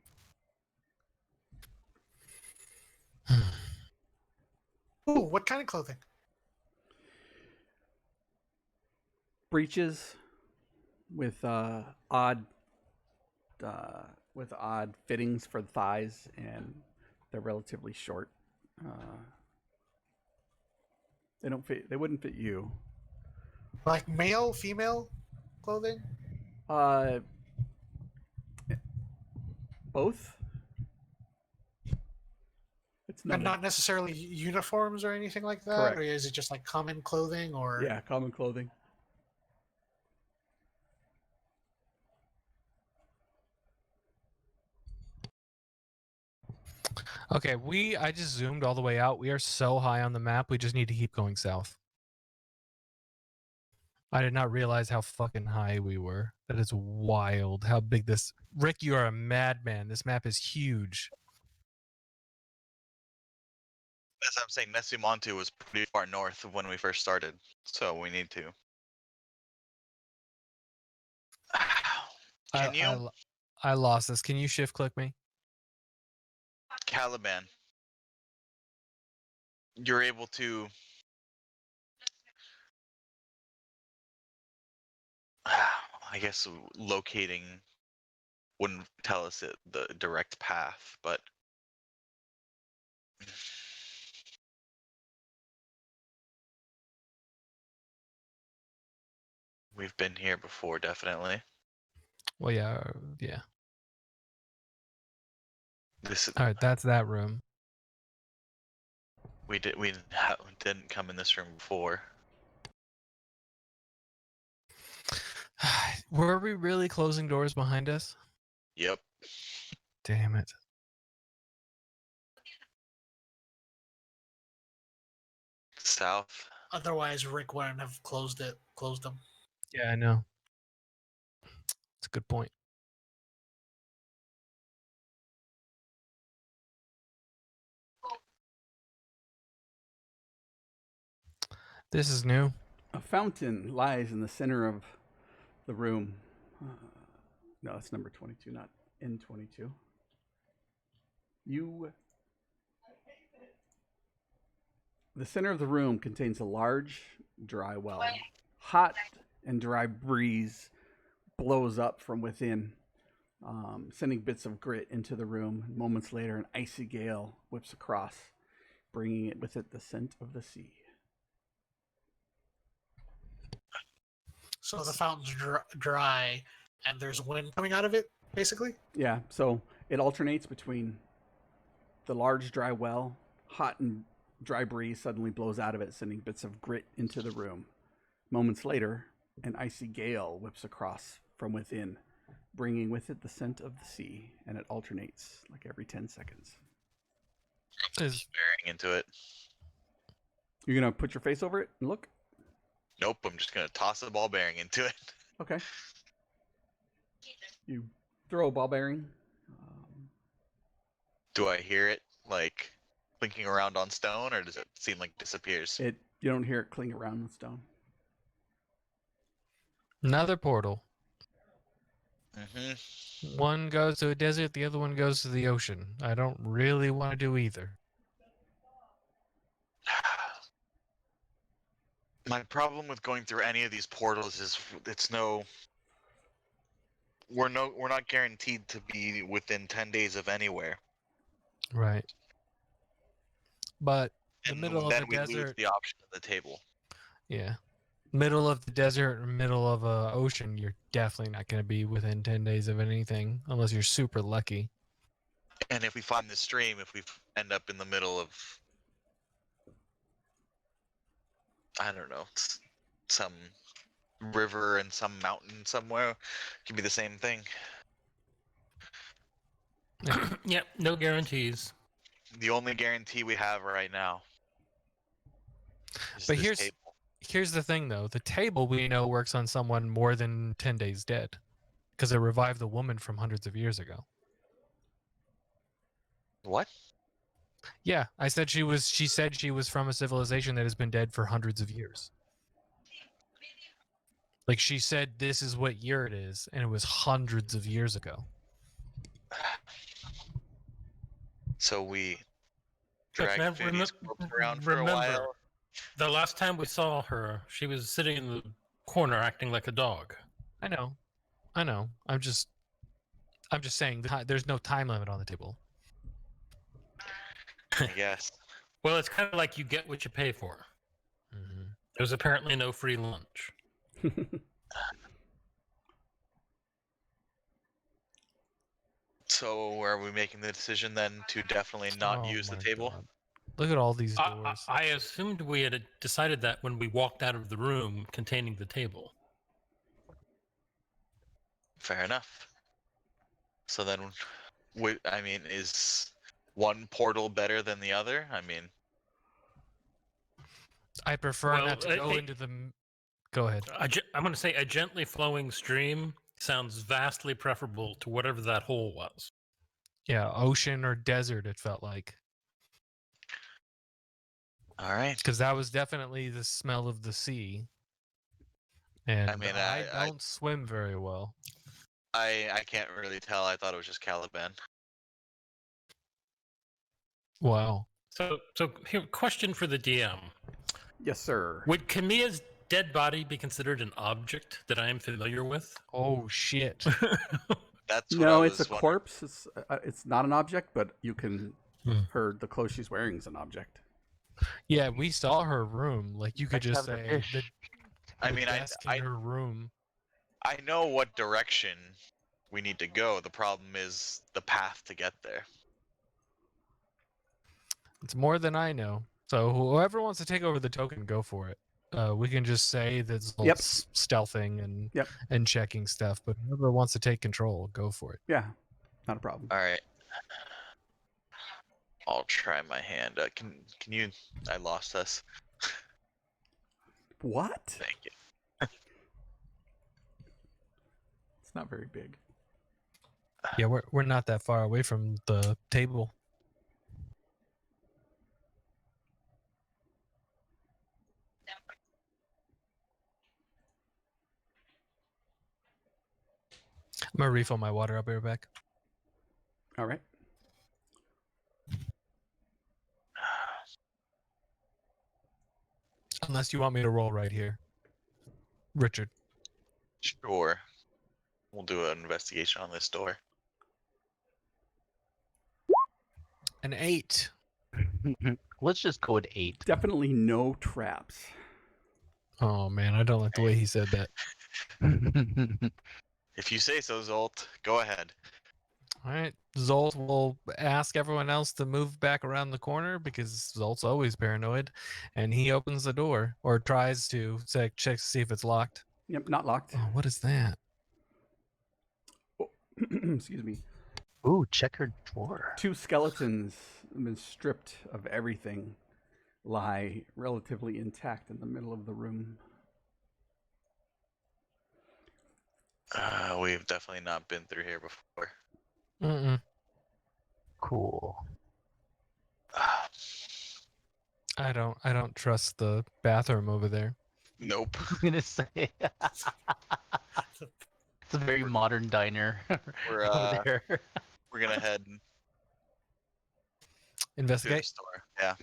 Ooh, what kind of clothing? Breeches with odd fittings for the thighs, and they're relatively short. They don't fit. They wouldn't fit you. Like male, female clothing? Both. It's And not necessarily uniforms or anything like that? Correct. Or is it just like common clothing or Yeah, common clothing. Okay, I just zoomed all the way out. We are so high on the map, we just need to keep going south. I did not realize how fucking high we were. That is wild. How big this... Rick, you are a madman. This map is huge. As I'm saying, Nesimontu was pretty far north of when we first started, so we need to. Can you, I lost this. Can you shift click me? Caliban? You're able to. I guess locating wouldn't tell us the direct path, but we've been here before, definitely. Well, yeah. This is, All right, that's that room. we didn't come in this room before. Were we really closing doors behind us? Yep. Damn it. South. otherwise Rick wouldn't have closed them. Yeah, I know. It's a good point. This is new. A fountain lies in the center of the room. No, it's number 22, not N22. The center of the room contains a large, dry well. Hot and dry breeze blows up from within, sending bits of grit into the room. Moments later, an icy gale whips across, bringing it with it the scent of the sea. So the fountain's dry, and there's wind coming out of it, basically? Yeah, so it alternates between the large dry well, hot and dry breeze suddenly blows out of it, sending bits of grit into the room. Moments later, an icy gale whips across from within, bringing with it the scent of the sea, and it alternates like every 10 seconds. Just staring into it. You're going to put your face over it and look? Nope, I'm just gonna toss a ball bearing into it. Okay. You throw a ball bearing. Do I hear it like clinking around on stone, or does it seem like it disappears? You don't hear it cling around the stone. Another portal. Mm-hmm. One goes to a desert, the other one goes to the ocean. I don't really want to do either. My problem with going through any of these portals is we're not guaranteed to be within 10 days of anywhere. Right. But the And middle of then the we lose desert. the option of the table. Yeah. middle of the desert or middle of a ocean, you're definitely not going to be within 10 days of anything unless you're super lucky. And if we find the stream, if we end up in the middle of, I don't know, some river and some mountain somewhere, it could be the same thing. Yep, no guarantees. The only guarantee we have right now is But this table. here's the thing, though. The table we know works on someone more than 10 days dead because it revived the woman from hundreds of years ago. What? Yeah, she said she was from a civilization that has been dead for hundreds of years. Like, she said this is what year it is, and it was hundreds of years ago. So we Yes, drag man, Finny's corpse around for a while. The last time we saw her, she was sitting in the corner acting like a dog. I know. I'm just saying there's no time limit on the table. I guess. Well, it's kind of like you get what you pay for. Mm-hmm. There's apparently no free lunch. So are we making the decision then to definitely not Oh use the my table? God. Look at all these doors. I assumed we had decided that when we walked out of the room containing the table. Fair enough. So then, I mean, is one portal better than the other? I mean, I prefer Well, not to go into the. Go ahead. I'm going to say a gently flowing stream sounds vastly preferable to whatever that hole was. Yeah, ocean or desert. It felt like all right. because that was definitely the smell of the sea. And I mean, I don't swim very well. I can't really tell. I thought it was just Caliban. Wow. So here, question for the DM: Yes, sir. Would Kamia's dead body be considered an object that I am familiar with? Oh shit. That's what No, I it's a was wondering. corpse. It's not an object, but you can. Hmm. Her the clothes she's wearing is an object. Yeah, we saw her room. Like you could Let's just have the say fish. I the mean, desk in her room. I know what direction we need to go. The problem is the path to get there. It's more than I know. So whoever wants to take over the token, go for it. We can just say that Zolt's stealthing and checking stuff, but whoever wants to take control, go for it. Yeah, not a problem. All right. I'll try my hand. Can you? I lost us. What? Thank you. It's not very big. Yeah, we're not that far away from the table. I'm gonna refill my water. I'll be right back. All right. Unless you want me to roll right here. Richard. Sure. We'll do an investigation on this door. An 8. Let's just go with 8. Definitely no traps. Oh man, I don't like the way he said that. If you say so, Zolt, go ahead. All right, Zolt will ask everyone else to move back around the corner because Zolt's always paranoid, and he opens the door or tries to check to see if it's locked. Yep, not locked. Oh, what is that? Oh, excuse me. Ooh, checkered drawer. 2 skeletons have been stripped of everything, lie relatively intact in the middle of the room. We've definitely not been through here before. Mm-mm. Cool. I don't trust the bathroom over there. Nope. I'm gonna say it's a very modern diner We're over there. we're gonna head to the Investigate. store. Yeah.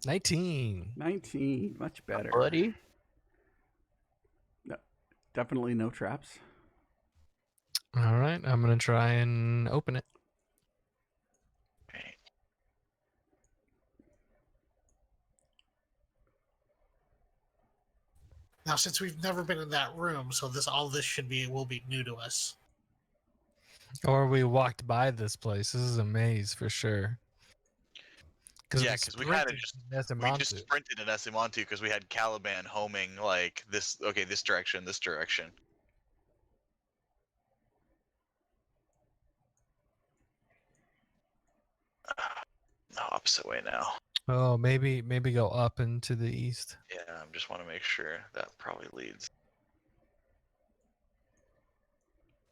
19. 19, much better. Buddy. No, definitely no traps. All right, I'm gonna try and open it. Okay. Now, since we've never been in that room, so all this will be new to us. Or we walked by this place. This is a maze for sure. Yeah, because we kind of just Nesimantu. sprinted in Esimantu because we had Caliban homing like this. Okay, this direction, this direction. No, opposite way now. Oh, maybe go up and to the east. Yeah, I just want to make sure that probably leads.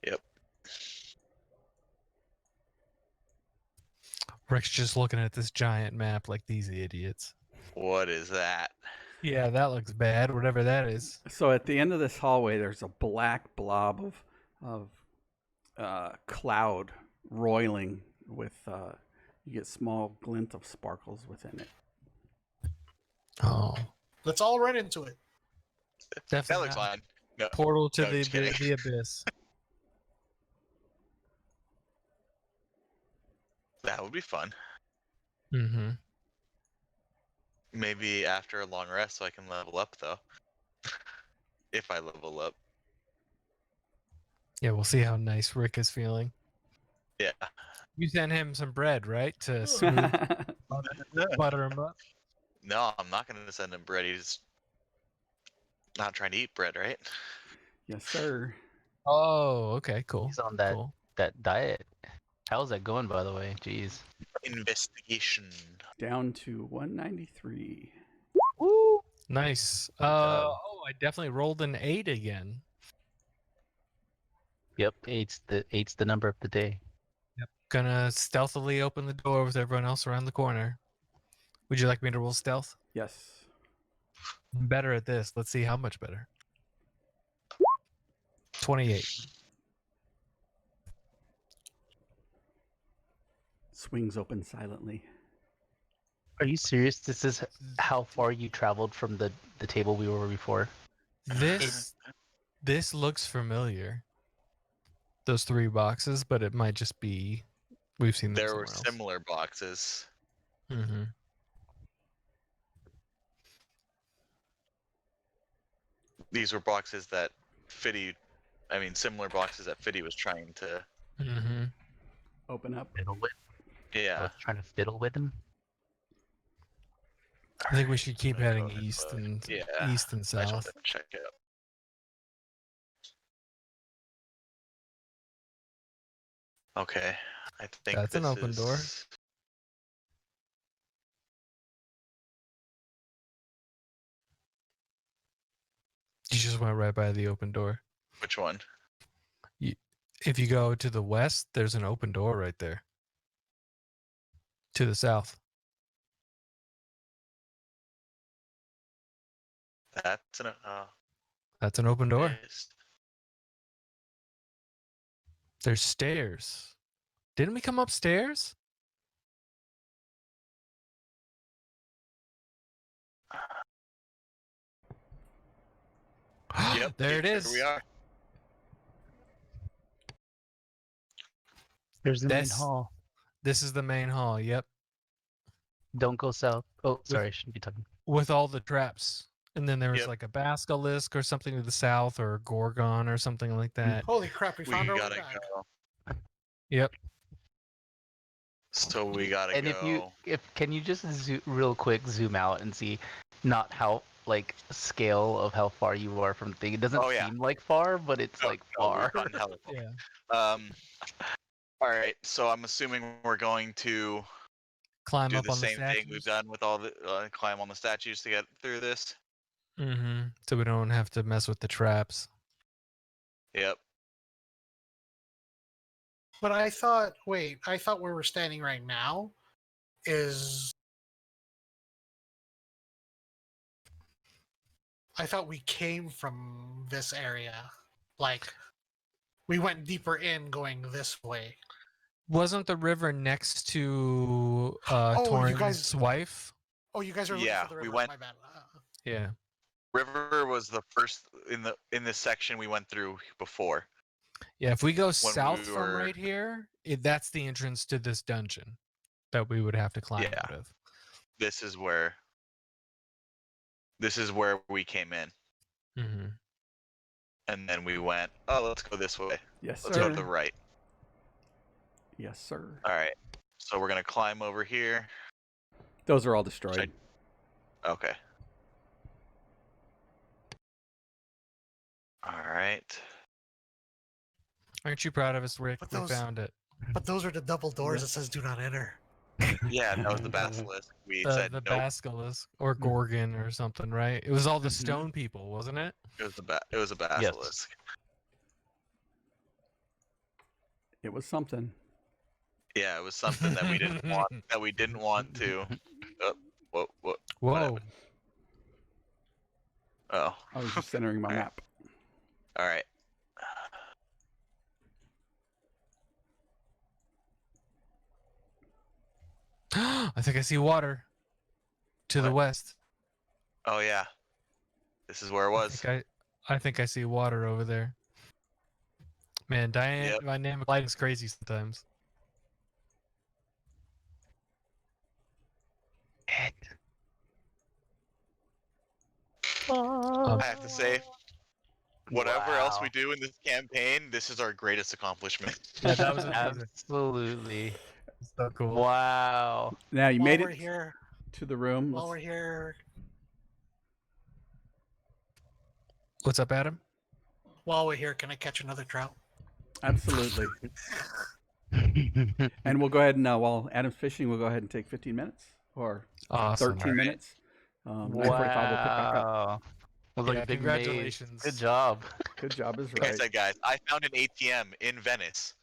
Yep. Rick's just looking at this giant map like these idiots. What is that? Yeah, that looks bad. Whatever that is. So at the end of this hallway, there's a black blob of cloud roiling with you get small glint of sparkles within it. Oh, Let's all run into it. That definitely looks not. fine. No, Portal to No, just kidding. the abyss. that would be fun. Mm-hmm. Maybe after a long rest, so I can level up though. If I level up. Yeah, we'll see how nice Rick is feeling. Yeah. You sent him some bread, right? To smooth butter him up. No, I'm not going to send him bread. He's not trying to eat bread, right? Yes, sir. Oh, okay, cool. He's on that Cool. that diet. How's that going, by the way? Jeez. Investigation. Down to 193. Woo! Nice. job. Oh, I definitely rolled an 8 again. Yep, eight's the number of the day. Yep. Gonna stealthily open the door with everyone else around the corner. Would you like me to roll stealth? Yes. I'm better at this. Let's see how much better. 28. Swings open silently. Are you serious? This is how far you traveled from the table we were before? This looks familiar. Those 3 boxes, but it might just be we've seen them There were somewhere else. similar boxes. Mm-hmm. These were boxes that similar boxes that Fiddy was trying to. Mm-hmm. Open up. Fiddle with? I Yeah. was trying to fiddle with him. I think we should keep Alright, heading go ahead, east bud. and Yeah. east and I just wanted south. to check it out. Okay. I think That's an this open door. is- You just went right by the open door. Which one? If you go to the west, there's an open door right there. To the south. That's an. That's an open door. Yes. There's stairs. Didn't we come upstairs? Yep. There it Here is. we are. There's the main That's- hall. This is the main hall. Yep. Don't go south. Oh, sorry, I shouldn't be talking. With all the traps. And then there was Yep. like a basilisk or something to the south or a gorgon or something like that. Holy crap, we We found our way gotta back. go. Yep. So we gotta And go. can you just real quick zoom out and see not how like scale of how far you are from the thing. It doesn't Oh, yeah. seem like far, but it's No, like no, far. we've gotten hella far. Yeah. All right. So I'm assuming we're going to Climb do up the on the same thing we've statues. done with all the climb on the statues to get through this. Mm-hmm. So we don't have to mess with the traps. Yep. But I thought where we're standing right now is. I thought we came from this area. Like, we went deeper in going this way. Wasn't the river next to Oh, you Torin's guys- wife? Oh, you guys are looking Yeah, for the we river. went- My bad. Yeah. River was the first in this section we went through before. Yeah, if we go we south from were- right here, that's the entrance to this dungeon that we would have to climb Yeah. out of. This is where we came in. Mm-hmm. And then we went, oh, let's go this way. Yes, Let's go to sir. the right. Yes, sir. All right. So we're gonna climb over here. Those are all destroyed. Okay. All right. Aren't you proud of us, Rick? But We those- found it. But those are the double doors that says "Do not enter." Yeah, that was the basilisk. We The said nope. basilisk or gorgon or something, right? It was all the stone people, wasn't it? It was a basilisk. It was something. Yeah, it was something that we didn't want. That we didn't want to. What? What Whoa. happened? Oh. I was just centering my Alright. map. All right. I think I see water to the What? west. Oh yeah. This is where it was. I think I see water over there. Man, Yep. dynamic lighting's crazy sometimes. I have to say, whatever else we Wow. do in this campaign, this is our greatest accomplishment. Yeah, that was amazing. Absolutely. So cool. Wow. Now you While made we're it here, to the room. while we're Let's- here, What's up, Adam? can I catch another trout? Absolutely. And we'll go ahead and while Adam's fishing, we'll go ahead and take 15 minutes or Awesome. 13 minutes. 9:45 we'll pick back up. Wow. That was like Yeah, a big congratulations. maze. Good job. Good job is Like I right. said, guys, I found an ATM in Venice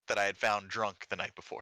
that I had found drunk the night before.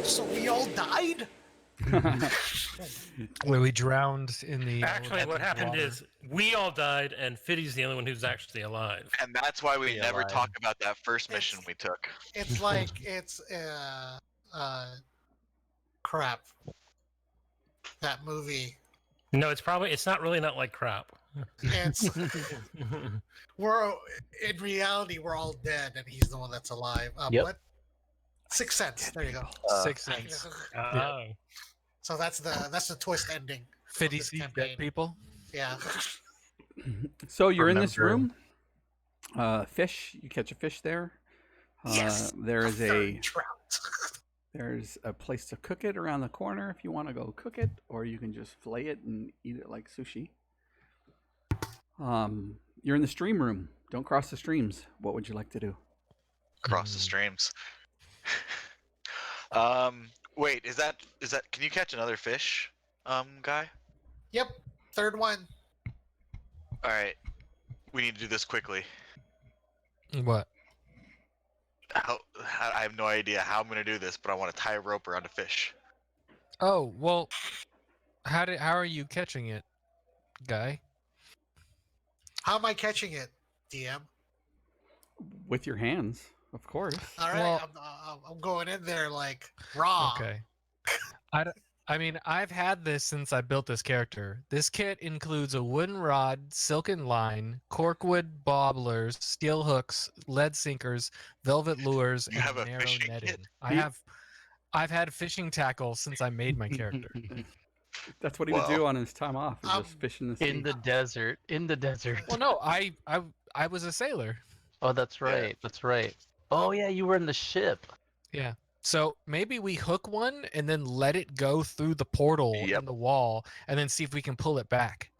So we all died? Where we drowned in the. Actually, what happened water. is we all died, and Fiddy's the only one who's actually alive. And that's why we Be never alive. talk about that first It's- mission we took. It's like crap. That movie. No, it's not really not like crap. It's we're in reality we're all dead and he's the one that's alive. Yep. What? Sixth Sense. There you go. Sixth Sense. Oh. So that's the twist ending. Fiddy this sees campaign. dead people. Yeah. So you're in this Remember. room. Fish. You catch a fish there. Yes. There is third trout. there's a place to cook it around the corner if you want to go cook it, or you can just fillet it and eat it like sushi. You're in the stream room. Don't cross the streams. What would you like to do? Across the streams. Wait, is that can you catch another fish, guy? Yep. Third one. Alright. We need to do this quickly. What? I have no idea how I'm gonna do this, but I want to tie a rope around a fish. Oh well. How are you catching it, guy? How am I catching it, DM? With your hands, of course. All right, Well- I'm going in there like raw. Okay. I mean, I've had this since I built this character. This kit includes a wooden rod, silken line, corkwood bobblers, steel hooks, lead sinkers, velvet lures, You and have a narrow fishing netting. kit? I've had fishing tackle since I made my character. That's what he would do on his time off. Is just fish in the sea. In the desert. In the desert. Well, no, I was a sailor. Oh, that's right. That's right. Oh yeah, you were in the ship. Yeah. So maybe we hook one and then let it go through the portal Yep. in the wall, and then see if we can pull it back.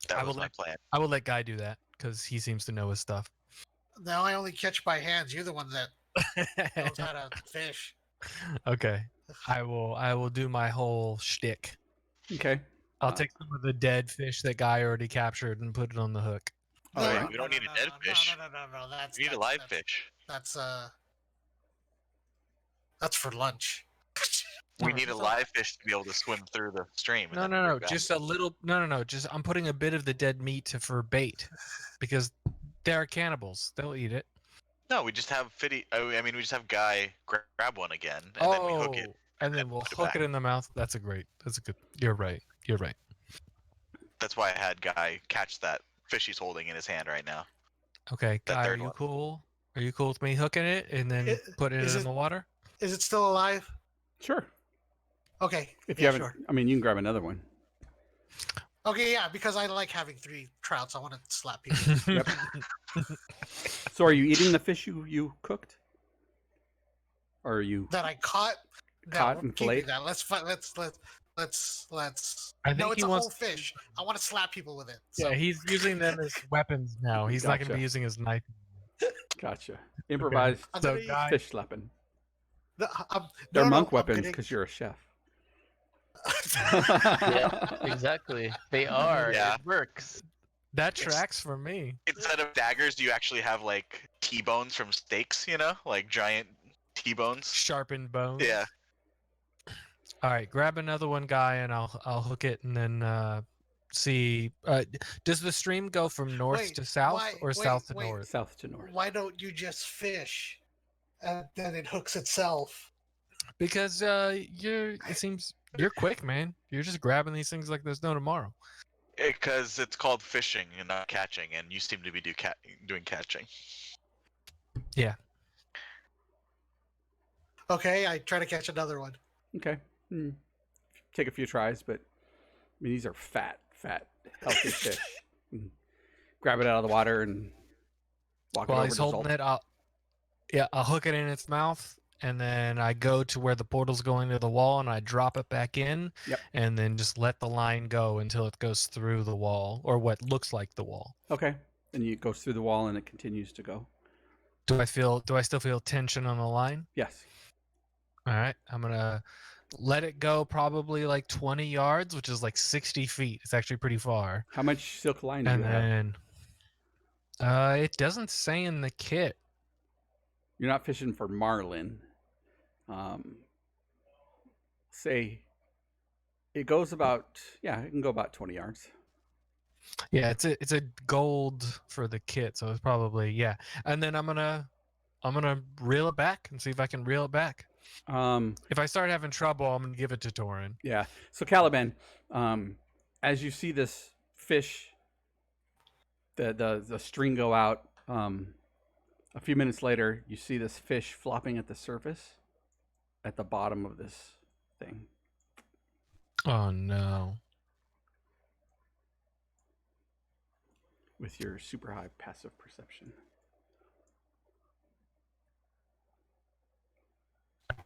That I was will my let- plan. I will let Guy do that because he seems to know his stuff. Now I only catch by hands. You're the one that knows how to fish. Okay. I will do my whole shtick. Okay. I'll take some of the dead fish that Guy already captured and put it on the hook. All Wait, right. we don't need a dead fish. No. We need a live fish. That's for lunch. We need a live fish to be able to swim through the stream. and No, then no, bring no. back. Just a little. No. Just I'm putting a bit of the dead meat for bait because they're cannibals. They'll eat it. No, we just have Fiddy. I mean, we just have Guy grab one again, and then we hook it. And then we'll put it hook back. it in the mouth. That's a good. You're right. You're right. That's why I had Guy catch that fish he's holding in his hand right now. Okay, That Guy, are third you one. cool? Are you cool with me hooking it and then putting it is in it- the water? Is it still alive? Sure. Okay. If yeah, you haven't, sure. I mean, you can grab another one. Okay, yeah, because I like having 3 trouts. I want to slap people. Yep. So, are you eating the fish you cooked? Or are you? that I caught. No, Caught we're and keeping filleted? that. Let's. I No, think it's he a wants. whole fish. I want to slap people with it. So. Yeah, he's using them as weapons now. He's not going to Gotcha. be using his knife. Gotcha. Improvised I'm So gonna use- Guy, fish slapping. no, They're monk I'm weapons gonna- because you're a chef. Yeah, exactly. They are. Yeah. It works. that tracks for me. Instead of daggers, you actually have like T-bones from steaks. You know, like giant T-bones. Sharpened bones. Yeah. All right, grab another one, Guy, and I'll hook it and then see. Does the stream go from north Wait, to south why- or wait, south to wait. north? South to north. Why don't you just fish, and then it hooks itself? Because it seems you're quick, man. You're just grabbing these things like there's no tomorrow. Because it's called fishing and not catching, and you seem to be doing catching. Okay, I try to catch another one. Okay. Take a few tries, but I mean, these are fat, healthy fish. Grab it out of the water and walk it While over he's to holding Zolt. it, I'll hook it in its mouth, and then I go to where the portal's going to the wall, and I drop it back in, Yep. and then just let the line go until it goes through the wall, or what looks like the wall. Okay. And it goes through the wall and it continues to go. Do I still feel tension on the line? Yes. All right, I'm gonna let it go probably like 20 yards, which is like 60 feet. It's actually pretty far. How much silk line do And you have? then it doesn't say in the kit. You're not fishing for marlin. Say it goes about, yeah, it can go about 20 yards. Yeah, it's a gold for the kit, so it's probably, yeah. And then I'm gonna reel it back and see if I can reel it back. If I start having trouble, I'm gonna give it to Torin. Yeah. So Caliban, as you see this fish, the string go out, a few minutes later, you see this fish flopping at the surface at the bottom of this thing. Oh no. With your super high passive perception.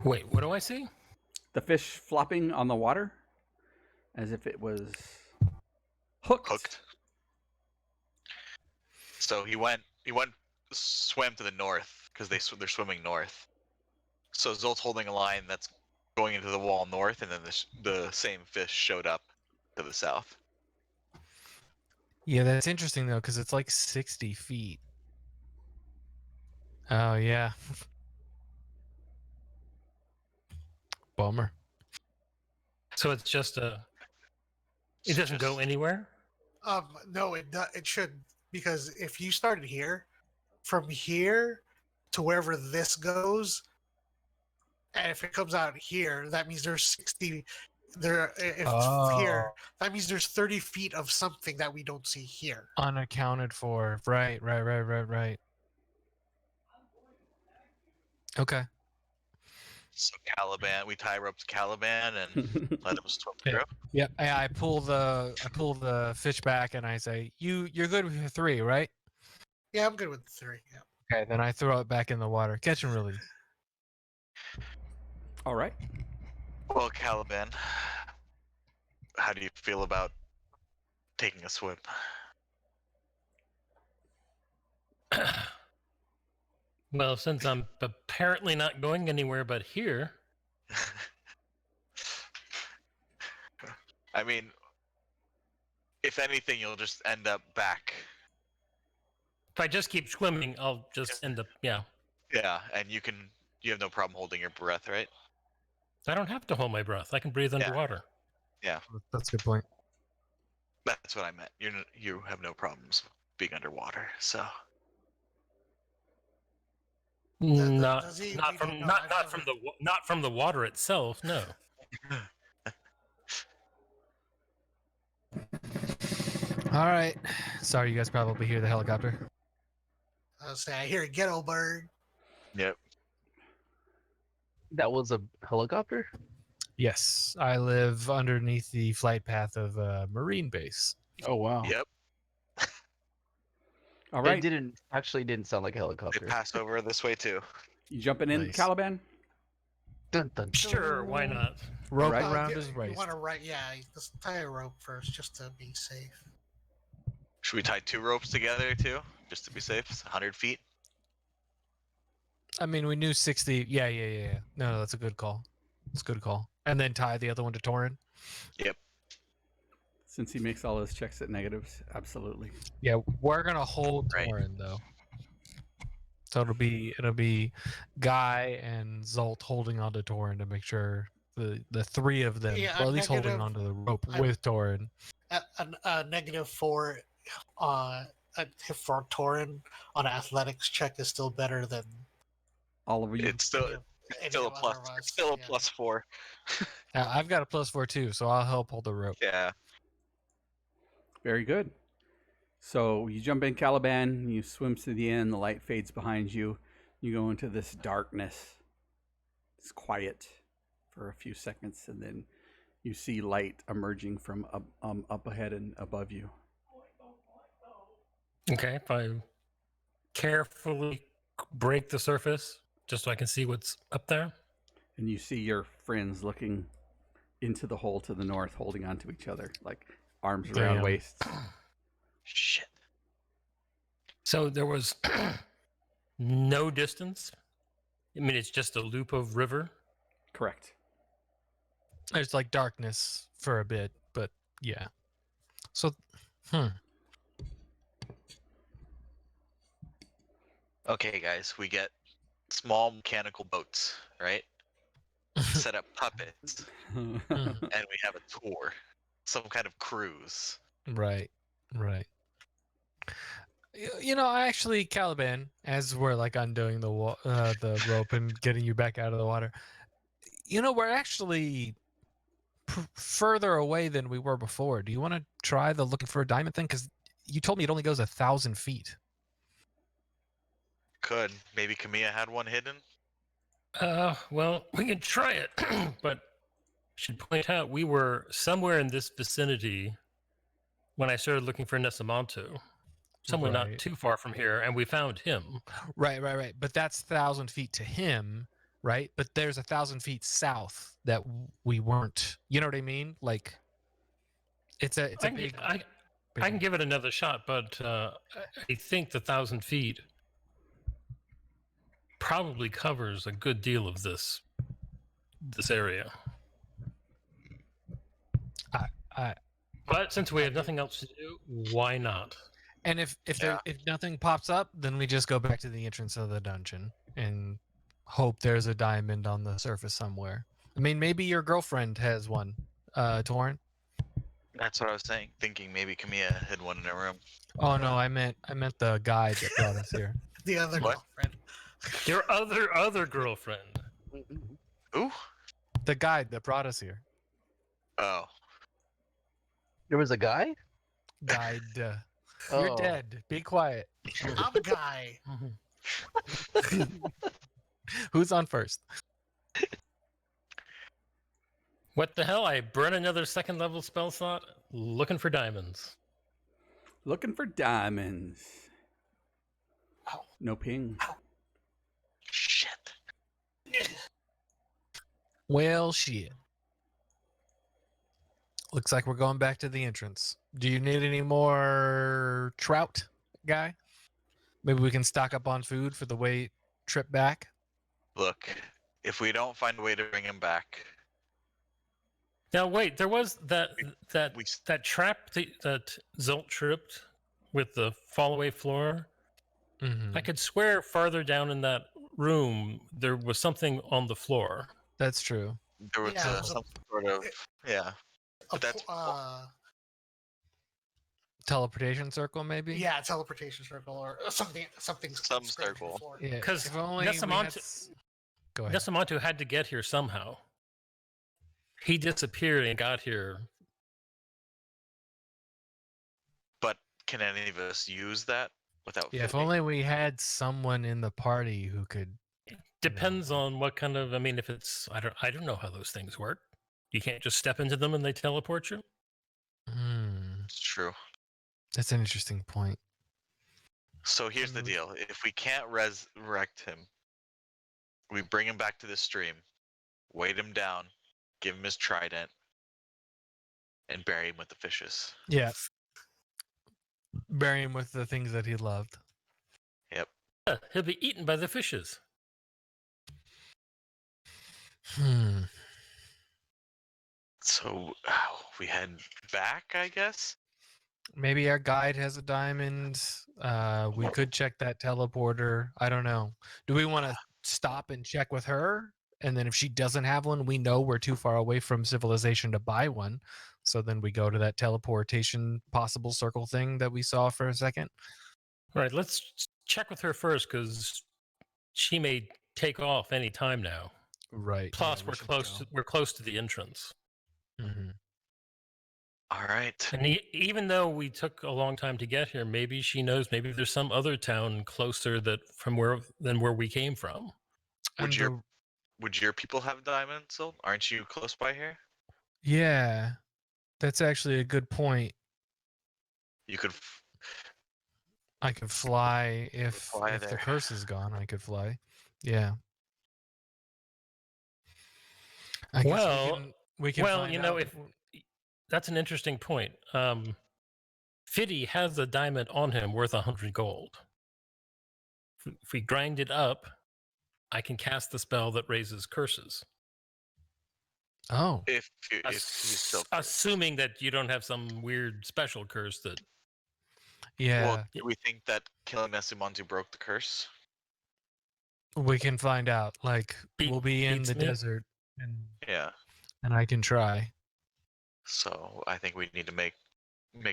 Wait, what do I see? The fish flopping on the water as if it was hooked. So he swam to the north because they're swimming north. So Zolt's holding a line that's going into the wall north, and then the same fish showed up to the south. Yeah, that's interesting though, because it's like 60 feet. Oh yeah. Bummer. So it's just it doesn't go anywhere. No, it should, because if you started here, from here to wherever this goes, and if it comes out here, that means there's 60. There, if it's here, that means there's 30 feet of something that we don't see here. Unaccounted for. Right. Okay. So Caliban, we tie rope to Caliban and let him swim through. Yep. I pull the fish back and I say, you're good with 3, right? Yeah, I'm good with 3. Yeah. Okay, then I throw it back in the water. Catch and release. All right. Well, Caliban, how do you feel about taking a swim? Well, since I'm apparently not going anywhere but here. I mean, if anything, you'll just end up back. If I just keep swimming, I'll just end up, yeah. Yeah, and you have no problem holding your breath, right? I don't have to hold my breath. I can breathe underwater. Yeah, That's a good point. that's what I meant. You have no problems being underwater, so. Not from the water itself. No. All right. Sorry, you guys probably hear the helicopter. I'll say I hear a ghetto bird. Yep. That was a helicopter? Yes, I live underneath the flight path of a Marine base. Oh, wow. Yep. All right. It didn't sound like a They helicopter. pass over this way too. You jumping in, Nice. Caliban? Dun, dun, dun. Sure, why not? Rope Right. around You- his You waist. want to let's tie a rope first, just to be safe. Should we tie 2 ropes together too, just to be safe? It's 100 feet. I mean, we knew 60. Yeah. No, that's a good call. It's a good call. And then tie the other one to Torin. Yep. Since he makes all his checks at negatives, absolutely. Yeah, we're gonna hold Right. Torin though. So it'll be Guy and Zolt holding onto Torin to make sure the 3 of them, Yeah, or at I'm least holding negative. onto the rope I'm- with Torin. A -4 for Torin on an athletics check is still better than All of you. It's still any still a of plus. other of us, It's still a yeah. +4. I've got a +4 too, so I'll help hold the rope. Yeah. Very good. So you jump in, Caliban. You swim to the end. The light fades behind you. You go into this darkness. It's quiet for a few seconds, and then you see light emerging from up ahead and above you. Okay, if I carefully break the surface just so I can see what's up there. And you see your friends looking into the hole to the north, holding onto each other, like arms around Damn. waists. Shit. So there was no distance. I mean, it's just a loop of river. Correct. It's like darkness for a bit, but yeah. So, Okay, guys, we get small mechanical boats, right? Set up puppets, and we have a tour, some kind of cruise. Right. You know, actually, Caliban, as we're like undoing the rope and getting you back out of the water, you know, we're actually further away than we were before. Do you want to try the looking for a diamond thing? Because you told me it only goes 1,000 feet. Could maybe Kamiya had one hidden? Well, we can try it, but I should point out we were somewhere in this vicinity when I started looking for Nesamantu. Somewhere not Right. too far from here, and we found him. Right. But that's 1,000 feet to him, right? But there's 1,000 feet south that we weren't. You know what I mean? Like, it's a I can, big. I can give it another shot, but I think the 1,000 feet probably covers a good deal of this area. But since we have nothing else to do, why not? And if nothing pops up, then we just go back to the entrance of the dungeon and hope there's a diamond on the surface somewhere. I mean, maybe your girlfriend has one, Torin. That's what I was saying. Thinking maybe Kamiya had one in her room. Oh no, I meant the guide that brought us here. The other What? girlfriend. Your other girlfriend. Ooh. The guide that brought us here. Oh. There was a guy? Guide. You're Oh. dead. Be quiet. I'm a guy. Who's on first? What the hell? I burn another second level spell slot looking for diamonds. Looking for diamonds. No ping. Shit. Well, shit. Looks like we're going back to the entrance. Do you need any more trout, guy? Maybe we can stock up on food for the way trip back. Look, if we don't find a way to bring him back, Now wait, there was that we trap that Zolt tripped with the fallaway floor. Mm-hmm. I could swear farther down in that room there was something on the floor. That's true. there was Yeah, it was some sort of But that's Teleportation circle, maybe? yeah, teleportation circle or something. Something. Some spread circle. before. Yeah. Because if only we had Go ahead. Nesamantu had to get here somehow. He disappeared and got here. But can any of us use that without? Yeah, if fitting? only we had someone in the party who could. Depends on what kind of. I mean, if it's I don't know how those things work. You can't just step into them and they teleport you. It's true. That's an interesting point. So here's the deal: if we can't resurrect him, we bring him back to the stream, weight him down, give him his trident, and bury him with the fishes. Yeah. Bury him with the things that he loved. Yep. Yeah, he'll be eaten by the fishes. So we head back, I guess. Maybe our guide has a diamond. We could check that teleporter. I don't know. Do we want to stop and check with her? And then if she doesn't have one, we know we're too far away from civilization to buy one. So then we go to that teleportation possible circle thing that we saw for a second. All right, let's check with her first because she may take off any time now. Right. Plus, yeah, we're close. We're close to the entrance. Mm-hmm. All right. And even though we took a long time to get here, maybe she knows. Maybe there's some other town closer than where we came from. Would your people have diamonds? So aren't you close by here? Yeah, that's actually a good point. You could. I could fly if fly the there. curse is gone. I could fly. Yeah. I guess Well, we can well, find you know, out. if that's an interesting point. Fiddy has a diamond on him worth 100 gold. If we grind it up, I can cast the spell that raises curses. Oh, If he's still. Assuming that you don't have some weird special curse that. yeah. Well, do we think that killing Nesamantu broke the curse? We can find out. Like, Beat- we'll be in beats the me. desert, Yeah. and I can try. So I think we need to make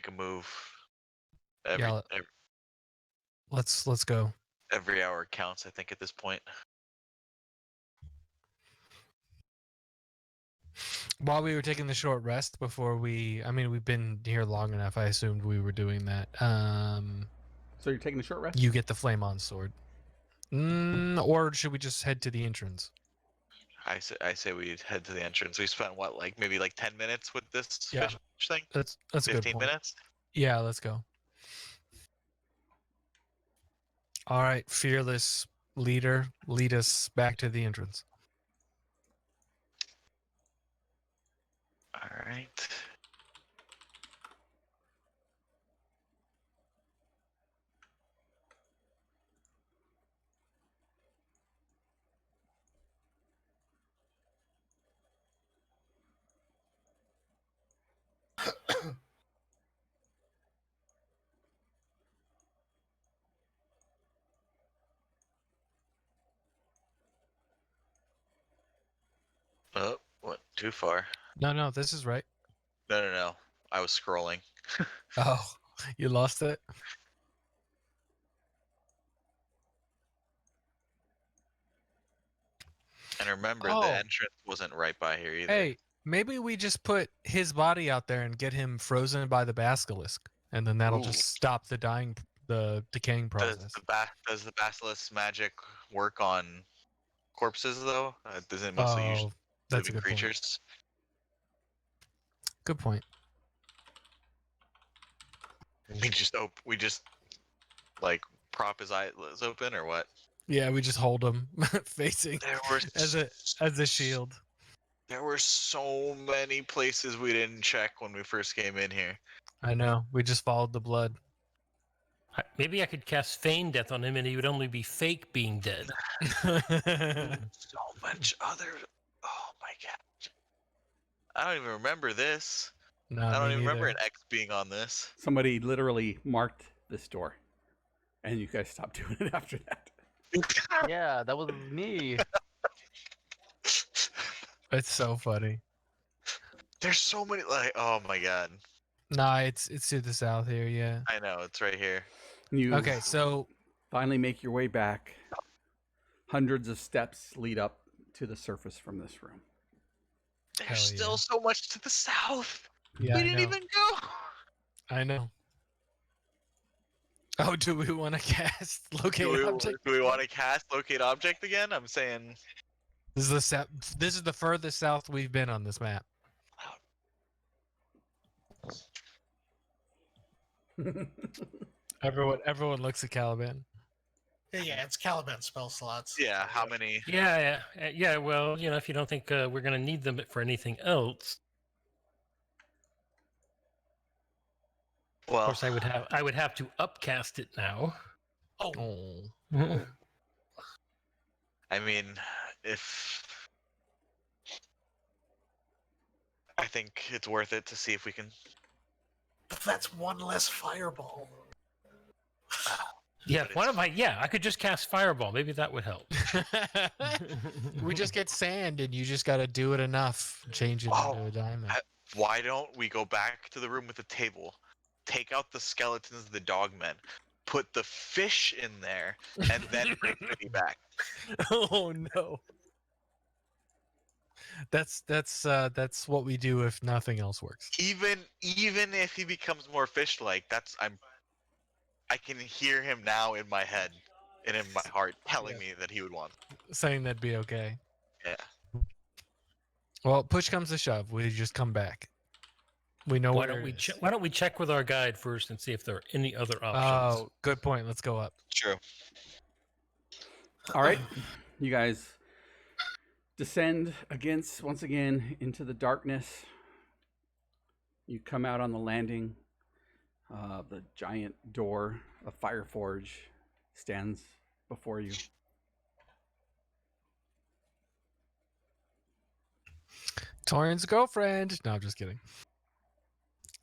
a move Yeah. Let's go. every hour counts, I think, at this point. While we were taking the short rest before we've been here long enough. I assumed we were doing that. So you're taking a short rest? You get the flame on sword. Or should we just head to the entrance? I say we head to the entrance. We spent what, like maybe like 10 minutes with this Yeah. fish thing? That's a good 15 point. minutes? Yeah, let's go. All right, fearless leader, lead us back to the entrance. All right. Oh, what? Too far. No, this is right. No. I was scrolling. Oh, you lost it? And remember, Oh. the entrance wasn't right by here either. Hey, maybe we just put his body out there and get him frozen by the basilisk, and then that'll Ooh. just stop the decaying process. Does the basilisk magic work on corpses though? Doesn't it mostly use Oh, that's a living good point. creatures? Good point. We just like prop his eyes open or what? Yeah, we just hold him facing There were as a shield. There were so many places we didn't check when we first came in here. I know. We just followed the blood. Maybe I could cast feign death on him, and he would only be fake being dead. So much other. Oh my god! I don't even remember this. No, I don't me even remember neither. an X being on this. Somebody literally marked this door, and you guys stopped doing it after that. Yeah, that was me. It's so funny. There's so many. Like, oh my god! Nah, it's to the south here. Yeah. I know it's right here. You Okay, so finally make your way back. Hundreds of steps lead up to the surface from this room. There's Hell still yeah. so much to the south. yeah, We I didn't know. even go. I know. Oh, do we want to cast locate object? Do we want to cast locate object again? I'm saying. This is the furthest south we've been on this map. Everyone looks at Caliban. Yeah, it's Caliban spell slots. Yeah. How many? Yeah. Well, if you don't think we're gonna need them for anything else, of Well, course, I would have to upcast it now. Oh. I mean, if I think it's worth it to see if we can. But that's one less fireball. Yeah, But one it's- of my I could just cast fireball. Maybe that would help. We just get sand, and you just got to do it enough. Change it Oh, into a diamond. Why don't we go back to the room with the table, take out the skeletons of the dogmen, put the fish in there, and then bring Fiddy back? Oh no. That's what we do if nothing else works. Even if he becomes more fish-like, I can hear him now in my head and in my heart telling me that he would want. Saying that'd be okay. Yeah. Well, push comes to shove. We just come back. We know Why where don't we it is. why don't we check with our guide first and see if there are any other options? Oh, good point. Let's go up. True. All right, you guys descend once again into the darkness. You come out on the landing. The giant door of Fireforge stands before you. Torin's girlfriend. No, I'm just kidding.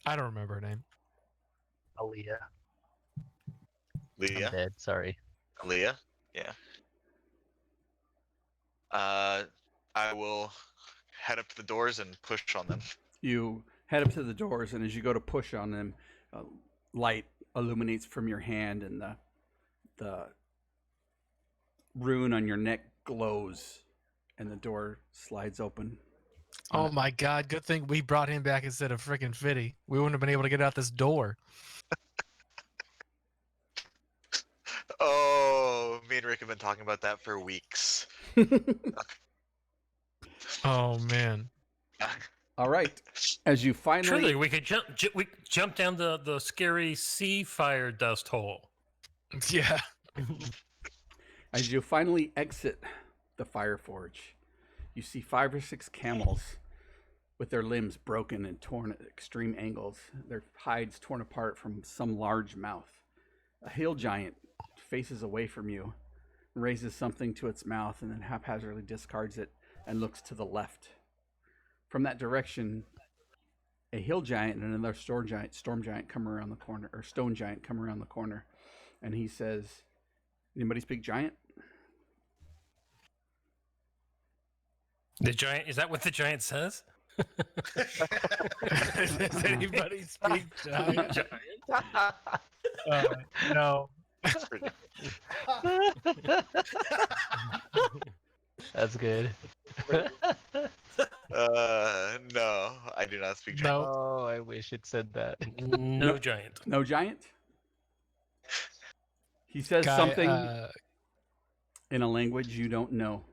I don't remember her name. Aaliyah. I'm Leah. dead. Sorry. Leah. Yeah. will head up to the doors and push on them. You head up to the doors, and as you go to push on them, light illuminates from your hand, and the rune on your neck glows, and the door slides open. Oh my god, good thing we brought him back instead of freaking Fitty. We wouldn't have been able to get out this door. Oh, me and Rick have been talking about that for weeks. Oh man. All right. As you finally Truly, we could jump down the scary sea fire dust hole. Yeah. As you finally exit the fire forge, you see 5 or 6 camels with their limbs broken and torn at extreme angles, their hides torn apart from some large mouth. A hill giant faces away from you, raises something to its mouth, and then haphazardly discards it and looks to the left. From that direction, a hill giant and another storm giant come around the corner, or stone giant come around the corner, and he says, "Anybody speak giant?" The giant, is that what the giant says? Does anybody speak giant? Giant? No. That's good. No, I do not speak giant. No. Oh, I wish it said that. No giant. No giant? He says Guy, something in a language you don't know.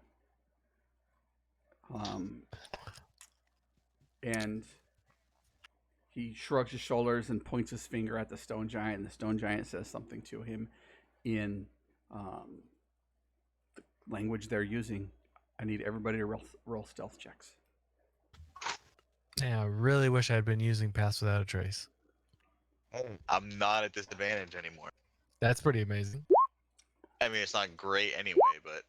And he shrugs his shoulders and points his finger at the stone giant, and the stone giant says something to him in the language they're using. I need everybody to roll stealth checks. Yeah, I really wish I had been using Pass Without a Trace. I'm not at disadvantage anymore. That's pretty amazing. I mean, it's not great anyway, but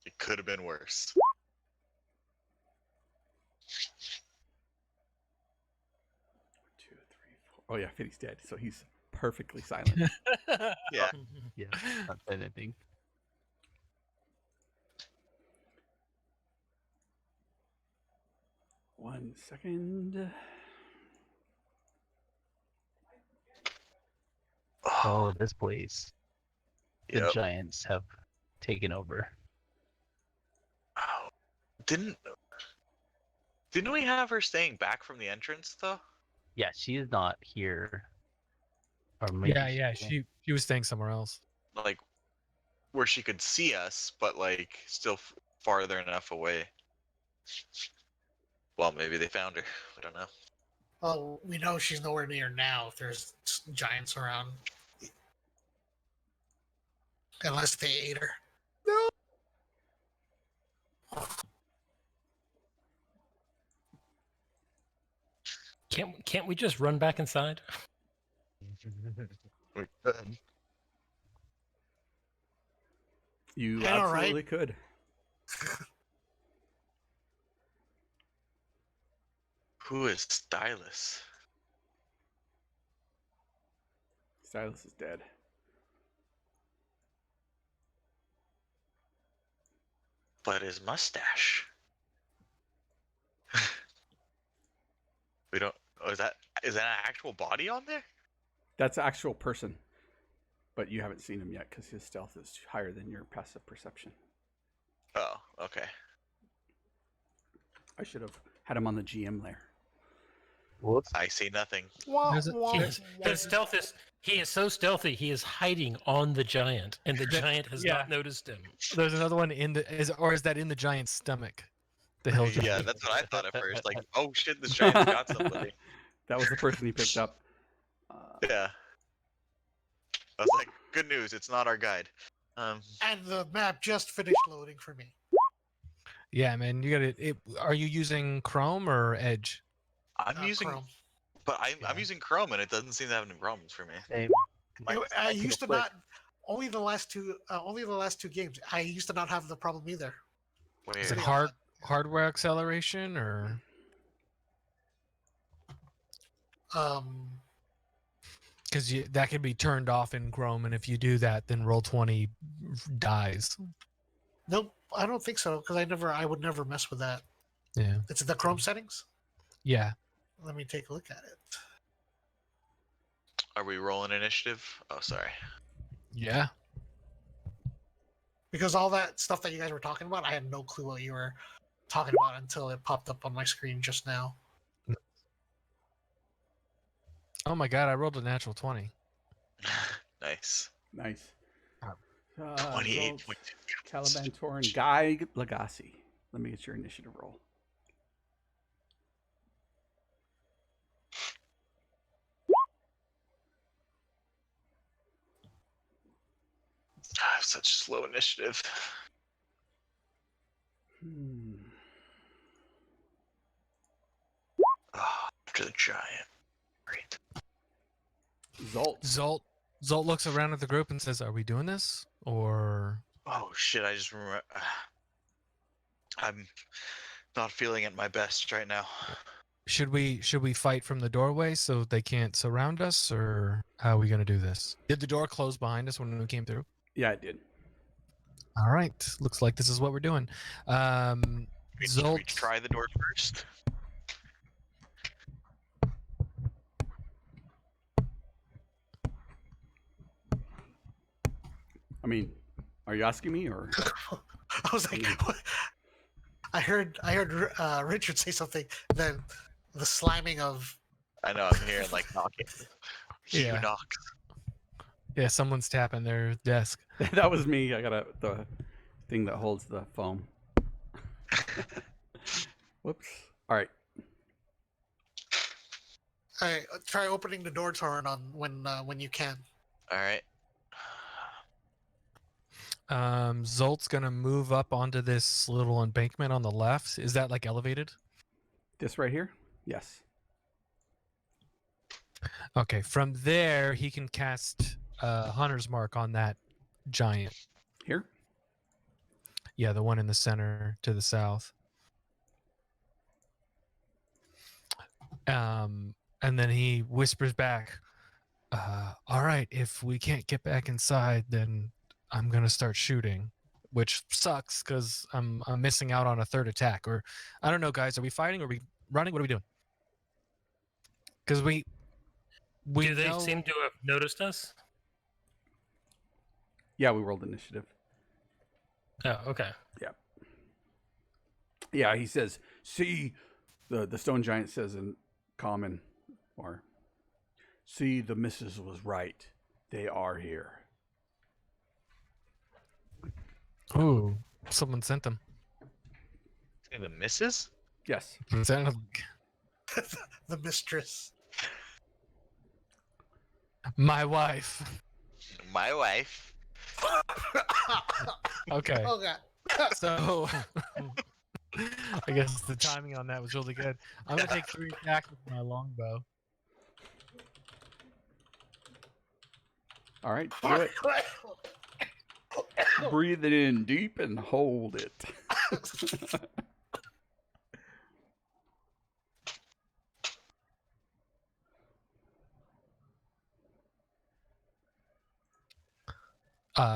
it could have been worse. Two, three, four. Oh yeah, Fitty's dead, so he's perfectly silent. Yeah. Yeah, not anything. One second. Oh, this place. The Yep. giants have taken over. Oh, didn't we have her staying back from the entrance though? Yeah, she is not here. Or maybe Yeah, she was staying somewhere else. Like where she could see us, but like still farther enough away. Well, maybe they found her. I don't know. Well, we know she's nowhere near now if there's giants around. Unless they ate her. Can't we just run back inside? We could. You I know, right? absolutely could. Who is Stylus? Stylus is dead. But his mustache. We don't. Oh, is that an actual body on there? That's an actual person, but you haven't seen him yet because his stealth is higher than your passive perception. Oh, okay. I should have had him on the GM layer. Whoops. I see nothing. His stealth is. He is so stealthy. He is hiding on the giant, and the giant has Yeah. not noticed him. There's another one in the is that in the giant's stomach? The hill giant. Yeah, that's what I thought at first. Like, oh shit, this giant's got somebody. That was the person he picked up. Yeah. I was like, good news, it's not our guide. And the map just finished loading for me. Yeah, man, you got it. Are you using Chrome or Edge? I'm using, Chrome. but I'm using Chrome, and it doesn't seem to have any problems for me. Same. I used to not. Only the last two games. I used to not have the problem either. Is it Weird. hardware acceleration or? Because that can be turned off in Chrome, and if you do that, then Roll20 dies. Nope. I don't think so because I would never mess with that. Yeah. It's the Chrome settings. Yeah. Let me take a look at it. Are we rolling initiative? Oh, sorry. Yeah. Because all that stuff that you guys were talking about, I had no clue what you were talking about until it popped up on my screen just now. Oh my god, I rolled a natural 20. Nice. Nice. 28 Zoltz, points. Caliban, Torin, Guy, Legacy. Let me get your initiative roll. I have such slow initiative. Oh, after the giant. Great. Zoltz. Zolt looks around at the group and says, "Are we doing this or?" Oh shit! I just remember. I'm not feeling at my best right now. Should we fight from the doorway so they can't surround us, or how are we gonna do this? Did the door close behind us when we came through? Yeah, it did. All right, looks like this is what we're doing. Should we Zolt, try the door first? I mean, are you asking me or? I was like, what? I heard Richard say something. Then the slamming of. I know I'm hearing like knocking. He Yeah. who knocks. yeah, someone's tapping their desk. That was me. I got the thing that holds the foam. Whoops. All right. All right, try opening the door, Torin, on when you can. All right. Zolt's gonna move up onto this little embankment on the left. Is that like elevated? This right here? Yes. Okay, from there he can cast Hunter's Mark on that giant. Here? Yeah, the one in the center to the south. And then he whispers back, all right, if we can't get back inside, then I'm going to start shooting, which sucks because I'm missing out on a third attack. Or, I don't know, guys, are we fighting? Or are we running? What are we doing? Because we Do they know... seem to have noticed us? Yeah, we rolled initiative. Oh, okay. Yeah, he says, see, the stone giant says in common, or, see, the missus was right. They are here. Ooh, someone sent them. And the missus? Yes. It sounded like The mistress. my wife. My wife. Okay. Oh god. So I guess the timing on that was really good. I'm gonna take 3 attacks with my longbow. All right, do it. Breathe it in deep and hold it.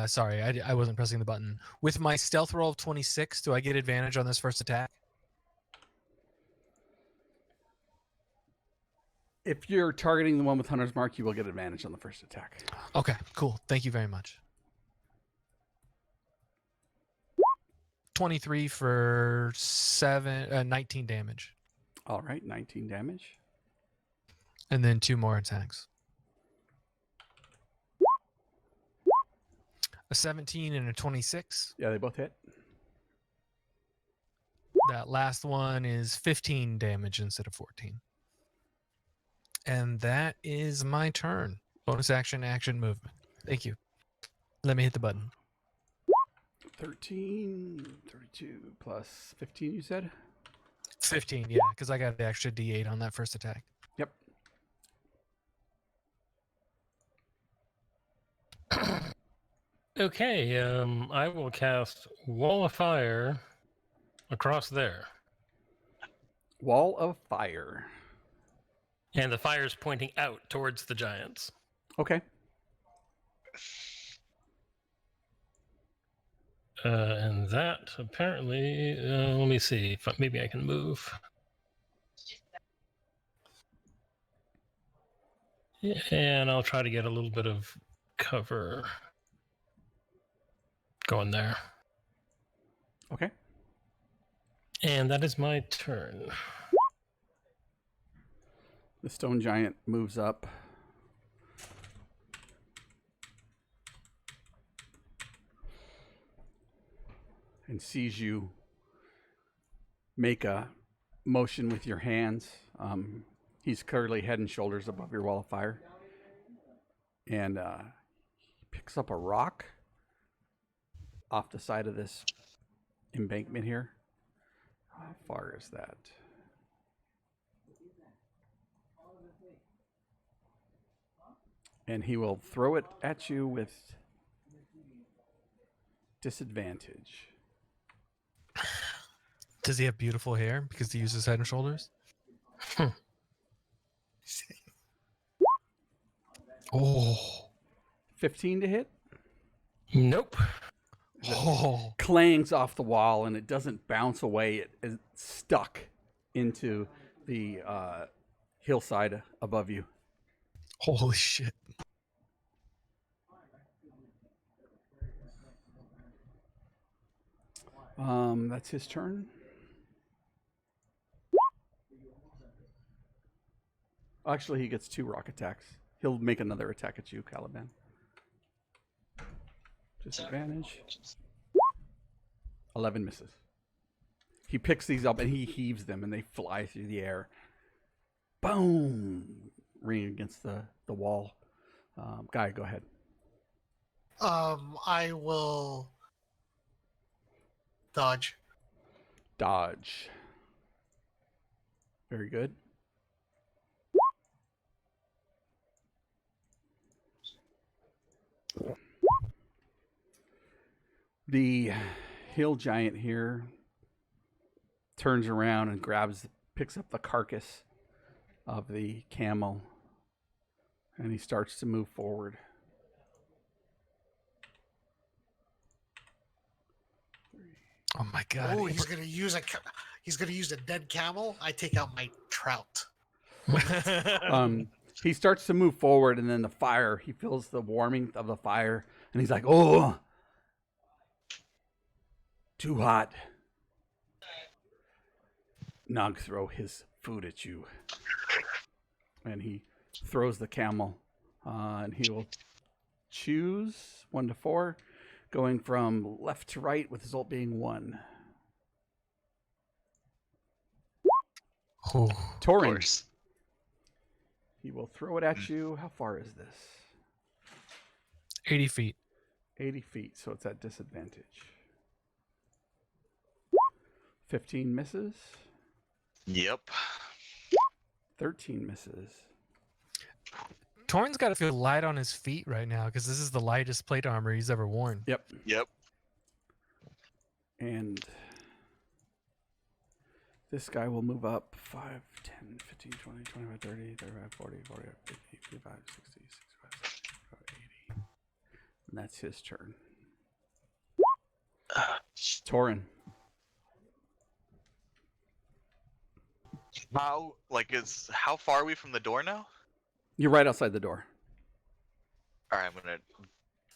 Sorry, I wasn't pressing the button. With my stealth roll of 26, do I get advantage on this first attack? If you're targeting the one with Hunter's Mark, you will get advantage on the first attack. Okay, cool. Thank you very much. 23 for 19 damage. All right, 19 damage. And then 2 more attacks. A 17 and a 26. Yeah, they both hit. That last one is 15 damage instead of 14. And that is my turn. Bonus action, movement. Thank you. Let me hit the button. 13, 32 plus 15, you said? 15, yeah, because I got the extra D8 on that first attack. Yep. Okay, I will cast Wall of Fire across there. Wall of Fire. And the fire's pointing out towards the giants. Okay. And that apparently, let me see if maybe I can move. And I'll try to get a little bit of cover going there. Okay. And that is my turn. The stone giant moves up. And sees you make a motion with your hands. He's clearly head and shoulders above your wall of fire. And he picks up a rock off the side of this embankment here. How far is that? And he will throw it at you with disadvantage. Does he have beautiful hair because he uses Head and Shoulders? Oh. 15 to hit? Nope. Oh. Clangs off the wall and it doesn't bounce away. It is stuck into the hillside above you. Holy shit. That's his turn. Actually, he gets 2 rock attacks. He'll make another attack at you, Caliban. Disadvantage. 11 misses. He picks these up and he heaves them and they fly through the air. Boom! Ring against the wall. Guy, go ahead. I will dodge. Dodge. Very good. The hill giant here turns around and picks up the carcass of the camel, and he starts to move forward. Oh my god. Oh, he's gonna use a dead camel. I take out my trout. He starts to move forward, and then the fire, he feels the warmth of the fire, and he's like, oh, too hot. Nog throw his food at you. And he throws the camel, and he will choose 1 to 4, going from left to right with his ult being 1. Oh. Torin. He will throw it at you. How far is this? 80 feet. 80 feet, so it's at disadvantage. 15 misses. Yep. 13 misses. Torin's got to feel light on his feet right now because this is the lightest plate armor he's ever worn. Yep. Yep. And this guy will move up 5, 10, 15, 20, 25, 30, 35, 40, 45, 50, 55, 60, 65, 70, 80. And that's his turn. Torin. How far are we from the door now? You're right outside the door. All right, I'm gonna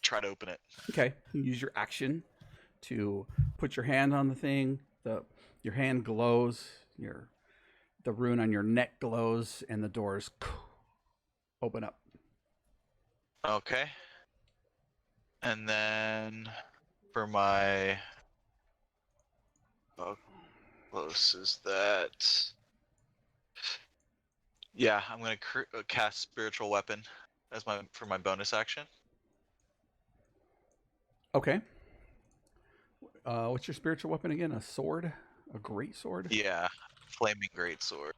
try to open it. Okay. You use your action to put your hand on the thing. Your hand glows. The rune on your neck glows, and the doors open up. Okay. And then for my, how close is that? Yeah, I'm gonna cast Spiritual Weapon as for my bonus action. Okay. What's your spiritual weapon again? A sword? A great sword? Yeah, Flaming Greatsword.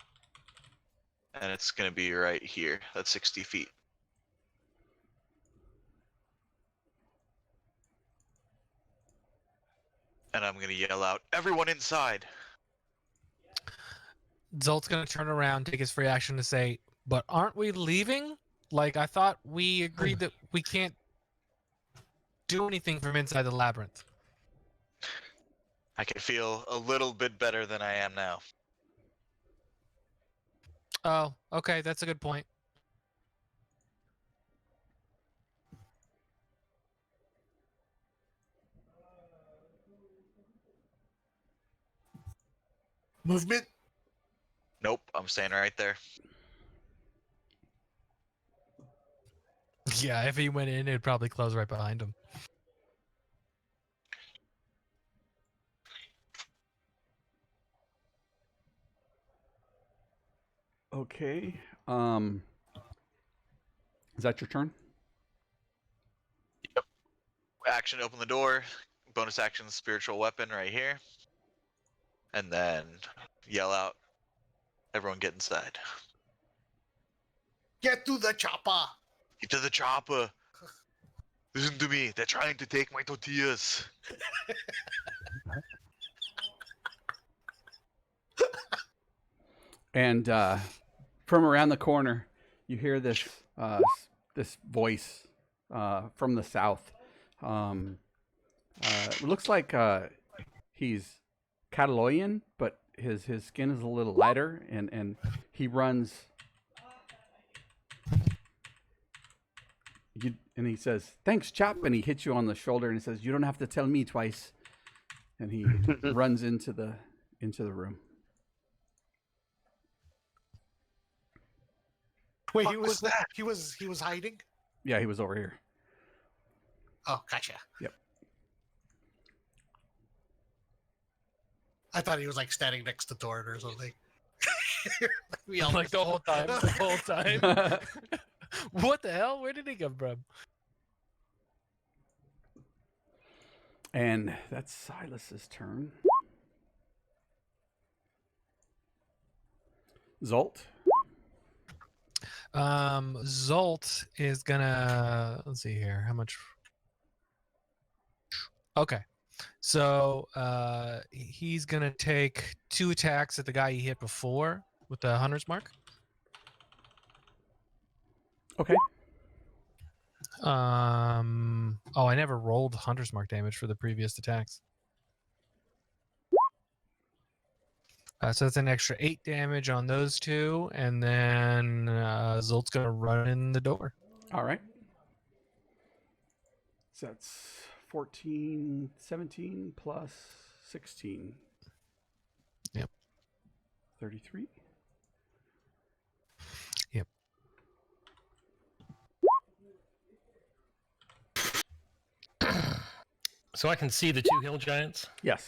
And it's gonna be right here. That's 60 feet. And I'm gonna yell out, "Everyone inside!" Zolt's going to turn around, take his free action to say, but aren't we leaving? Like, I thought we agreed that we can't do anything from inside the labyrinth. I can feel a little bit better than I am now. Oh, okay, that's a good point. Movement. Nope, I'm staying right there. Yeah, if he went in, it'd probably close right behind him. Okay. Is that your turn? Action, open the door. Bonus action, spiritual weapon right here. And then yell out, everyone get inside. Get to the chopper. Get to the chopper. Listen to me. They're trying to take my tortillas. And from around the corner, you hear this this voice from the south. It looks like he's Cataloyan, but his skin is a little lighter, and he runs. And he says, "Thanks, chap," and he hits you on the shoulder and he says, "You don't have to tell me twice." And he runs into the room. Wait, Fuck was that? he was hiding. Yeah, he was over here. Oh, gotcha. Yep. I thought he was like standing next to Torin or something. We all Like the whole time. The whole time. What the hell? Where did he come from? And that's Silas's turn. Zolt. Zolt is gonna, let's see here, how much? Okay, so he's gonna take 2 attacks at the guy he hit before with the hunter's mark. Okay. Oh, I never rolled hunter's mark damage for the previous attacks. So that's an extra 8 damage on those 2, and then Zolt's gonna run in the door. All right. So that's 14, 17 plus 16. Yep. 33. Yep. So I can see the 2 hill giants. Yes.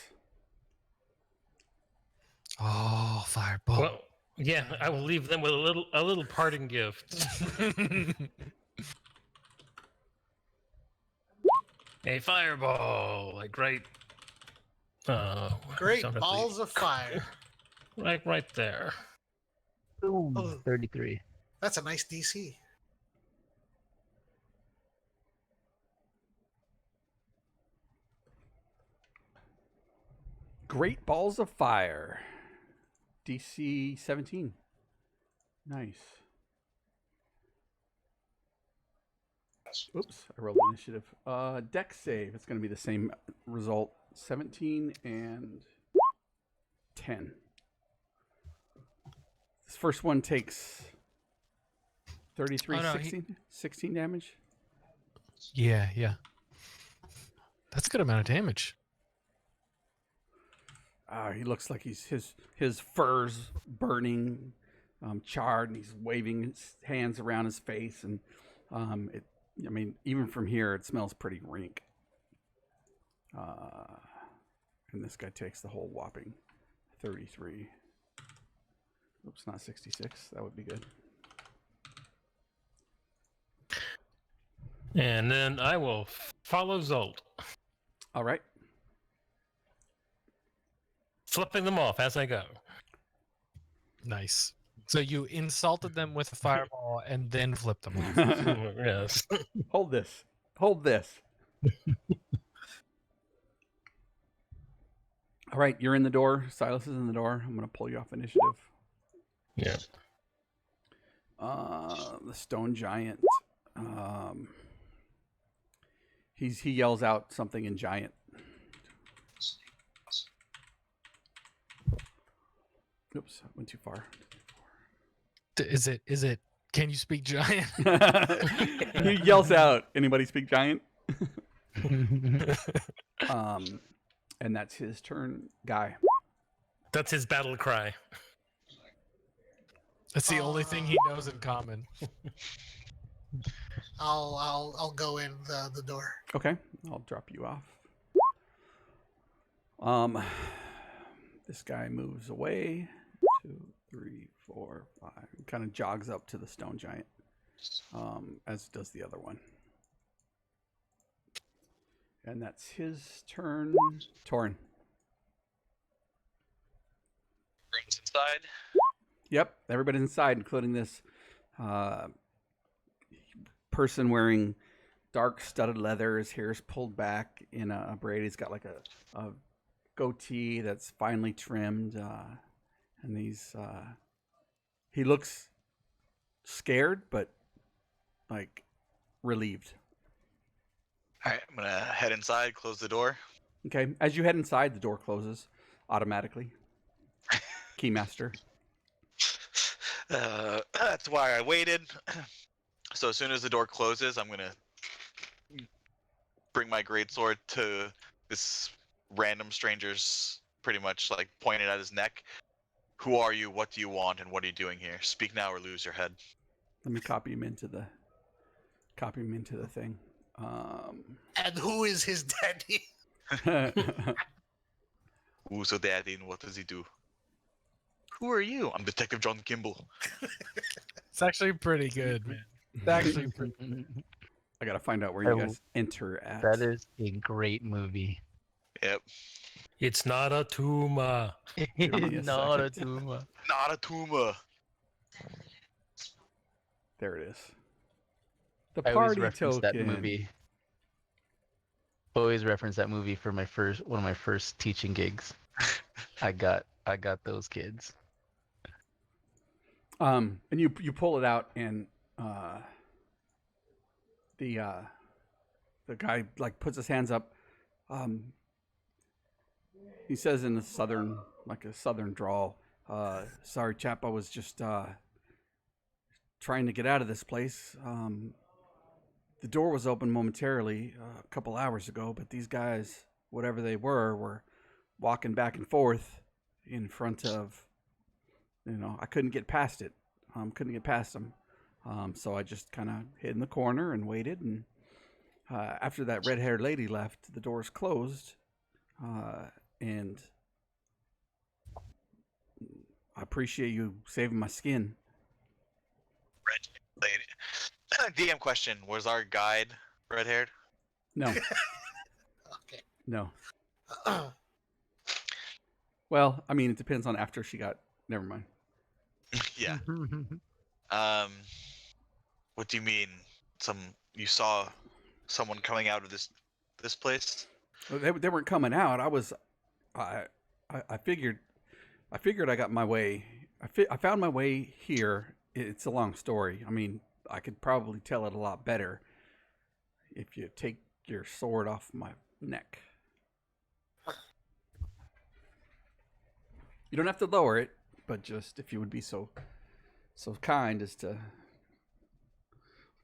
Oh, fireball. Well, yeah, I will leave them with a little parting gift. A fireball, like right. Great sound balls of fire. right there. Boom. Oh. 33. That's a nice DC. Great balls of fire. DC 17. Nice. Oops, I rolled initiative. Dex save. It's going to be the same result. 17 and 10. This first one takes 33, Oh, no, 16 damage. Yeah. That's a good amount of damage. He looks like his fur's burning, charred, and he's waving his hands around his face, and I mean, even from here, it smells pretty rank. And this guy takes the whole whopping 33. Oops, not 66. That would be good. And then I will follow Zolt, All right. flipping them off as I go. Nice. So you insulted them with a fireball and then flipped them off. Yes. Hold this. Hold this. All right, you're in the door. Silas is in the door. I'm going to pull you off initiative. Yeah. The stone giant. He yells out something in giant. Oops, I went too far. Is it? Can you speak giant? He yells out, "Anybody speak giant?" And that's his turn, Guy. That's his battle cry. That's the only thing he knows in common. I'll go in the door. Okay, I'll drop you off. This guy moves away. 2, 3, 4, 5. Kind of jogs up to the stone giant, as does the other one. And that's his turn. Torin. Everyone's inside. Yep, everybody's inside, including this person wearing dark studded leather. His hair's pulled back in a braid. He's got like a goatee that's finely trimmed, and he looks scared, but like relieved. All right, I'm gonna head inside, close the door. Okay, as you head inside, the door closes automatically. Keymaster. That's why I waited. So as soon as the door closes, I'm gonna bring my greatsword to this random stranger's, pretty much like pointed at his neck. Who are you? What do you want? And what are you doing here? Speak now or lose your head. Let me copy him into the thing. And who is his daddy? Who's so daddy and what does he do? Who are you? I'm Detective John Kimball. It's actually pretty good, man. It's actually pretty good. I gotta find out where you guys enter at. That is a great movie. Yep. It's not a tumor. me a Not a second. tumor. Not a tumor. There it is. The I always party reference token. that movie. Always reference that movie for one of my first teaching gigs. I got those kids. And you pull it out, and the guy like puts his hands up. He says in a southern drawl, "Sorry, chap, I was just trying to get out of this place. The door was open momentarily a couple hours ago, but these guys, whatever they were walking back and forth in front of, I couldn't get past it. Couldn't get past them. So I just kind of hid in the corner and waited. And after that red-haired lady left, the doors closed. And I appreciate you saving my skin." Red lady. DM question: was our guide red-haired? No, Okay. no. Well, I mean, it depends on after she got. Never mind. Yeah. What do you mean? You saw someone coming out of this place? They weren't coming out. I figured I got my way. I found my way here. It's a long story. I mean, I could probably tell it a lot better if you take your sword off my neck. You don't have to lower it, but just if you would be so kind as to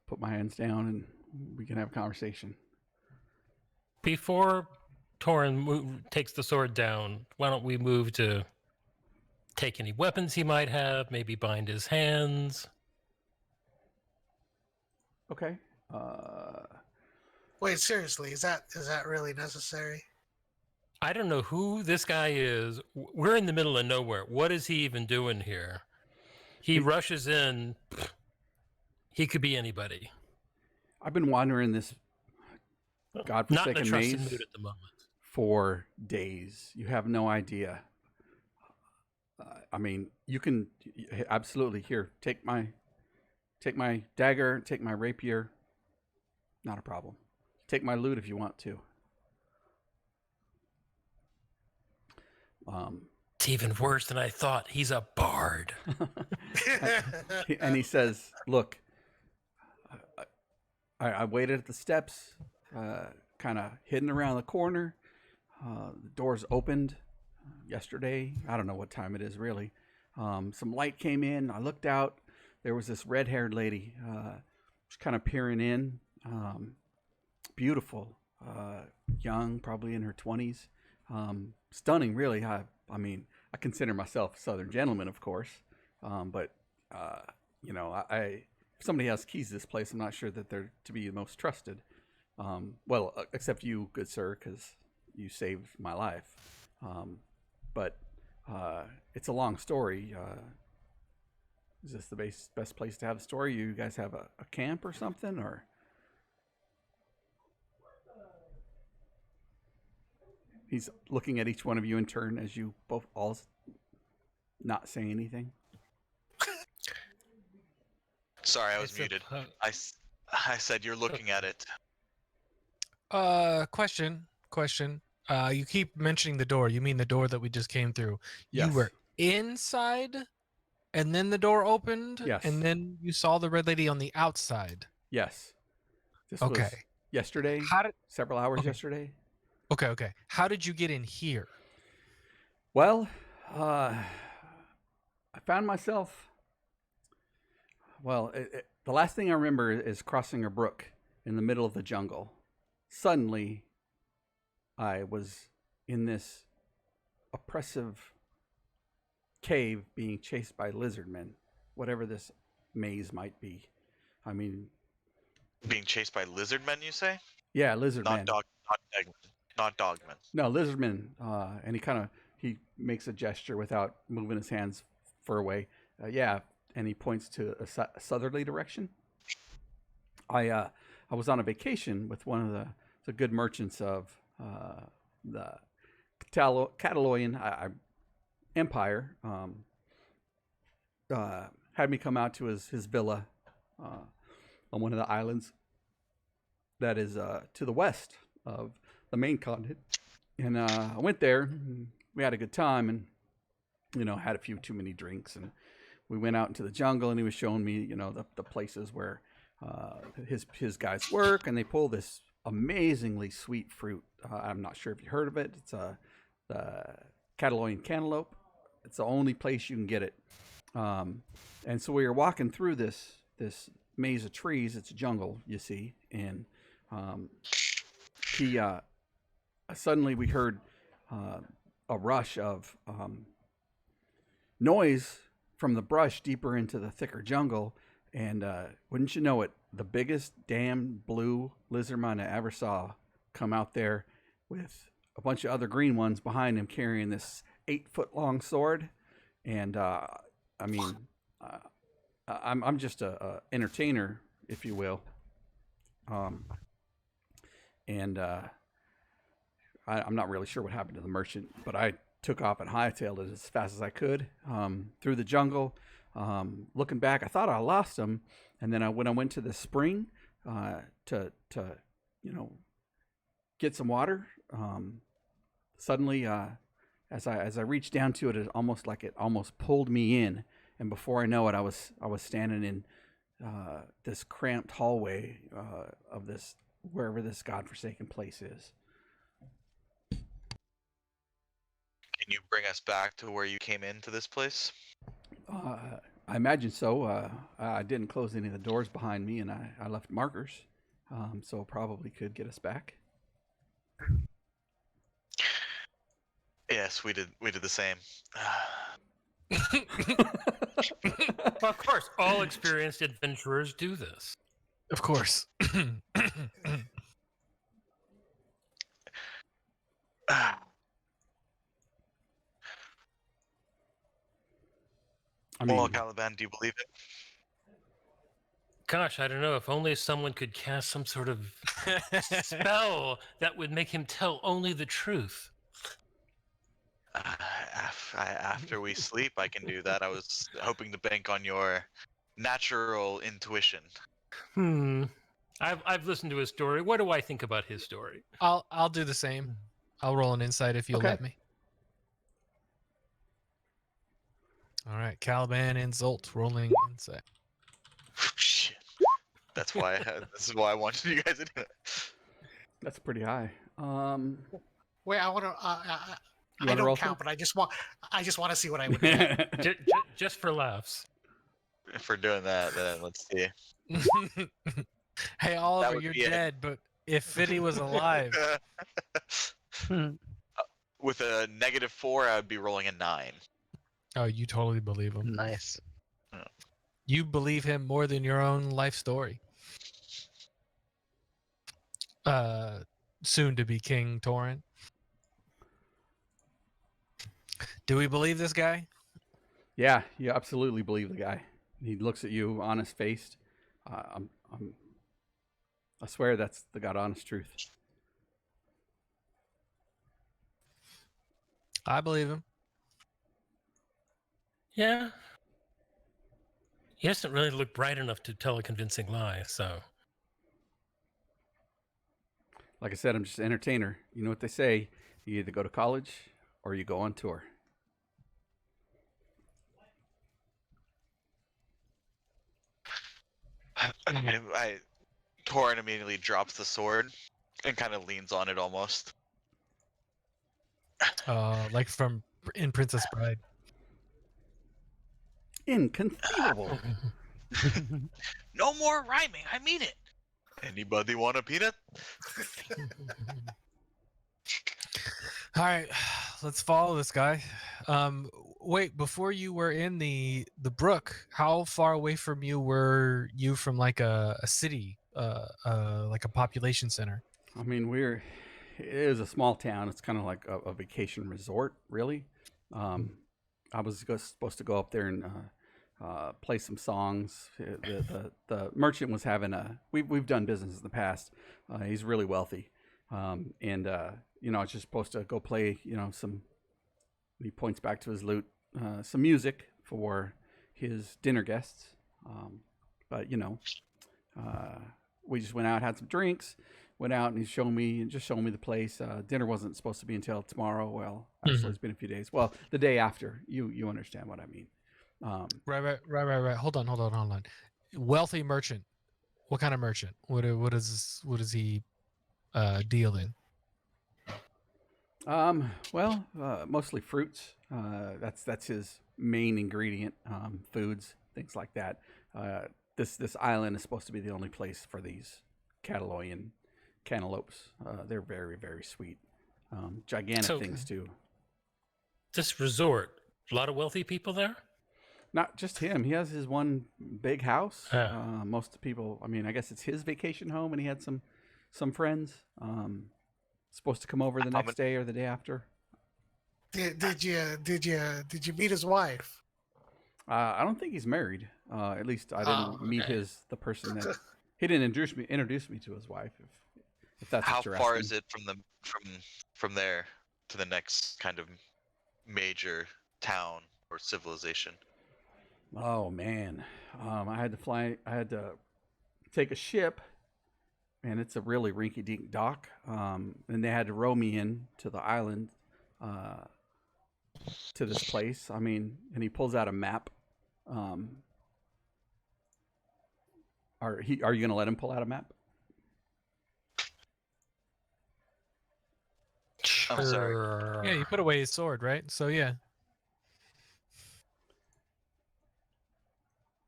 put my hands down and we can have a conversation. Before Torin takes the sword down, why don't we move to take any weapons he might have, maybe bind his hands? Okay. Wait, seriously, is that really necessary? I don't know who this guy is. We're in the middle of nowhere. What is he even doing here? He rushes in. He could be anybody. I've been wandering this Not in a godforsaken trusting maze mood at the moment. for days. You have no idea. I mean, you can absolutely here. Take my dagger. Take my rapier. Not a problem. Take my loot if you want to. It's even worse than I thought. He's a bard. And he says, "Look, I waited at the steps, kind of hidden around the corner. The doors opened yesterday. I don't know what time it is really. Some light came in. I looked out. There was this red-haired lady, just kind of peering in. Beautiful, young, probably in her 20s. Stunning, really. I mean, I consider myself a Southern gentleman, of course. But you know, if somebody has keys to this place, I'm not sure that they're to be the most trusted. Well, except you, good sir, because you saved my life. But it's a long story. Is this the best place to have a story? You guys have a camp or something, or? He's looking at each one of you in turn as you both all not say anything. Sorry, I was It's a muted. pu- I said you're looking at it. Question. You keep mentioning the door. You mean the door that we just came through? Yes. You were inside, and then the door opened, Yes. and then you saw the red lady on the outside. Yes. This Okay. was yesterday. How did? Several hours Okay. yesterday. Okay. How did you get in here? Well, I found myself. Well, the last thing I remember is crossing a brook in the middle of the jungle. Suddenly, I was in this oppressive cave being chased by lizardmen, whatever this maze might be. I mean, Being chased by lizard men, you say? yeah, lizardmen. Not dogmen. No, lizardmen. And he makes a gesture without moving his hands far away. Yeah, and he points to a southerly direction. I was on a vacation with one of the good merchants of the Cataloyan Empire. Had me come out to his villa on one of the islands that is to the west of the main continent. And I went there. And we had a good time, and had a few too many drinks, and we went out into the jungle, and he was showing me the places where his guys work, and they pull this amazingly sweet fruit. I'm not sure if you heard of it. It's the Cataloyan cantaloupe. It's the only place you can get it. And so we were walking through this maze of trees. It's a jungle, you see, and he suddenly we heard a rush of noise from the brush deeper into the thicker jungle, and wouldn't you know it, the biggest damn blue lizardman I ever saw come out there with a bunch of other green ones behind him carrying this 8-foot-long sword. And I'm just a entertainer, if you will. I'm not really sure what happened to the merchant, but I took off and hightailed it as fast as I could through the jungle. Looking back, I thought I lost him, and then when I went to the spring to get some water, suddenly as I reached down to it, it almost pulled me in, and before I know it, I was standing in this cramped hallway of this wherever this godforsaken place is. Can you bring us back to where you came into this place? I imagine so. I didn't close any of the doors behind me, and I left markers, so probably could get us back. Yes, we did the same. Well, of course, all experienced adventurers do this. Of course. Well, Caliban, do you believe it? Gosh, I don't know. If only someone could cast some sort of spell that would make him tell only the truth. After we sleep, I can do that. I was hoping to bank on your natural intuition. I've listened to his story. What do I think about his story? I'll do the same. I'll roll an insight if you'll Okay. let me. All right, Caliban and Zolt rolling insight. Shit. This is why I wanted you guys to do it. That's pretty high. Wait, I want to. You I want to don't roll count, for but I just want to see what I would get. it? Just for laughs. If we're doing that, then let's see. Hey, Oliver, would you're be it. dead, but if Fitty was alive, With a -4, I would be rolling a 9. oh, you totally believe him. Nice. You believe him more than your own life story. Soon to be King Torin. Do we believe this guy? Yeah, you absolutely believe the guy. He looks at you, honest faced. I swear that's the God honest truth. I believe him. Yeah. He doesn't really look bright enough to tell a convincing lie, so. Like I said, I'm just an entertainer. You know what they say: you either go to college or you go on tour. Torin immediately drops the sword and kind of leans on it almost. Like from in Princess Bride. Inconceivable. No more rhyming. I mean it. Anybody want a peanut? All right, let's follow this guy. Wait, before you were in the brook, how far away from you were you from like a city, like a population center? I mean, it is a small town. It's kind of like a vacation resort, really. I was supposed to go up there and play some songs. The merchant was having we've done business in the past. He's really wealthy, and I was just supposed to go play. Some. He points back to his lute, some music for his dinner guests. But we just went out, had some drinks, went out, and he's showing me the place. Dinner wasn't supposed to be until tomorrow. Well, actually, it's been a few days. Well, the day after. You understand what I mean. Right. Hold on. Wealthy merchant. What kind of merchant? What does he deal in? Well, mostly fruits. That's his main ingredient. Foods, things like that. This island is supposed to be the only place for these Cataloyan cantaloupes. They're very, very sweet. Gigantic things too. This resort, a lot of wealthy people there? Not just him. He has his one big house. Yeah. Most people, I mean, I guess it's his vacation home, and he had some friends. Supposed to come over the next day or the day after. Did you meet his wife? I don't think he's married. At least I didn't meet the person that he didn't introduce me to his wife. If that's How what you're far asking. is it from there to the next kind of major town or civilization? Oh man, I had to fly. I had to take a ship, and it's a really rinky-dink dock. And they had to row me in to the island, to this place. I mean, and he pulls out a map. Are you going to let him pull out a map? I'm sorry. Yeah, you put away his sword, right? So yeah.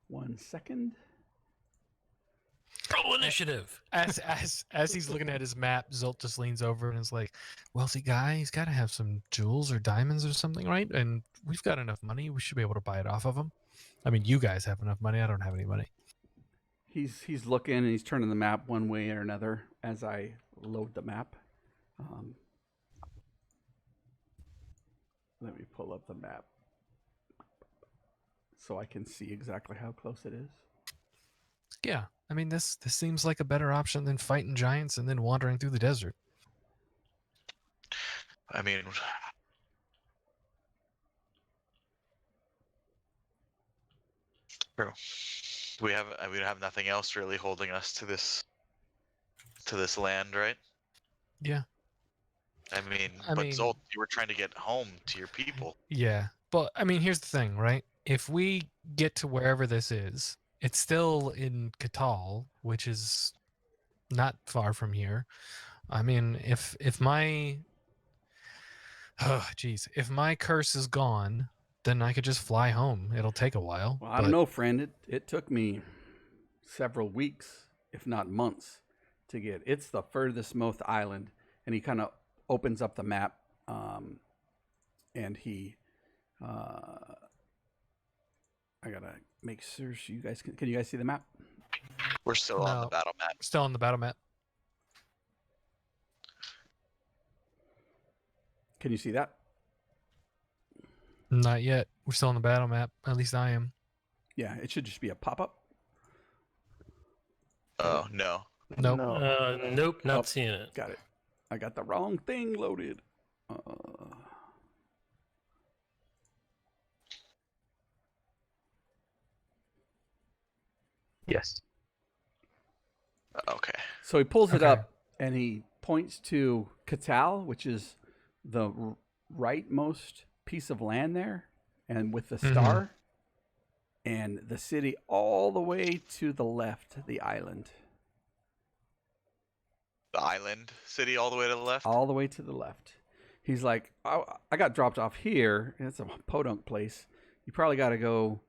1 second. Roll initiative. As he's looking at his map, Zolt just leans over and is like, "Wealthy guy, he's got to have some jewels or diamonds or something, right? And we've got enough money. We should be able to buy it off of him. I mean, you guys have enough money. I don't have any money." He's looking and he's turning the map one way or another as I load the map. Let me pull up the map so I can see exactly how close it is. Yeah, I mean, this seems like a better option than fighting giants and then wandering through the desert. I mean, true. We have nothing else really holding us to this land, right? Yeah. I mean, mean- Zolt, you were trying to get home to your people. Yeah, but I mean, here's the thing, right? If we get to wherever this is, it's still in Catal, which is not far from here. I mean, if my Oh, jeez. If my curse is gone, then I could just fly home. It'll take a while. Well, I don't know, friend. It took me several weeks, if not months, to get. It's the furthest most island, and he kind of opens up the map, and he. I gotta make sure you guys can you guys see the map? We're still on the No. battle map. Still on the battle map. Can you see that? Not yet. We're still on the battle map. At least I am. Yeah, it should just be a pop-up. Oh no. Nope. No. Nope, not Oh. seeing it. Got it. I got the wrong thing loaded. Yes. Okay. So he pulls it Okay. up and he points to Catal, which is the rightmost piece of land there, and with the Mhm. star, and the city all the way to the left, the island, The island city all the way to the left. all the way to the left. He's like, I got dropped off here. And it's a podunk place. You probably got to go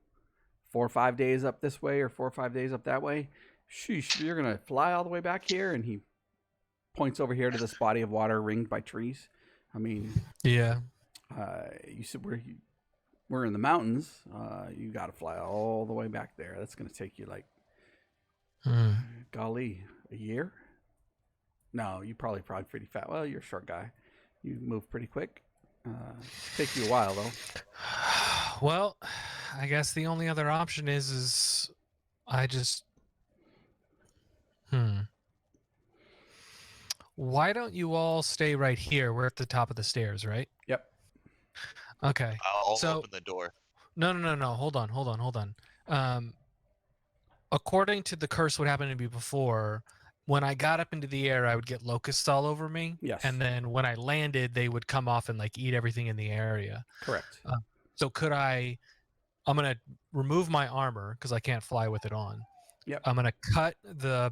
4 or 5 days up this way or 4 or 5 days up that way. Sheesh, you're going to fly all the way back here? And he points over here to this body of water ringed by trees. I mean, Yeah. you said we're in the mountains. You got to fly all the way back there. That's going to take you like, Hmm. golly, a year? No, you probably pretty fast. Well, you're a short guy. You move pretty quick. Take you a while though. Well, I guess the only other option is I just Why don't you all stay right here? We're at the top of the stairs, right? Yep. Okay. I'll So- open the door. No. Hold on. According to the curse, what happened to me before, when I got up into the air, I would get locusts all over me. Yes. And then when I landed, they would come off and like eat everything in the area. Correct. So I'm going to remove my armor because I can't fly with it on. Yep. I'm going to cut the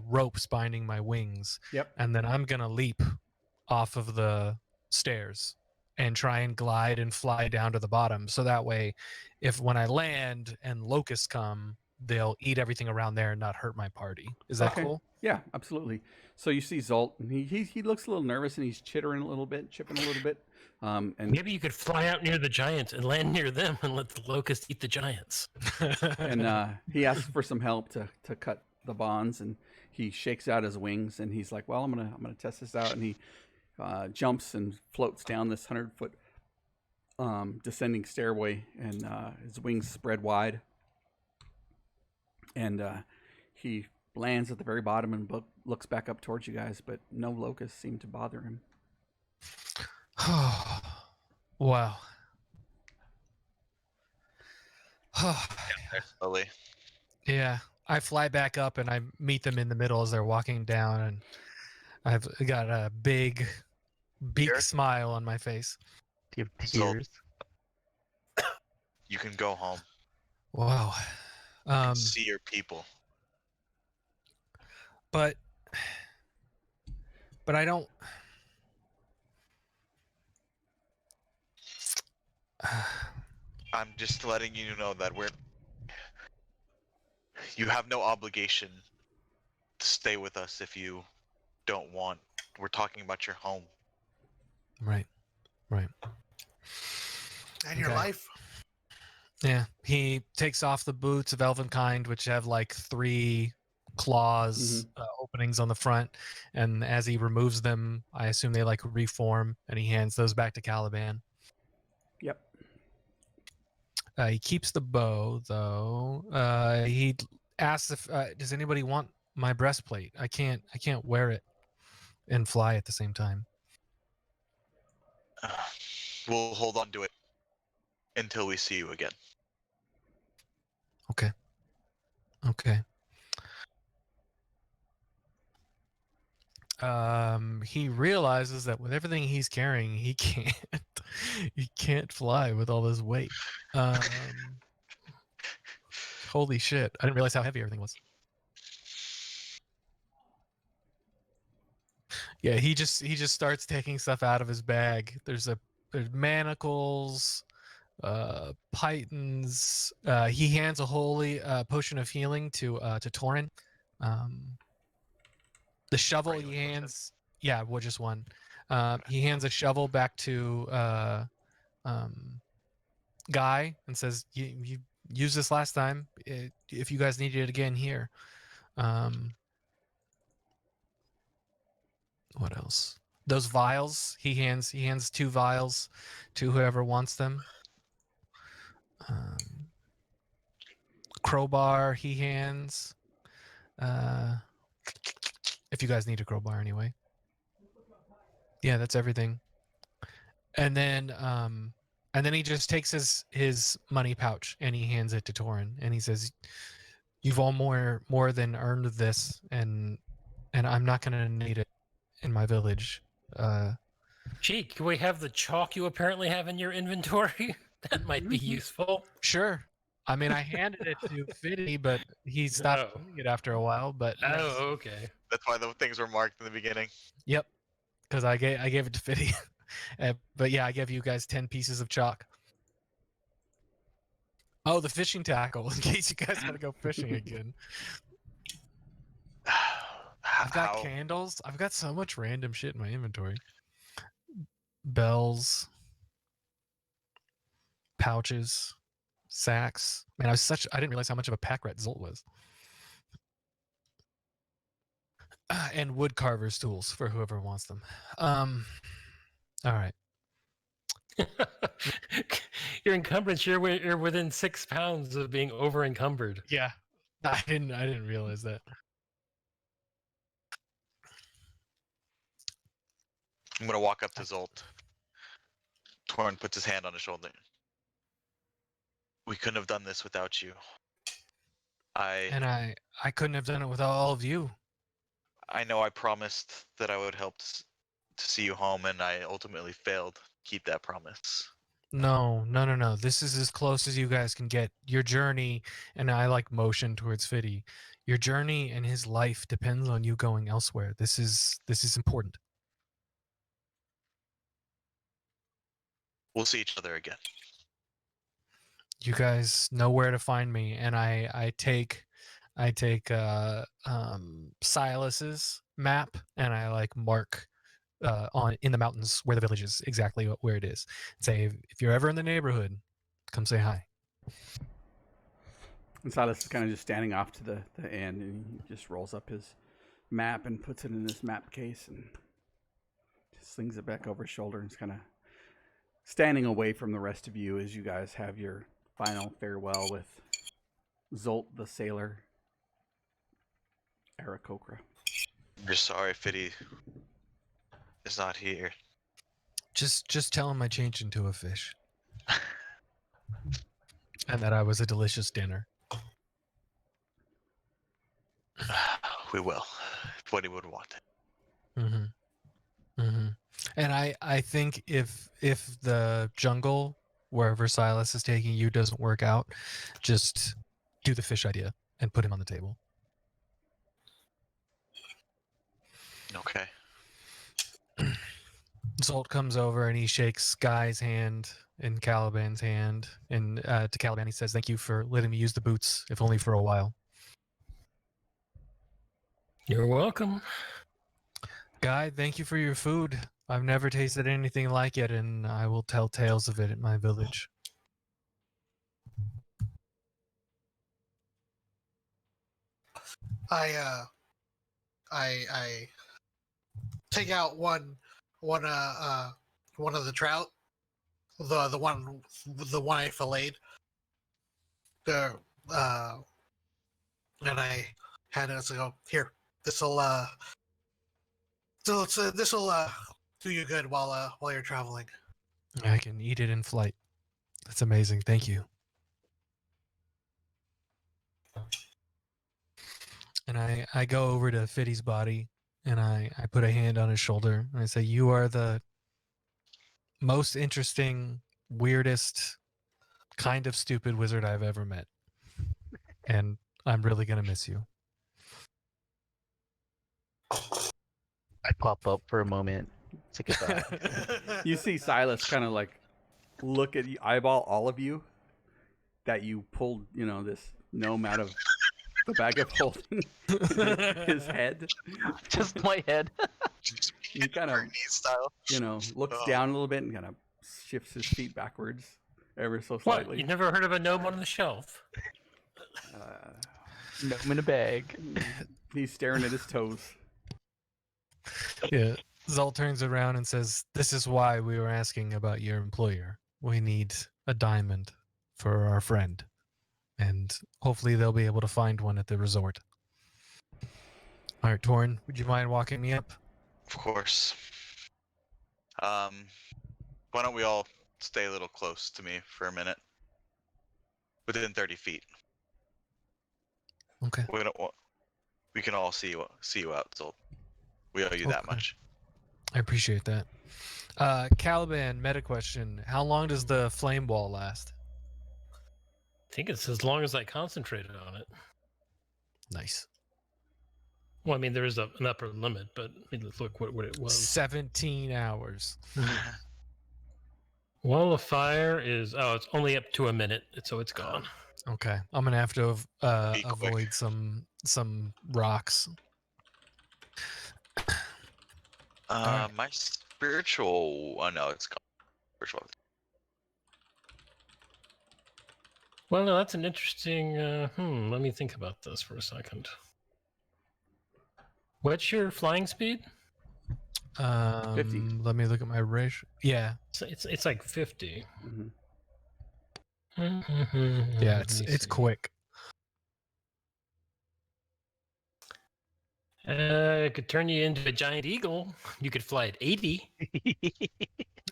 ropes binding my wings. Yep. And then I'm going to leap off of the stairs and try and glide and fly down to the bottom. So that way, if when I land and locusts come, they'll eat everything around there and not hurt my party. Is that Okay. cool? Yeah, absolutely. So you see Zolt, and he looks a little nervous, and he's chittering a little bit, chipping a little bit. And Maybe you could fly out near the giants and land near them and let the locusts eat the giants. and he asks for some help to cut the bonds, and he shakes out his wings, and he's like, "Well, I'm gonna test this out," and he jumps and floats down this 100-foot descending stairway, and his wings spread wide, and he lands at the very bottom and looks back up towards you guys, but no locusts seem to bother him. Wow. There slowly. Yeah, I fly back up and I meet them in the middle as they're walking down, and I've got a big Here? smile on my face. Do you have So- tears? You can go home. Wow. And see your people. But I don't. I'm just letting you know that you have no obligation to stay with us if you don't want. We're talking about your home. Right. And your Okay. life. Yeah. He takes off the boots of Elvenkind, which have like 3 claws openings on the front, and as he removes them, I assume they like reform, and he hands those back to Caliban. Yep. He keeps the bow, though. He asks if does anybody want my breastplate? I can't wear it and fly at the same time. We'll hold on to it until we see you again. Okay. He realizes that with everything he's carrying, he can't fly with all this weight. Holy shit! I didn't realize how heavy everything was. Yeah, he just starts taking stuff out of his bag. There's manacles, pythons. He hands a holy potion of healing to Torin. The shovel Right, he like one hands, yeah, well, just one. He hands a shovel back to um, Guy and says, "You used this last time. If you guys need it again, here." What else? Those vials he hands 2 vials to whoever wants them. Crowbar he hands. If you guys need a crowbar anyway. Yeah, that's everything. And then he just takes his money pouch and he hands it to Torin and he says, "You've all more than earned this, and I'm not gonna need it in my village." Gee, can we have the chalk you apparently have in your inventory? That might be useful. Sure. I mean, I handed it to Fiddy, but he stopped Oh. doing it after a while. But yes. Oh, okay. That's why the things were marked in the beginning. Yep, because I gave it to Fiddy. But yeah, I gave you guys 10 pieces of chalk. Oh, the fishing tackle in case you guys want to go fishing again. I've got candles. I've got so much random shit in my inventory. Bells, pouches, sacks. Man, I didn't realize how much of a pack rat Zolt was. And wood carver's tools for whoever wants them. All right. Your encumbrance, you're within 6 pounds of being over encumbered. Yeah. I didn't realize that. I'm gonna walk up to Zolt. Torin puts his hand on his shoulder. We couldn't have done this without you. And I couldn't have done it without all of you. I know I promised that I would help to see you home, and I ultimately failed to keep that promise. No. This is as close as you guys can get. Your journey, and I like motion towards Fiddy. Your journey and his life depends on you going elsewhere. This is important. We'll see each other again. You guys know where to find me, and I take Silas's map and I like mark on in the mountains where the village is, exactly where it is. Say, if you're ever in the neighborhood, come say hi. And Silas is kind of just standing off to the end, and he just rolls up his map and puts it in this map case and just slings it back over his shoulder and is kind of standing away from the rest of you as you guys have your final farewell with Zolt the sailor, Aarakocra. We're sorry, Fiddy is not here. Just tell him I changed into a fish. And that I was a delicious dinner. We will, if what he would want. And I think if the jungle wherever Silas is taking you doesn't work out, just do the fish idea and put him on the table. Okay. Zolt comes over and he shakes Guy's hand and Caliban's hand, and to Caliban he says, "Thank you for letting me use the boots, if only for a while." You're welcome. Guy, thank you for your food. I've never tasted anything like it, and I will tell tales of it at my village. I take out one of the trout, the one I filleted. And I hand it and go, "Here, this'll do you good while you're traveling." I can eat it in flight. That's amazing. Thank you. And I go over to Fiddy's body and I put a hand on his shoulder and I say, "You are the most interesting, weirdest, kind of stupid wizard I've ever met. And I'm really going to miss you." I pop up for a moment. Say goodbye. You see Silas kind of like look at you, eyeball all of you that you pulled, this gnome out of the bag of holding his head. Just my head. He kind of, Bernie style. looks Oh. down a little bit and kind of shifts his feet backwards ever so What? slightly. You never heard of a gnome on the shelf? Gnome in a bag. He's staring at his toes. Yeah. Zol turns around and says, "This is why we were asking about your employer. We need a diamond for our friend. And hopefully they'll be able to find one at the resort." All right, Torin, would you mind walking me up? Of course. Why don't we all stay a little close to me for a minute? Within 30 feet. Okay. We can all see you out, so we owe you that Okay. much. I appreciate that. Caliban, meta question. How long does the flame ball last? I think it's as long as I concentrated on it. Nice. Well, I mean, there is an upper limit, but let's look what it was. 17 hours. Wall of fire is it's only up to a minute, so it's gone. Okay. I'm going to have to Be quick. avoid some rocks. Alright. My spiritual. Oh no, it's gone. Spiritual. Well, no, that's an interesting. Let me think about this for a second. What's your flying speed? 50. Let me look at my ratio. Yeah. It's like 50. Mhm. Yeah, it's quick. I could turn you into a giant eagle. You could fly at 80.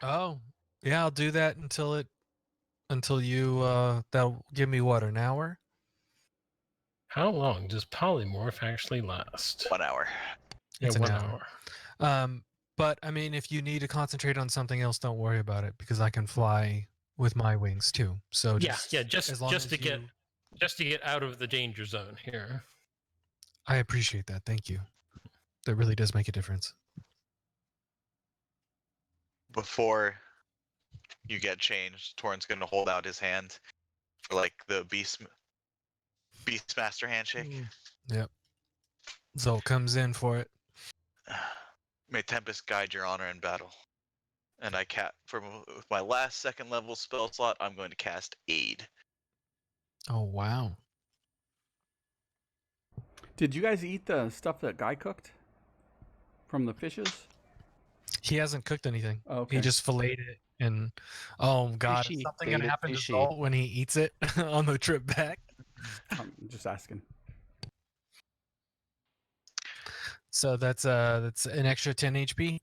Oh. Yeah, I'll do that until you that'll give me what, an hour? How long does polymorph actually last? 1 hour. It's Yeah, an 1 hour. hour. But I mean, if you need to concentrate on something else, don't worry about it because I can fly with my wings too. So Just as long as to get out of the danger zone here. I appreciate that. Thank you. That really does make a difference. Before you get changed, Torin's gonna hold out his hand for like the Beastmaster handshake. Yep. Zol comes in for it. May Tempest guide your honor in battle. And with my last second level spell slot, I'm going to cast Aid. Oh wow. Did you guys eat the stuff that Guy cooked from the fishes? He hasn't cooked anything. Okay. He just filleted it, and oh god, Fishy, is something gonna filleted happen fishy. to Zol when he eats it on the trip back? I'm just asking. So that's an extra 10 HP.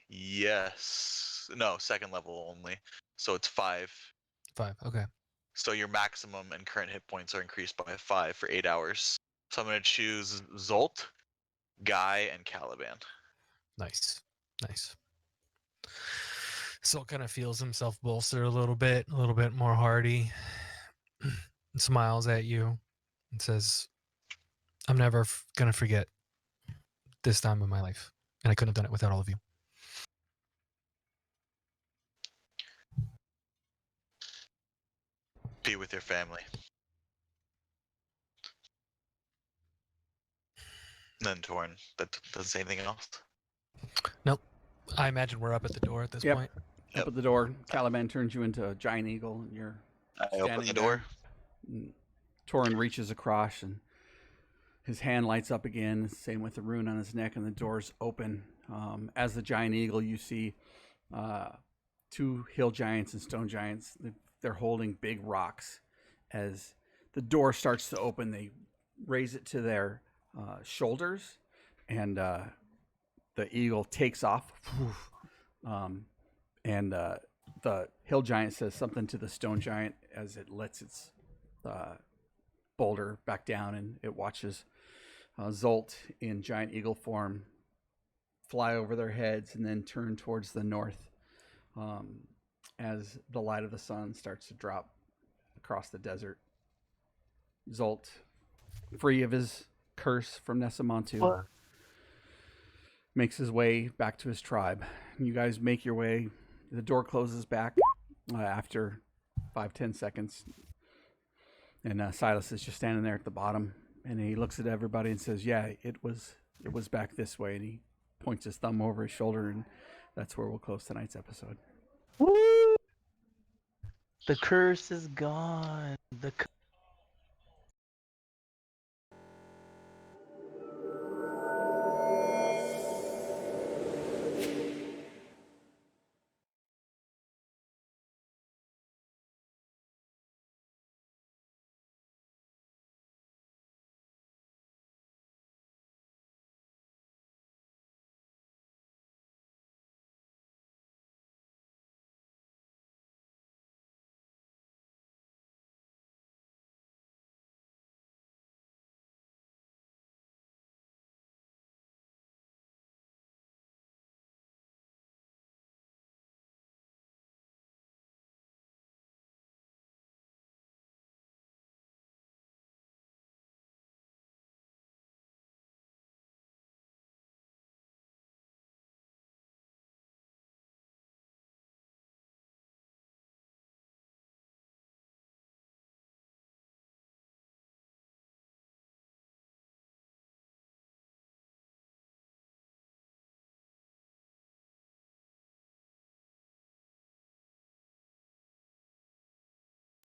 Yes. No, second level only. So it's 5. 5. Okay. So your maximum and current hit points are increased by 5 for 8 hours. So I'm going to choose Zolt, Guy, and Caliban. Nice. Zol kind of feels himself bolster a little bit more hardy. Smiles at you and says, "I'm never gonna forget this time in my life, and I couldn't have done it without all of you." Be with your family. Then Torin, that doesn't say anything else. Nope. I imagine we're up at the door at this Yep. point. Up at the door, Caliban turns you into a giant eagle, and you're I open standing the door. there. And Torin reaches across, and his hand lights up again. Same with the rune on his neck, and the doors open. As the giant eagle, you see 2 hill giants and stone giants. They're holding big rocks. As the door starts to open, they raise it to their shoulders, and the eagle takes off. And the hill giant says something to the stone giant as it lets its boulder back down, and it watches Zolt in giant eagle form fly over their heads and then turn towards the north as the light of the sun starts to drop across the desert. Zolt, free of his curse from Nessamontu, What? makes his way back to his tribe. You guys make your way. The door closes back after 5-10 seconds. And Silas is just standing there at the bottom. And he looks at everybody and says, yeah, it was back this way. And he points his thumb over his shoulder. And that's where we'll close tonight's episode. Woo! The curse is gone.